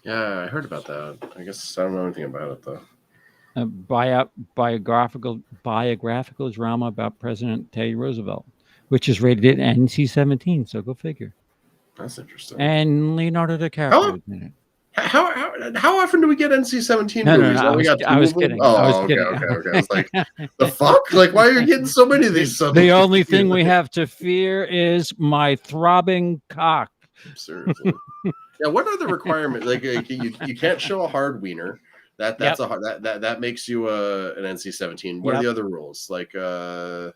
Yeah, I heard about that. I guess I don't know anything about it though. A biographical drama about President Teddy Roosevelt, which is rated at NC-17. So go figure. That's interesting. And Leonardo DiCaprio in it. How often do we get NC-17 No, movies? I was kidding. Okay. I was like, the fuck? Like, why are you getting so many of these? The only thing we have to fear is my throbbing cock. Seriously. Yeah, what are the requirements? Like, you can't show a hard wiener. That's a hard that makes you an NC-17. What are the other rules? Like, I'm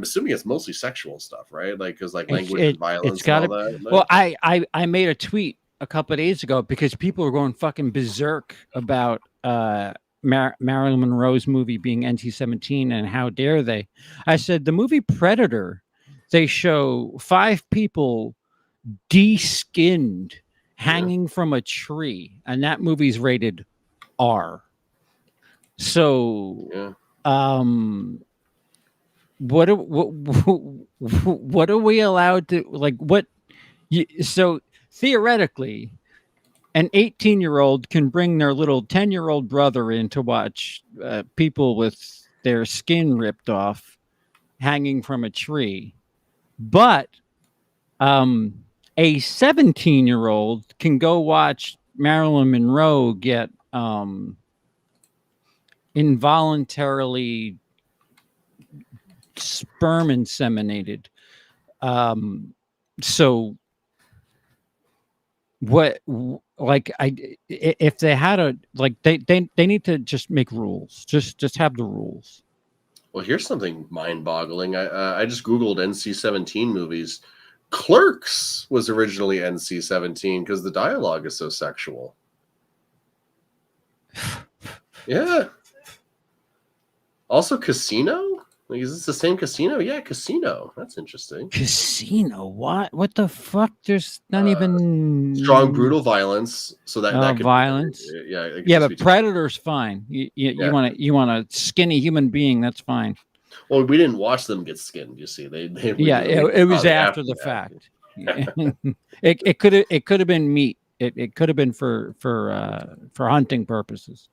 assuming it's mostly sexual stuff, right? Like, because like language and violence. It's got to. Like, well, I made a tweet a couple of days ago because people were going fucking berserk about Marilyn Monroe's movie being NC-17 and how dare they. I said the movie Predator, they show 5 people de-skinned hanging from a tree, and that movie's rated R. So what are we allowed to, like, what so theoretically an 18-year-old can bring their little 10-year-old brother in to watch people with their skin ripped off hanging from a tree, but a 17-year-old can go watch Marilyn Monroe get involuntarily sperm inseminated. So what, like, if they had a, like, they need to just make rules. Just have the rules. Well, here's something mind-boggling. I just Googled NC-17 movies. Clerks was originally NC-17 because the dialogue is so sexual. Yeah. Also, Casino. Like, is this the same Casino? Yeah, Casino. That's interesting. Casino? What the fuck? There's not even Strong, brutal violence. So that could violence. be, yeah. It could Yeah, just but be Predator's fine. You want a skinny human being? That's fine. Well, we didn't watch them get skinned. You see, we it was after the fact. it could have been meat. It could have been for hunting purposes.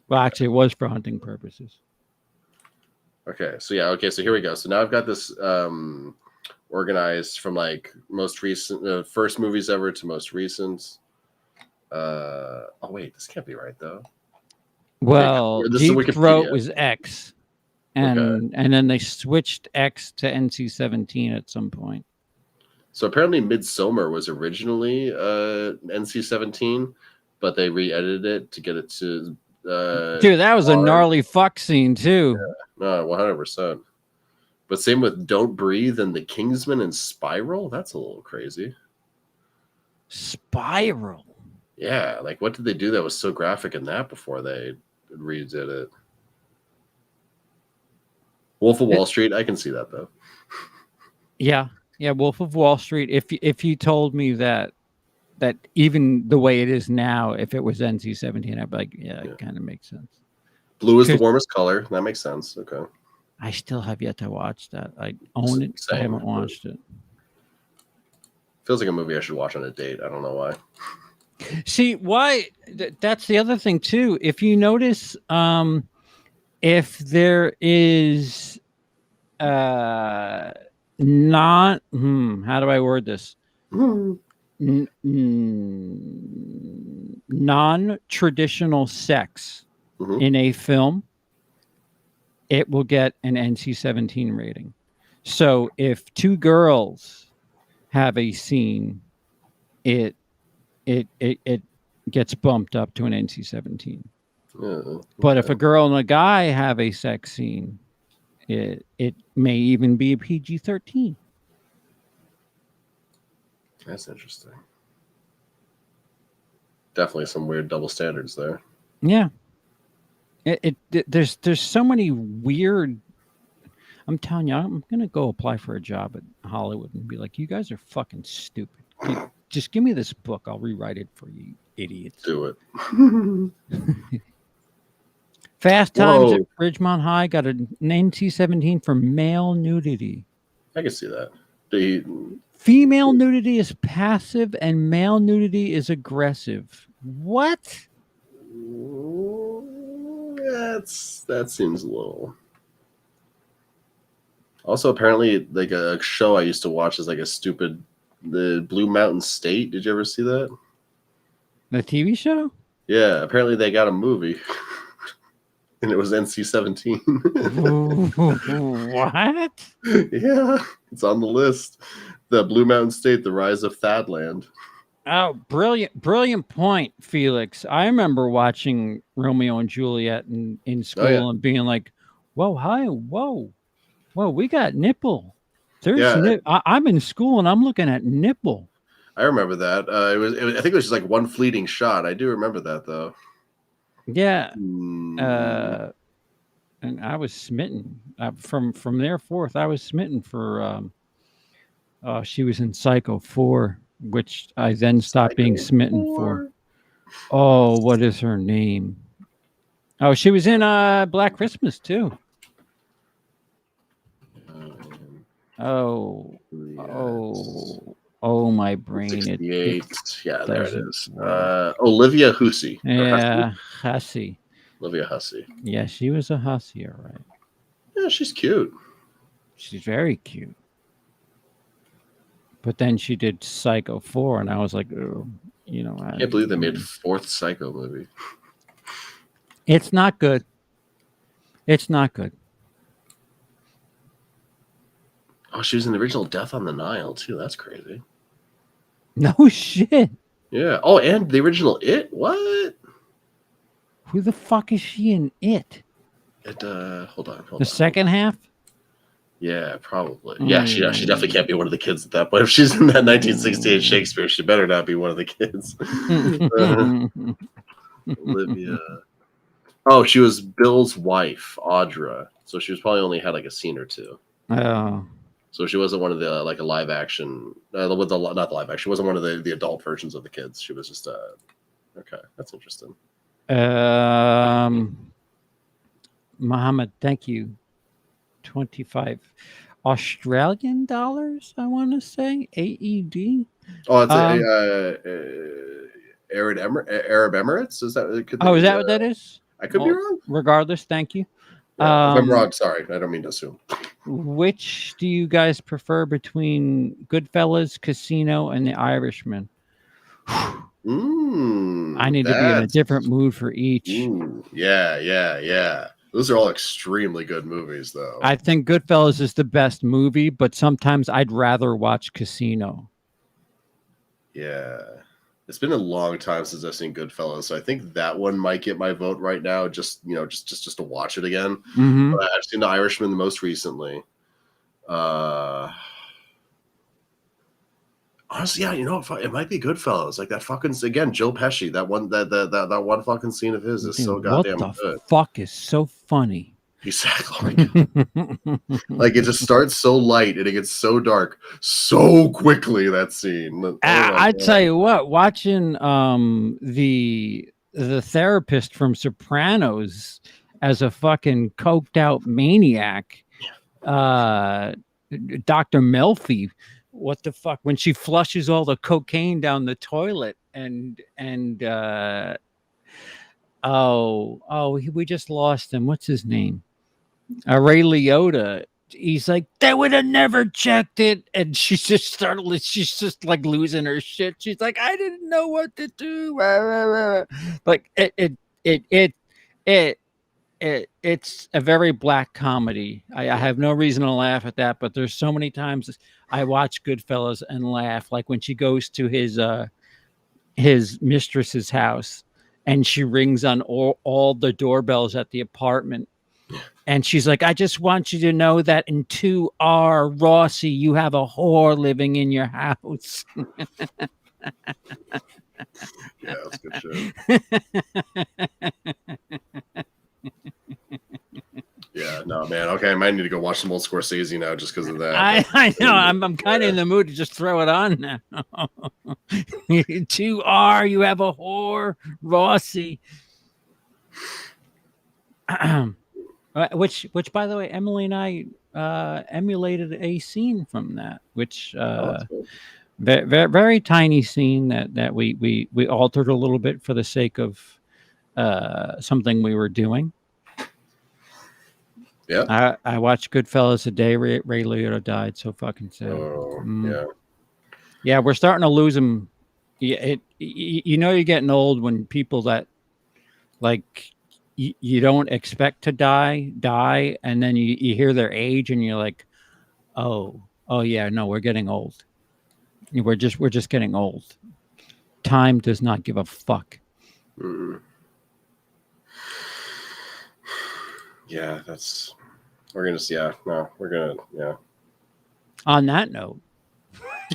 Well, actually, it was for hunting purposes. Okay, so here we go. So now I've got this organized from like most recent, first movies ever to most recent. Oh wait, this can't be right though. Well, this Deep is Throat was X, and okay. then they switched X to NC-17 at some point. So apparently, Midsommar was originally NC-17, but they re-edited it to get it to. Dude, that was a gnarly fuck scene too. Yeah, no, 100%. But same with Don't Breathe and The Kingsman and Spiral. That's a little crazy. Spiral. Yeah, like what did they do that was so graphic in that before they redid it? Wolf of Wall Street, I can see that though. Yeah, Wolf of Wall Street. If you told me that even the way it is now, if it was NC-17, I'd be like, yeah. It kind of makes sense. Blue is the warmest color. That makes sense. Okay. I still have yet to watch that. I own it. I haven't watched it. Feels like a movie I should watch on a date. I don't know why. See, why? That's the other thing too. If you notice, if there is not how do I word this? Non-traditional sex in a film, it will get an NC-17 rating. So if two girls have a scene, it gets bumped up to an NC-17. But if a girl and a guy have a sex scene, it may even be a PG-13. That's interesting. Definitely some weird double standards there. Yeah. There's so many weird. I'm telling you, I'm gonna go apply for a job at Hollywood and be like, you guys are fucking stupid. Just give me this book. I'll rewrite it for you, idiots. Do it. Fast Times at Ridgemont High got an NC-17 for male nudity. I can see that. Female nudity is passive and male nudity is aggressive. What? That seems a little. Also, apparently, like a show I used to watch is like the Blue Mountain State. Did you ever see that? The TV show? Yeah, apparently they got a movie. And it was NC-17. What? Yeah, it's on the list. The Blue Mountain State, The Rise of Thadland. Oh, brilliant point, Felix. I remember watching Romeo and Juliet in school and being like, whoa, we got nipple. I'm in school and I'm looking at nipple. I remember that. I think it was just like one fleeting shot. I do remember that though. Yeah. And I was smitten from there forth. I was smitten for she was in Psycho 4, which I then stopped being smitten for. Oh, what is her name? Oh, she was in Black Christmas too. Oh, my brain. Yeah, there it is. Olivia Hussey. Yeah, Hussey. Olivia Hussey. Yeah, she was a hussy, all right. Yeah, she's cute. She's very cute. But then she did Psycho 4, and I was like, oh, I can't believe they made a fourth Psycho movie. It's not good. It's not good. Oh, she was in the original Death on the Nile, too. That's crazy. No shit. Yeah. Oh, and the original It? What? Who the fuck is she in It? Hold on. The second half? Yeah, probably. Yeah, she definitely can't be one of the kids at that point. If she's in that 1968 Shakespeare, she better not be one of the kids. Olivia. Oh, she was Bill's wife, Audra. So she was probably only had like a scene or two. Oh. So she wasn't one of the like a live action with the not the live action. She wasn't one of the adult versions of the kids. She was just okay. That's interesting. Muhammad, thank you. 25 Australian dollars, I want to say. AED. Oh, it's Arab Emirates. Is that? Is that what that is? I could be wrong. Regardless, thank you. Yeah, if I'm wrong, sorry. I don't mean to assume. Which do you guys prefer between Goodfellas, Casino, and The Irishman? I need to be in a different mood for each. Yeah. Those are all extremely good movies, though. I think Goodfellas is the best movie, but sometimes I'd rather watch Casino. Yeah. It's been a long time since I've seen Goodfellas, so I think that one might get my vote right now. Just to watch it again. Mm-hmm. But I've seen The Irishman the most recently. Honestly, yeah, it might be Goodfellas. Like that fucking again, Joe Pesci. That one fucking scene of his is so goddamn good. What the fuck is so funny? Exactly. Like it just starts so light and it gets so dark so quickly. That scene. I tell you what, watching the therapist from Sopranos as a fucking coked out maniac, Dr. Melfi. What the fuck? When she flushes all the cocaine down the toilet and we just lost him. What's his name? Ray Liotta. He's like, they would have never checked it, and she's just like losing her shit. She's like, I didn't know what to do. Like it's a very black comedy. I have no reason to laugh at that, but there's so many times I watch Goodfellas and laugh, like when she goes to his mistress's house and she rings on all the doorbells at the apartment. And she's like, I just want you to know that in 2R Rossi, you have a whore living in your house. Yeah, that's good shit. Yeah, no, man. Okay, I might need to go watch some old Scorsese now just because of that. I know. I'm kind of in the mood to just throw it on now. 2R, you have a whore, Rossi. Which, by the way, Emily and I emulated a scene from that, which very, very tiny scene that we altered a little bit for the sake of something we were doing. Yeah, I watched Goodfellas the day Ray Liotta died. So fucking sad. Yeah, we're starting to lose him. Yeah, you're getting old when people that like you don't expect to die, and then you hear their age, and you're like, oh yeah, no, we're getting old. We're just getting old. Time does not give a fuck. Yeah, we're gonna. On that note,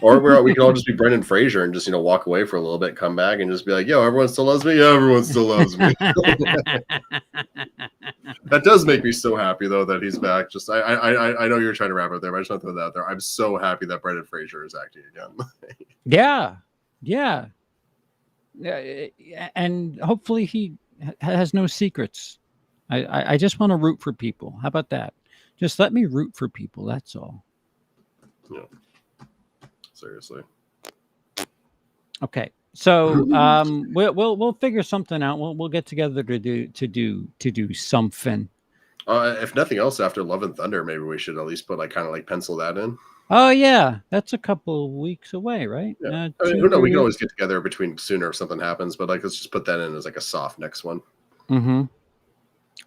or we can all just be Brendan Fraser and just walk away for a little bit, come back, and just be like, "Yo, everyone still loves me. Yeah, everyone still loves me." That does make me so happy though that he's back. Just I know you're trying to wrap up there, but I just want to throw that out there. I'm so happy that Brendan Fraser is acting again. Yeah, and hopefully he has no secrets. I just want to root for people. How about that? Just let me root for people. That's all. Yeah. Seriously. Okay. So we'll figure something out. We'll get together to do something. If nothing else, after Love and Thunder, maybe we should at least put pencil that in. Oh yeah, that's a couple of weeks away, right? Yeah. Who knows? We can always get together between sooner if something happens, but let's just put that in as a soft next one. Mm-hmm.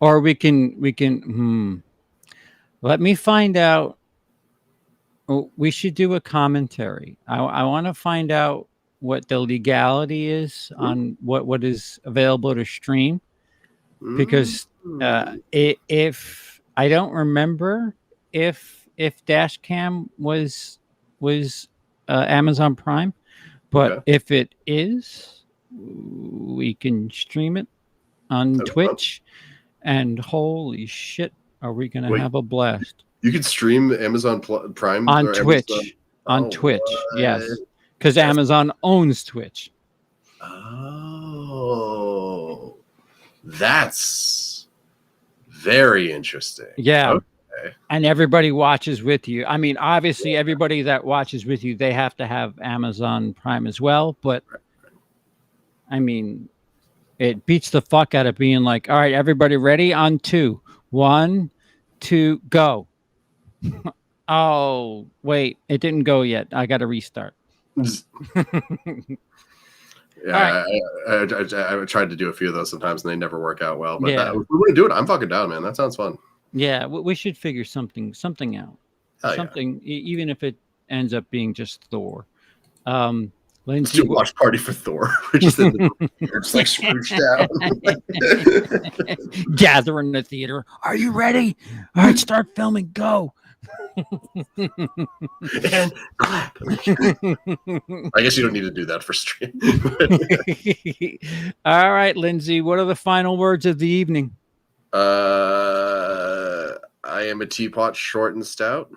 Or we can. Let me find out. We should do a commentary. I want to find out what the legality is on what is available to stream, because if I don't remember if Dashcam was Amazon Prime, but if it is, we can stream it on Twitch. And holy shit, are we going to Wait. have a blast. You could stream Amazon Prime On or Twitch. Amazon. On Oh, Twitch, what? yes. Because Amazon owns Twitch. Oh, that's very interesting. Yeah. Okay. And everybody watches with you. I mean, obviously, everybody that watches with you, they have to have Amazon Prime as well. But I mean, it beats the fuck out of being like, all right, everybody ready? On 2. 1, 2, go. Oh, wait, it didn't go yet. I got to restart. Yeah, I tried to do a few of those sometimes, and they never work out well. But Yeah. if we want to do it, I'm fucking down, man. That sounds fun. Yeah, we should figure something out. Hell Something, even if it ends up being just Thor. Let's Lindsay, do a watch party for Thor. We're just in the we're just like Scrooge down. Gather in the theater. Are you ready? All right, start filming. Go. And clap. I guess you don't need to do that for stream. All right, Lindsay, what are the final words of the evening? I am a teapot, short and stout.